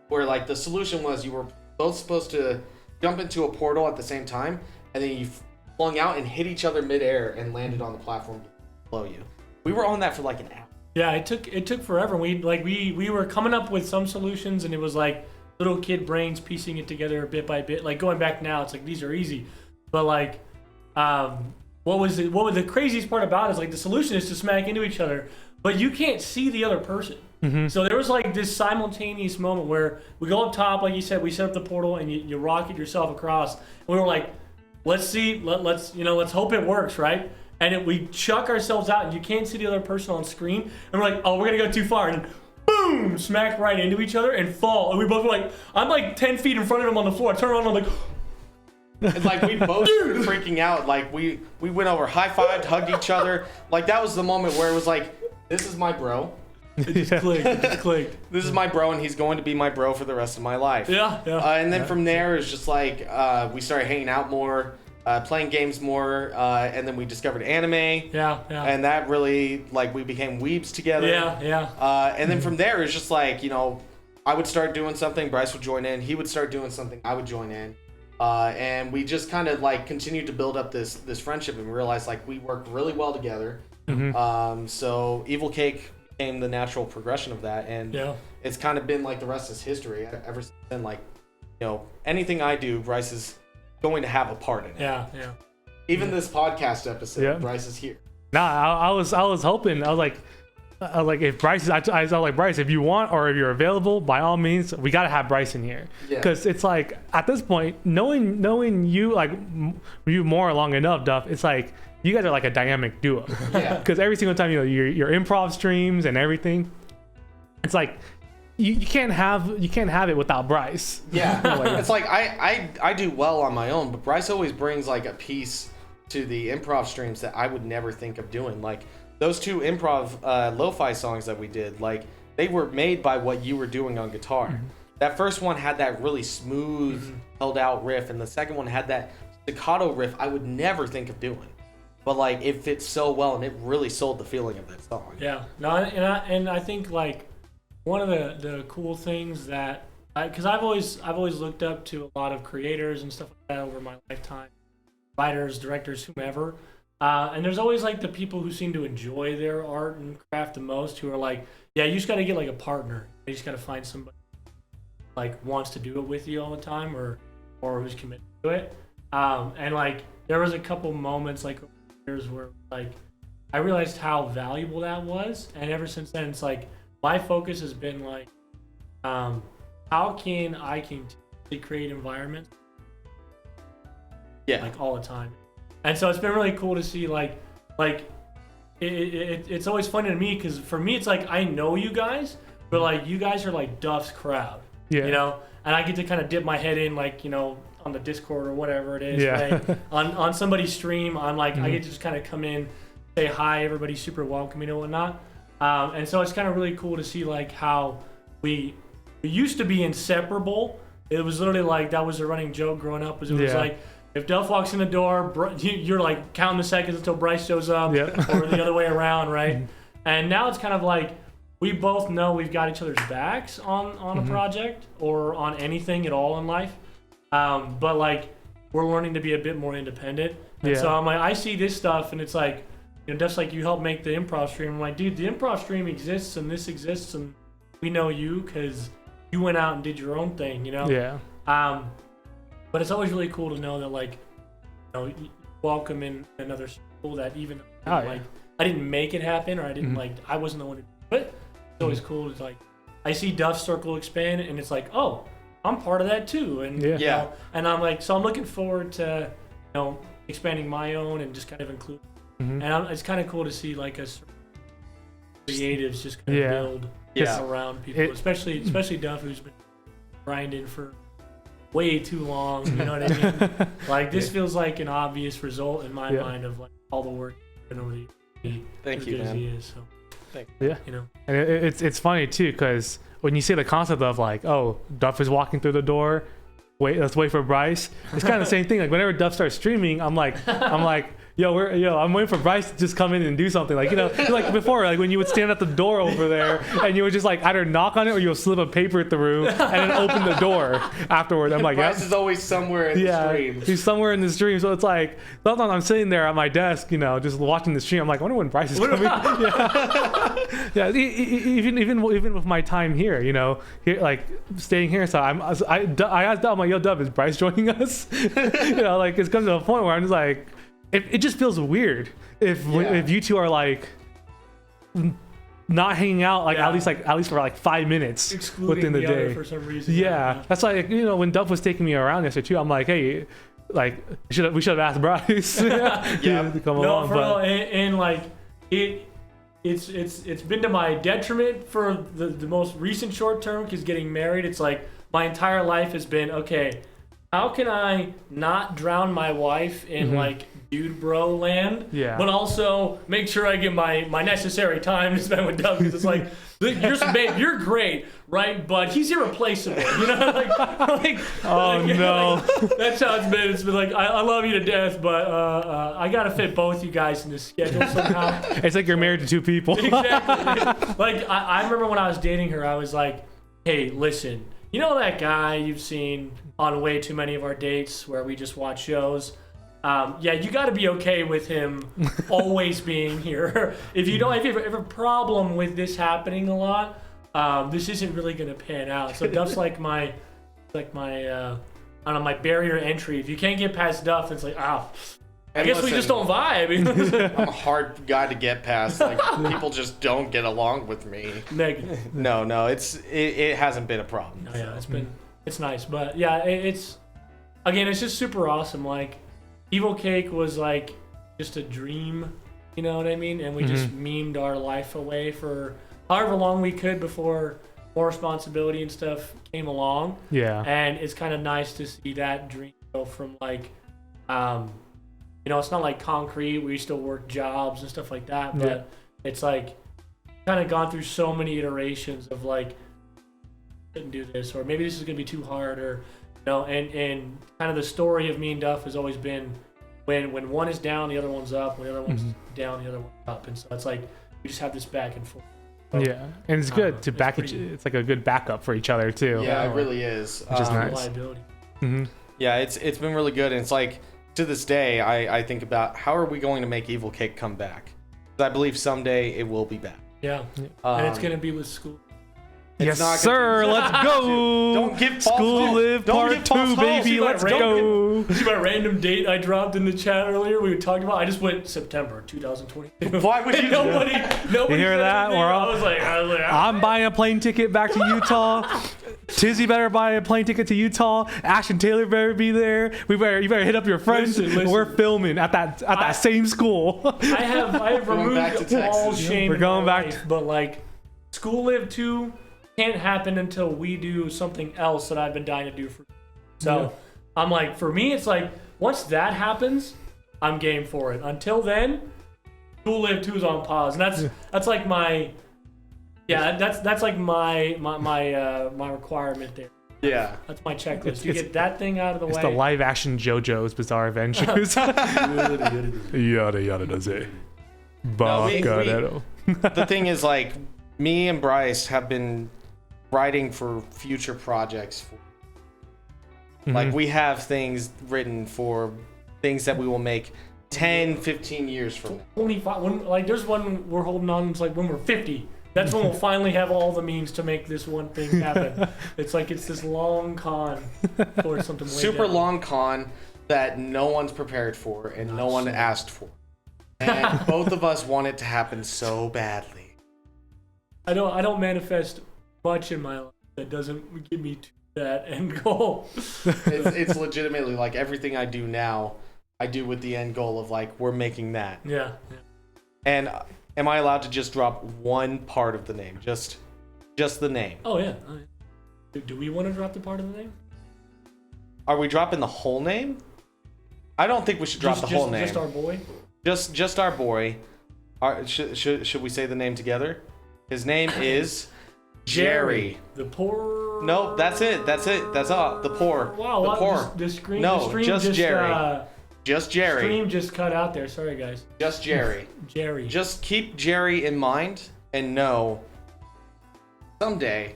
where like the solution was you were both supposed to jump into a portal at the same time, and then you flung out and hit each other midair and landed on the platform below you. We were on that for like an hour. Yeah, it took forever. We were coming up with some solutions, and it was like little kid brains piecing it together bit by bit. Like going back now, it's like these are easy, but like what was the craziest part about it is like the solution is to smack into each other, but you can't see the other person. So there was like this simultaneous moment where we go up top, like you said, we set up the portal and you rocket yourself across. And we were like, let's see, let's hope it works, right? And we chuck ourselves out and you can't see the other person on screen. And we're like, oh, we're gonna go too far. And boom, smack right into each other and fall. And we both were like, I'm like 10 feet in front of him on the floor. I turn around and I'm like, and like we both were freaking out. Like we went over, high-fived, hugged each other. Like that was the moment where it was like, this is my bro. it just clicked. It just clicked. This is my bro, and he's going to be my bro for the rest of my life. Yeah. And then from there, it's just like we started hanging out more, playing games more, and then we discovered anime. Yeah. And that really, like, we became weebs together. Yeah. And then from there, it's just like, I would start doing something, Bryce would join in, he would start doing something, I would join in. And we just kind of like continued to build up this friendship and realized like we worked really well together. So Evil Cake became the natural progression of that, and it's kind of been like the rest is history ever since then. Like, anything I do, Bryce is going to have a part in it. Yeah. Even this podcast episode, Bryce is here. I was hoping. I was like, if Bryce is, I was like, Bryce, if you want or if you're available, by all means, we gotta have Bryce in here. Because it's like at this point, knowing you like you more long enough, Duff, it's like you guys are like a dynamic duo. Because every single time your improv streams and everything, it's like you can't have it without Bryce. It's like I do well on my own, but Bryce always brings like a piece to the improv streams that I would never think of doing. Like those two improv lo-fi songs that we did, like they were made by what you were doing on guitar. That first one had that really smooth held out riff, and the second one had that staccato riff I would never think of doing. But like it fits so well, and it really sold the feeling of that song. And I think like one of the cool things that because I've always looked up to a lot of creators and stuff like that over my lifetime, writers, directors, whomever. And there's always like the people who seem to enjoy their art and craft the most, who are like, you just got to get like a partner. You just got to find somebody like wants to do it with you all the time, or who's committed to it. And like there was a couple moments like years where like I realized how valuable that was, and ever since then it's like my focus has been like how can I continue to create environments like all the time. And so it's been really cool to see like it's always funny to me because for me it's like I know you guys, but like you guys are like Duff's crowd, and I get to kind of dip my head in like on the Discord or whatever it is. Right? on somebody's stream, I'm like I get to just kind of come in, say hi, everybody's super welcoming and whatnot. And so it's kind of really cool to see like how we used to be inseparable. It was literally like that was a running joke growing up. Was like if Duff walks in the door, you're like counting the seconds until Bryce shows up, or the other way around, right? And now it's kind of like we both know we've got each other's backs on a project or on anything at all in life. But like we're learning to be a bit more independent. And so I'm like, I see this stuff and it's like, Duff's like, you helped make the improv stream. I'm like, dude, the improv stream exists and this exists and we know you because you went out and did your own thing, But it's always really cool to know that like, you welcome in another school that even I didn't make it happen or I didn't I wasn't the one to do it. It's always cool. It's like, I see Duff's circle expand and it's like, oh, I'm part of that too. And and I'm like, so I'm looking forward to, expanding my own and just kind of include. And it's kind of cool to see like us creatives just kind of build around people, especially Duff, who's been grinding for way too long. You know what I mean? Like this feels like an obvious result in my mind of like all the work he's been over the years. Thank you, man. He is, so. Thank you. And it's funny too because when you see the concept of like, oh, Duff is walking through the door, let's wait for Bryce. It's kind of the same thing. Like whenever Duff starts streaming, I'm like, I'm waiting for Bryce to just come in and do something. Like, like before, like when you would stand at the door over there and you would just like either knock on it or you'll slip a paper through and then open the door afterwards. I'm like, Bryce is always somewhere in the stream. He's somewhere in the stream. So it's like, sometimes I'm sitting there at my desk, just watching the stream. I'm like, I wonder when Bryce is coming. Even with my time here, here, like staying here. So I asked Dub, I'm like, yo, Dub, is Bryce joining us? Like it's come to a point where I'm just like, it just feels weird if you two are like not hanging out like at least for like 5 minutes excluding within the day for some reason. yeah, that's like, you know, when Duff was taking me around yesterday too, I'm like, hey, like we should have asked Bryce to come along. For real, and like it's been to my detriment for the most recent short term, because getting married, it's like my entire life has been, okay, how can I not drown my wife in like dude bro land, but also make sure I get my necessary time to spend with Doug, because it's like, babe, you're great, right? But he's irreplaceable, you know? No. That's how it's been. It's been like, I love you to death, but I gotta fit both you guys in this schedule somehow. It's like you're married to two people. Exactly. Like I remember when I was dating her, I was like, hey, listen, you know that guy you've seen on way too many of our dates where we just watch shows? You got to be okay with him always being here. If you have a problem with this happening a lot, this isn't really gonna pan out. So Duff's like my I don't know, my barrier to entry. If you can't get past Duff, it's like, I guess we just don't vibe. I'm a hard guy to get past. Like, people just don't get along with me. Negative. No, it hasn't been a problem. Oh, yeah, it's nice, but yeah, it's just super awesome. Like, Evil Cake was like just a dream, you know what I mean? And we just memed our life away for however long we could before more responsibility and stuff came along. Yeah. And it's kind of nice to see that dream go from like, you know, it's not like concrete. We still work jobs and stuff like that, but it's like kind of gone through so many iterations of like, couldn't do this, or maybe this is gonna be too hard, or you know, and kind of the story of me and Duff has always been when one is down, the other one's up. When the other one's down, the other one's up. And so it's like we just have this back and forth. So, yeah, and it's good to back each. It's like a good backup for each other too. Yeah, it really is. Which is nice. Reliability. Yeah, it's been really good, and it's like to this day I think about how are we going to make Evil Cake come back? 'Cause I believe someday it will be back. Yeah, and it's gonna be with school. Yes, sir. Let's go. Don't give false School hope. Live Part 2, baby. Let's go. See my random date I dropped in the chat earlier. We were talking about. I just went September 2022. Why would you? Nobody You hear that? I was like, I'm buying a plane ticket back to Utah. Tizzy better buy a plane ticket to Utah. Ash and Taylor better be there. You better hit up your friends. Listen. We're filming at that same school. I have removed all shame. We're going back, but like, School Live 2 can't happen until we do something else that I've been dying to do for. So I'm like, for me, it's like once that happens, I'm game for it. Until then, School Live 2 is on pause, and that's like my that's like my requirement there. Yeah, that's my checklist. You get that thing out of the way. It's the live action JoJo's Bizarre Adventures. Yada yada does it. The thing is, like, me and Bryce have been writing for future projects. Like, we have things written for things that we will make 10, 15 years from now. 25. Like, there's one we're holding on. It's like when we're 50. That's when we'll finally have all the means to make this one thing happen. It's like it's this long con towards something way super down. long con that no one's prepared for and no one asked for. And both of us want it to happen so badly. I don't manifest much in my life that doesn't get me to that end goal. It's legitimately like everything I do now, I do with the end goal of like we're making that. Yeah. And am I allowed to just drop one part of the name? Just the name. Oh yeah. Do we want to drop the part of the name? Are we dropping the whole name? I don't think we should drop the whole name. Just our boy? Just our boy. Should we say the name together? His name is Jerry. The poor. Nope, that's it. That's all. The poor. Wow. The poor. The screen. No, the stream just Jerry. Just Jerry. Stream just cut out there. Sorry, guys. Just Jerry. Jerry. Just keep Jerry in mind and know someday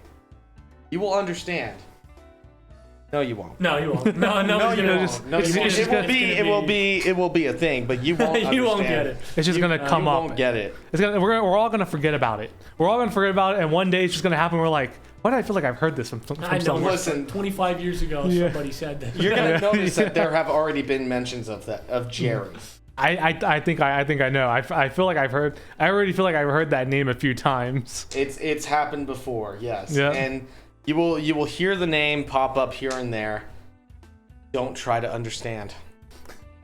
you will understand. No, you won't. No, you won't. No, you won't. No, it will be a thing, but you won't understand. You won't get it. It's just gonna come up. You won't get it. We're all gonna forget about it. We're all gonna forget about it, and one day it's just gonna happen. We're like, why do I feel like I've heard this from I know. somewhere? Listen, 25 years ago, somebody said that. You're gonna notice that there have already been mentions of Jerry. I think I know. I feel like I already feel like I've heard that name a few times. It's happened before, yes. Yeah. And you will hear the name pop up here and there. Don't try to understand.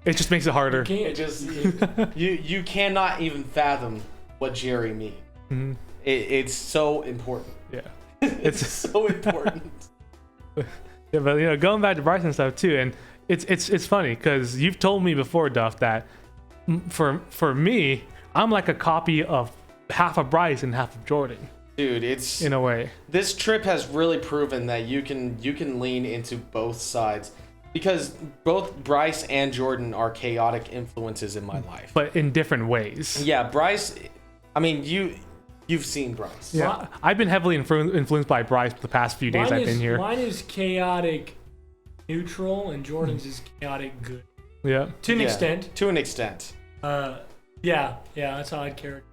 It just makes it harder. It just you cannot even fathom what Jerry means. Mm-hmm. It's so important. Yeah. It's so important. Yeah, but going back to Bryce and stuff too, and it's funny because you've told me before, Duff, that for me, I'm like a copy of half of Bryce and half of Jordan. Dude, it's in a way. This trip has really proven that you can lean into both sides, because both Bryce and Jordan are chaotic influences in my life, but in different ways. Yeah, Bryce. I mean, you've seen Bryce. Yeah, I've been heavily influenced by Bryce the past few days I've been here. Mine is chaotic neutral, and Jordan's is chaotic good. Yeah. To an extent. To an extent. Yeah, that's how I'd characterize.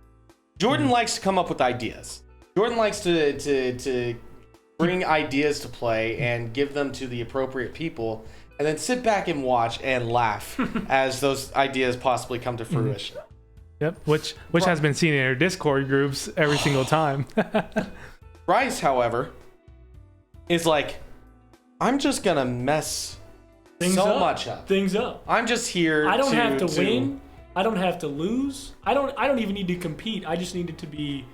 Jordan likes to come up with ideas. Jordan likes to bring ideas to play and give them to the appropriate people, and then sit back and watch and laugh as those ideas possibly come to fruition. Yep, which has been seen in our Discord groups every single time. Bryce, however, is like, I'm just gonna mess much up. Things up. I'm just here. I don't have to win. I don't have to lose. I don't even need to compete. I just need it to be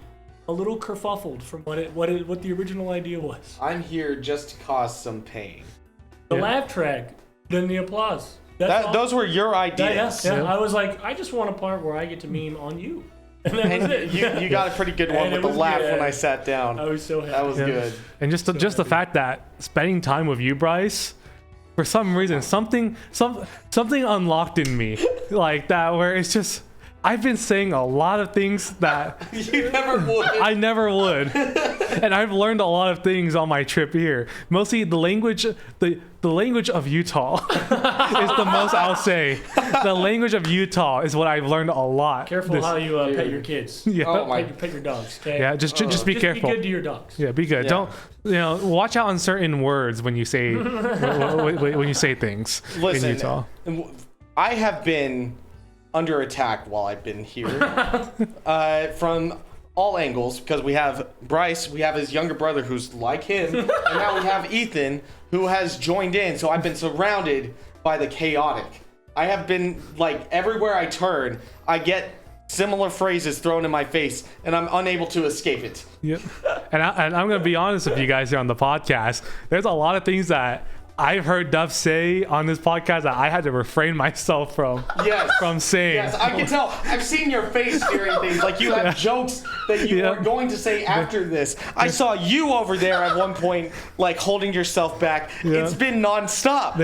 a little kerfuffled from what the original idea was. I'm here just to cause some pain. The laugh track, then the applause. Those were your ideas. Yeah. I was like, I just want a part where I get to meme on you. And that was it. You got a pretty good one with the laugh when I sat down. I was so happy. That was good. And just the fact that spending time with you, Bryce, for some reason, something unlocked in me like that, where it's just, I've been saying a lot of things that you never would. I never would. And I've learned a lot of things on my trip here. Mostly the language of Utah is the most I'll say. The language of Utah is what I've learned a lot. Careful how you pet your kids. Yeah. Pet your dogs. Okay? Yeah, just be careful. Be good to your dogs. Yeah, be good. Yeah. Don't watch out on certain words when you say when you say things. Listen, in Utah. I have been under attack while I've been here from all angles, because we have Bryce, we have his younger brother who's like him, and now we have Ethan who has joined in. So I've been surrounded by the chaotic. I have been, like, everywhere I turn, I get similar phrases thrown in my face, and I'm unable to escape it. Yep. And I'm gonna be honest with you guys here on the podcast. There's a lot of things that I've heard Duff say on this podcast that I had to refrain myself from saying. Yes, I can tell. I've seen your face hearing things. Like, you have jokes that you are going to say after this. I saw you over there at one point, like, holding yourself back. It's been nonstop.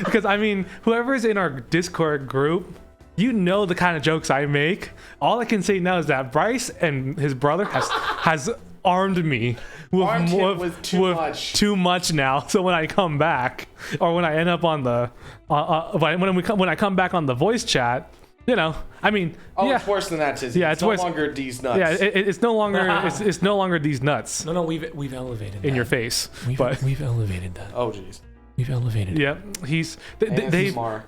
Because, I mean, whoever's in our Discord group, you know the kind of jokes I make. All I can say now is that Bryce and his brother has armed me with too much now. So when I come back, or when I end up on the when I come back on the voice chat, I mean, it's worse than that, Tizzy. It's no longer these nuts. Yeah, it's no longer it's no longer these nuts. No, we've elevated in that. Your face. We've elevated that. Oh, jeez. We've elevated. Yeah,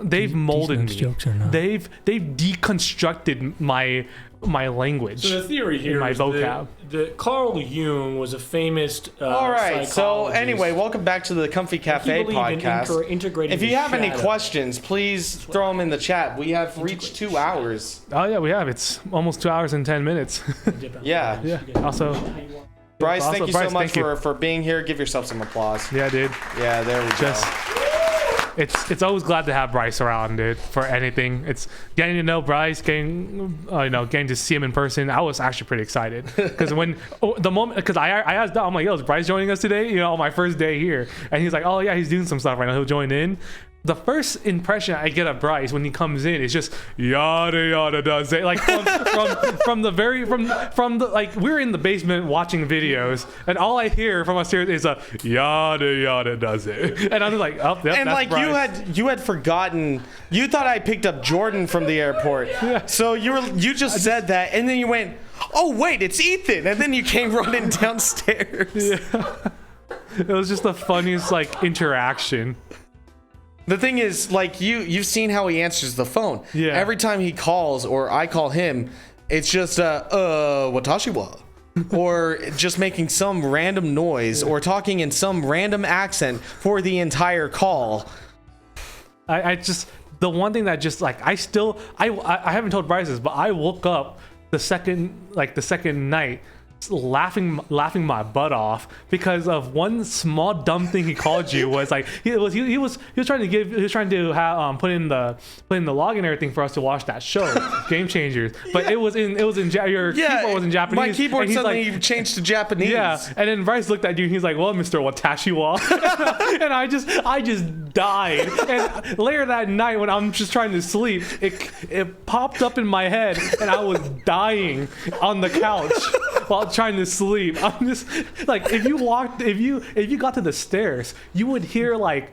they've molded me. Jokes or not. They've deconstructed my language. So the theory here my is vocab. that Carl Jung was a famous all right, so anyway, welcome back to the Comfy Café Podcast. If you have any questions, please throw them in the chat. We have reached 2 hours. Oh yeah, we have. It's almost 2 hours and 10 minutes. Yeah. Also, Bryce, thank you so much for being here. Give yourself some applause. Yeah, dude. Yeah, there we go. It's always glad to have Bryce around, dude, for anything. It's getting to know Bryce, getting to see him in person. I was actually pretty excited because I asked Dom, I'm like, yo, is Bryce joining us today? On my first day here, and he's like, oh yeah, he's doing some stuff right now. He'll join in. The first impression I get of Bryce when he comes in is just yada yada does it, like from the like, we're in the basement watching videos, and all I hear from upstairs is a yada yada does it, and I'm like, oh, yep, and that's like Bryce. you had forgotten. You thought I picked up Jordan from the airport, so you just said that, and then you went, oh wait, it's Ethan, and then you came running downstairs. Yeah. It was just the funniest interaction. The thing is, like, you've seen how he answers the phone. Yeah. Every time he calls or I call him, it's just watashi wa, or just making some random noise or talking in some random accent for the entire call. I just, the one thing that just like I haven't told Bryce this, but I woke up the second night laughing my butt off because of one small dumb thing he called you. Was like he was trying to have put in the login and everything for us to watch that show, Game Changers, but it was in your keyboard was in Japanese. My keyboard suddenly like, changed to Japanese. Yeah, and then Bryce looked at you and he's like, well, Mr. Watashiwa. And I just died. And later that night when I'm just trying to sleep, it popped up in my head and I was dying on the couch while trying to sleep. I'm just like, if you got to the stairs, you would hear like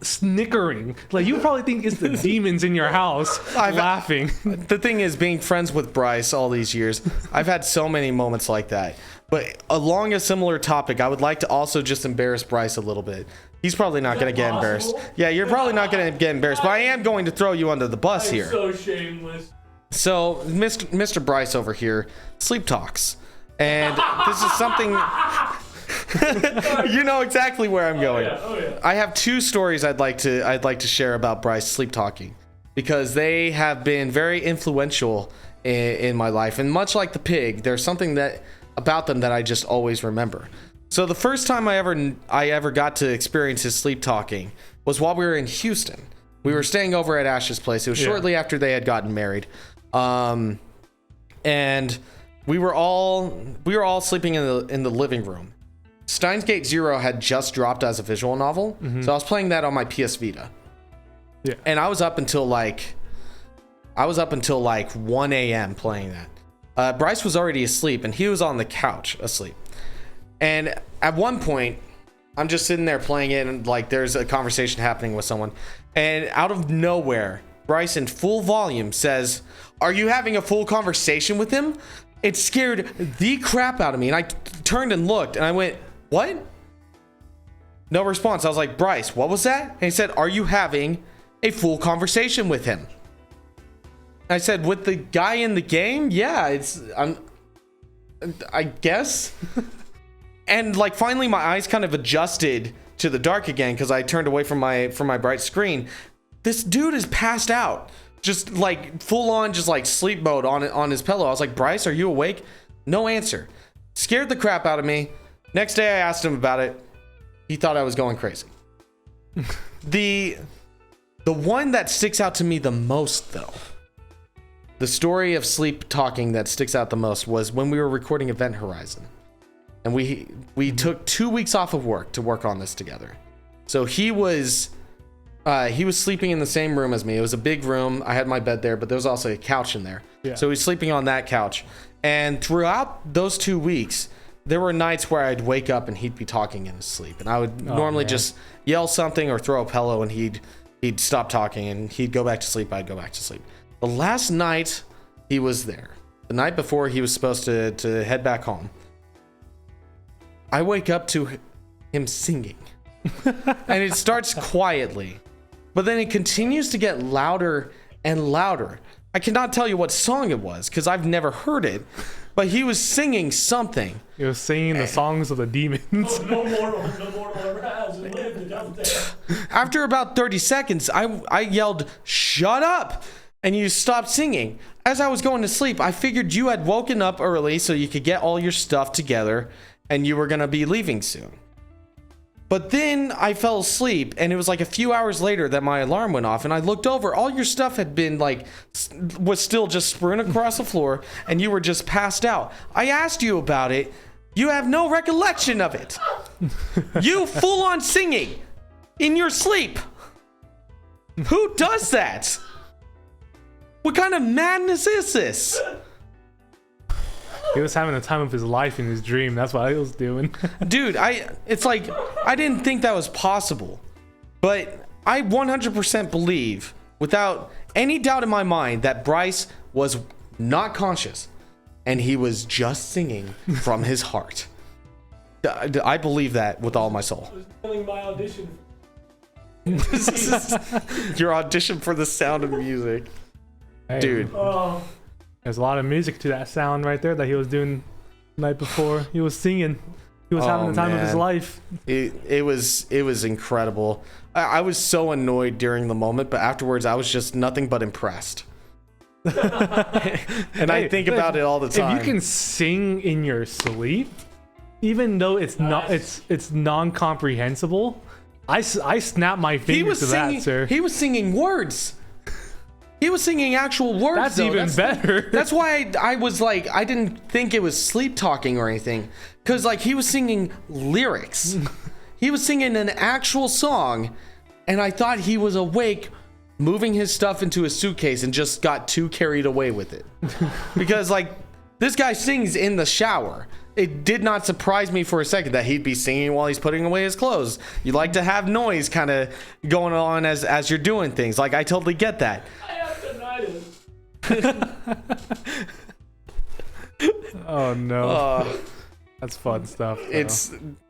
snickering. Like, you would probably think it's the demons in your house laughing. The thing is, being friends with Bryce all these years, I've had so many moments like that. But along a similar topic, I would like to also just embarrass Bryce a little bit. He's probably not going to get embarrassed. Yeah, you're probably not going to get embarrassed, but I am going to throw you under the bus here. So shameless. So, Mr. Bryce over here sleep talks. And this is something... You know exactly where I'm going. Oh yeah. I have two stories I'd like to share about Bryce sleep talking, because they have been very influential in my life. And much like the pig, there's something about them that I just always remember. So the first time I ever got to experience his sleep talking was while we were in Houston. We were staying over at Ash's place. It was shortly after they had gotten married. And we were all sleeping in the living room. Steins Gate Zero had just dropped as a visual novel, so I was playing that on my PS Vita. Yeah. And I was up until like 1 a.m. playing that. Bryce was already asleep, and he was on the couch asleep. And at one point, I'm just sitting there playing it, and like there's a conversation happening with someone, and out of nowhere, Bryce in full volume says, "Are you having a full conversation with him?" It scared the crap out of me, and I turned and looked, and I went, "What?" No response. I was like, "Bryce, what was that?" And he said, "Are you having a full conversation with him?" I said, "With the guy in the game? Yeah, I guess." And like finally my eyes kind of adjusted to the dark again because I turned away from my bright screen. This dude is passed out. Just like full on just like sleep mode on his pillow. I was like, "Bryce, are you awake?" No answer. Scared the crap out of me. Next day I asked him about it. He thought I was going crazy. The one that sticks out to me the most though, the story of sleep talking that sticks out the most, was when we were recording Event Horizon. And we took 2 weeks off of work to work on this together. So he was sleeping in the same room as me. It was a big room. I had my bed there, but there was also a couch in there. Yeah. So he was sleeping on that couch. And throughout those 2 weeks, there were nights where I'd wake up and he'd be talking in his sleep. And I would normally just yell something or throw a pillow, and he'd stop talking and he'd go back to sleep. I'd go back to sleep. The last night he was there, the night before he was supposed to head back home, I wake up to him singing. And it starts quietly, but then it continues to get louder and louder. I cannot tell you what song it was because I've never heard it, but he was singing something. He was singing the songs of the demons. No more ever has lived the devil's day. After about 30 seconds, I yelled, "Shut up!" And you stopped singing. As I was going to sleep, I figured you had woken up early so you could get all your stuff together and you were going to be leaving soon. But then I fell asleep, and it was like a few hours later that my alarm went off, and I looked over. All your stuff had been was still just strewn across the floor, and you were just passed out. I asked you about it. You have no recollection of it. You full on singing in your sleep. Who does that? What kind of madness is this? He was having the time of his life in his dream. That's what I was doing. Dude, it's like, I didn't think that was possible. But I 100% believe, without any doubt in my mind, that Bryce was not conscious. And he was just singing from his heart. I believe that with all my soul. I was failing my audition. Your audition for The Sound of Music. Hey, Dude. Oh, There's a lot of music to that sound right there that he was doing the night before. He was singing. He was having the time of his life. It was incredible. I was so annoyed during the moment, but afterwards I was just nothing but impressed. And I think about it all the time. If you can sing in your sleep, even though it's non-comprehensible, I snap my fingers to that, sir. He was singing words. He was singing actual words. That's even better. That's why I was like, I didn't think it was sleep talking or anything, because like he was singing lyrics. He was singing an actual song, and I thought he was awake, moving his stuff into a suitcase, and just got too carried away with it. Because like this guy sings in the shower. It did not surprise me for a second that he'd be singing while he's putting away his clothes. You like to have noise kind of going on as you're doing things. Like, I totally get that. I have tinnitus. Oh no. That's fun stuff.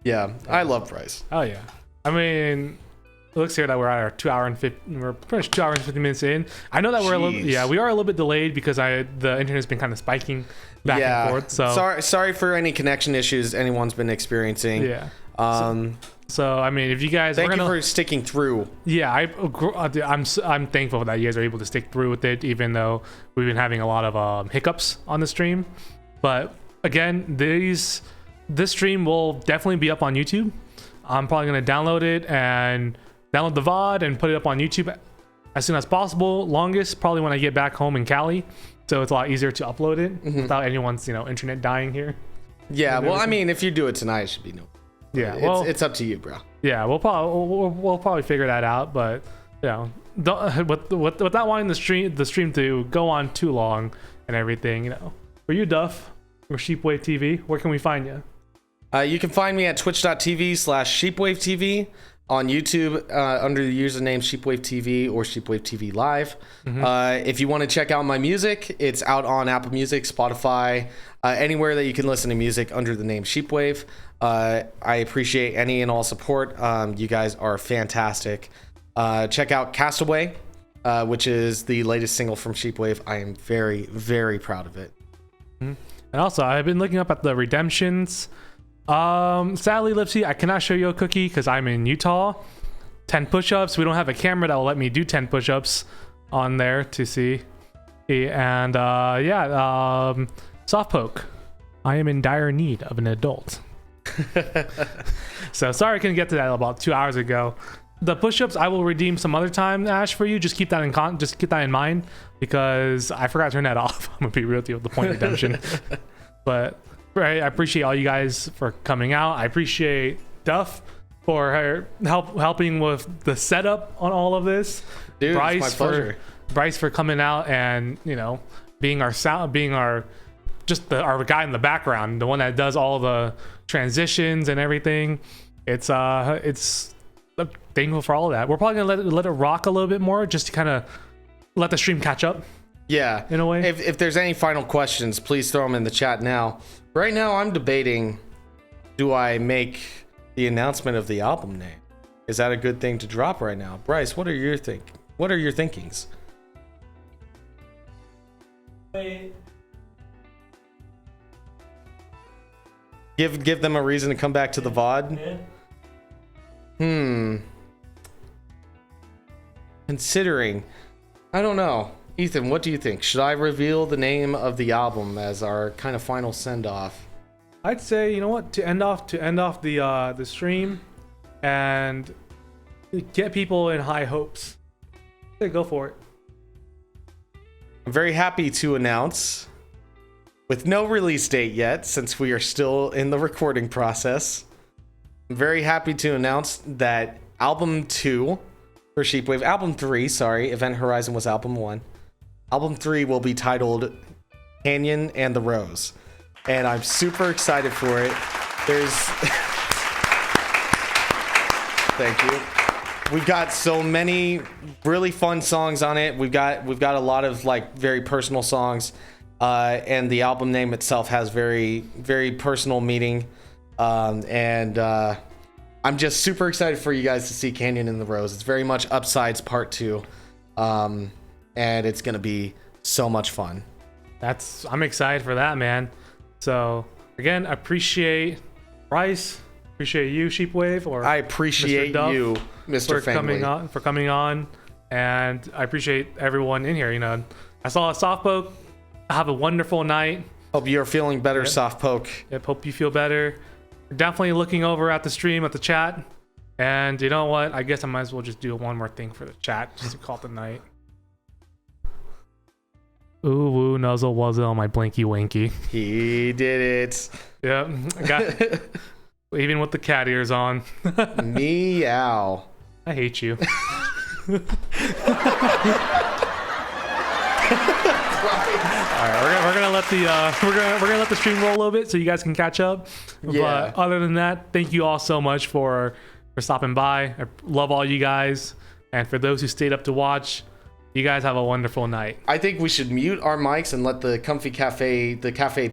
Yeah, I love Bryce. Oh yeah. I mean, it looks here that we're at our 2 hour and 50. We're pretty much 2 hours and 50 minutes in. I know that we are a little bit delayed because the internet's been kind of spiking back and forth. So sorry for any connection issues anyone's been experiencing. Yeah. So I mean, if you guys, thank you for sticking through. Yeah, I'm thankful that you guys are able to stick through with it, even though we've been having a lot of hiccups on the stream. But again, this stream will definitely be up on YouTube. I'm probably gonna download it and download the VOD and put it up on YouTube as soon as possible. Longest probably when I get back home in Cali, so it's a lot easier to upload it without anyone's internet dying here. Yeah, well, I mean, if you do it tonight, it should be no. Yeah, well, it's up to you, bro. Yeah, we'll probably figure that out, but don't without wanting the stream to go on too long and everything. For you, Duff, or SheepwaveTV, where can we find you? You can find me at twitch.tv/SheepwaveTV, on YouTube under the username SheepwaveTV or SheepwaveTV Live. If you want to check out my music, it's out on Apple Music, Spotify, anywhere that you can listen to music under the name Sheepwave. I appreciate any and all support. You guys are fantastic. Check out Castaway, which is the latest single from Sheepwave. I am very, very proud of it. And also, I've been looking up at the redemptions. Sadly, Lipsy, I cannot show you a cookie because I'm in Utah. 10 push-ups. We don't have a camera that will let me do 10 push-ups on there to see. And soft poke. I am in dire need of an adult. So sorry I couldn't get to that about 2 hours ago. The push-ups I will redeem some other time, Ash, for you. Just keep that in mind because I forgot to turn that off. I'm gonna be real with you with the point redemption. But I appreciate all you guys for coming out. I appreciate Duff for her helping with the setup on all of this. Dude, it's my pleasure. Bryce for coming out and being our guy in the background, the one that does all the transitions and everything. It's thankful for all of that. We're probably gonna let it rock a little bit more just to kind of let the stream catch up. Yeah, in a way. If there's any final questions, please throw them in the chat now. Right now, I'm debating: do I make the announcement of the album name? Is that a good thing to drop right now, Bryce? What are your thinkings? Give them a reason to come back to the VOD. Considering, I don't know. Ethan, what do you think? Should I reveal the name of the album as our kind of final send-off? I'd say, you know what, to end off the stream and get people in high hopes. Go for it. I'm very happy to announce, with no release date yet, since we are still in the recording process, I'm very happy to announce that album 2 for Sheepwave, album 3, sorry, Event Horizon was album 1. Album 3 will be titled Canyon and the Rose. And I'm super excited for it. Thank you. We've got so many really fun songs on it. We've got a lot of very personal songs. And the album name itself has very, very personal meaning. And I'm just super excited for you guys to see Canyon in the Rose. It's very much Upsides Part 2. And it's going to be so much fun. I'm excited for that, man. So again, appreciate Bryce, appreciate you, Sheepwave, or I appreciate you, Mr. Fengley, for coming on, and I appreciate everyone in here. You know, I saw a soft poke. Have a wonderful night. Hope you're feeling better, Soft Poke. Yep, hope you feel better. Definitely looking over at the stream, at the chat, and you know what? I guess I might as well just do one more thing for the chat, just to call it the night. Ooh, woo, nuzzle, wuzzle on my blinky winky. He did it. Yep, I got even with the cat ears on. Meow. I hate you. Alright, we're gonna let the stream roll a little bit so you guys can catch up. Yeah. But other than that, thank you all so much for stopping by. I love all you guys, and for those who stayed up to watch, you guys have a wonderful night. I think we should mute our mics and let the Comfy Cafe, the cafe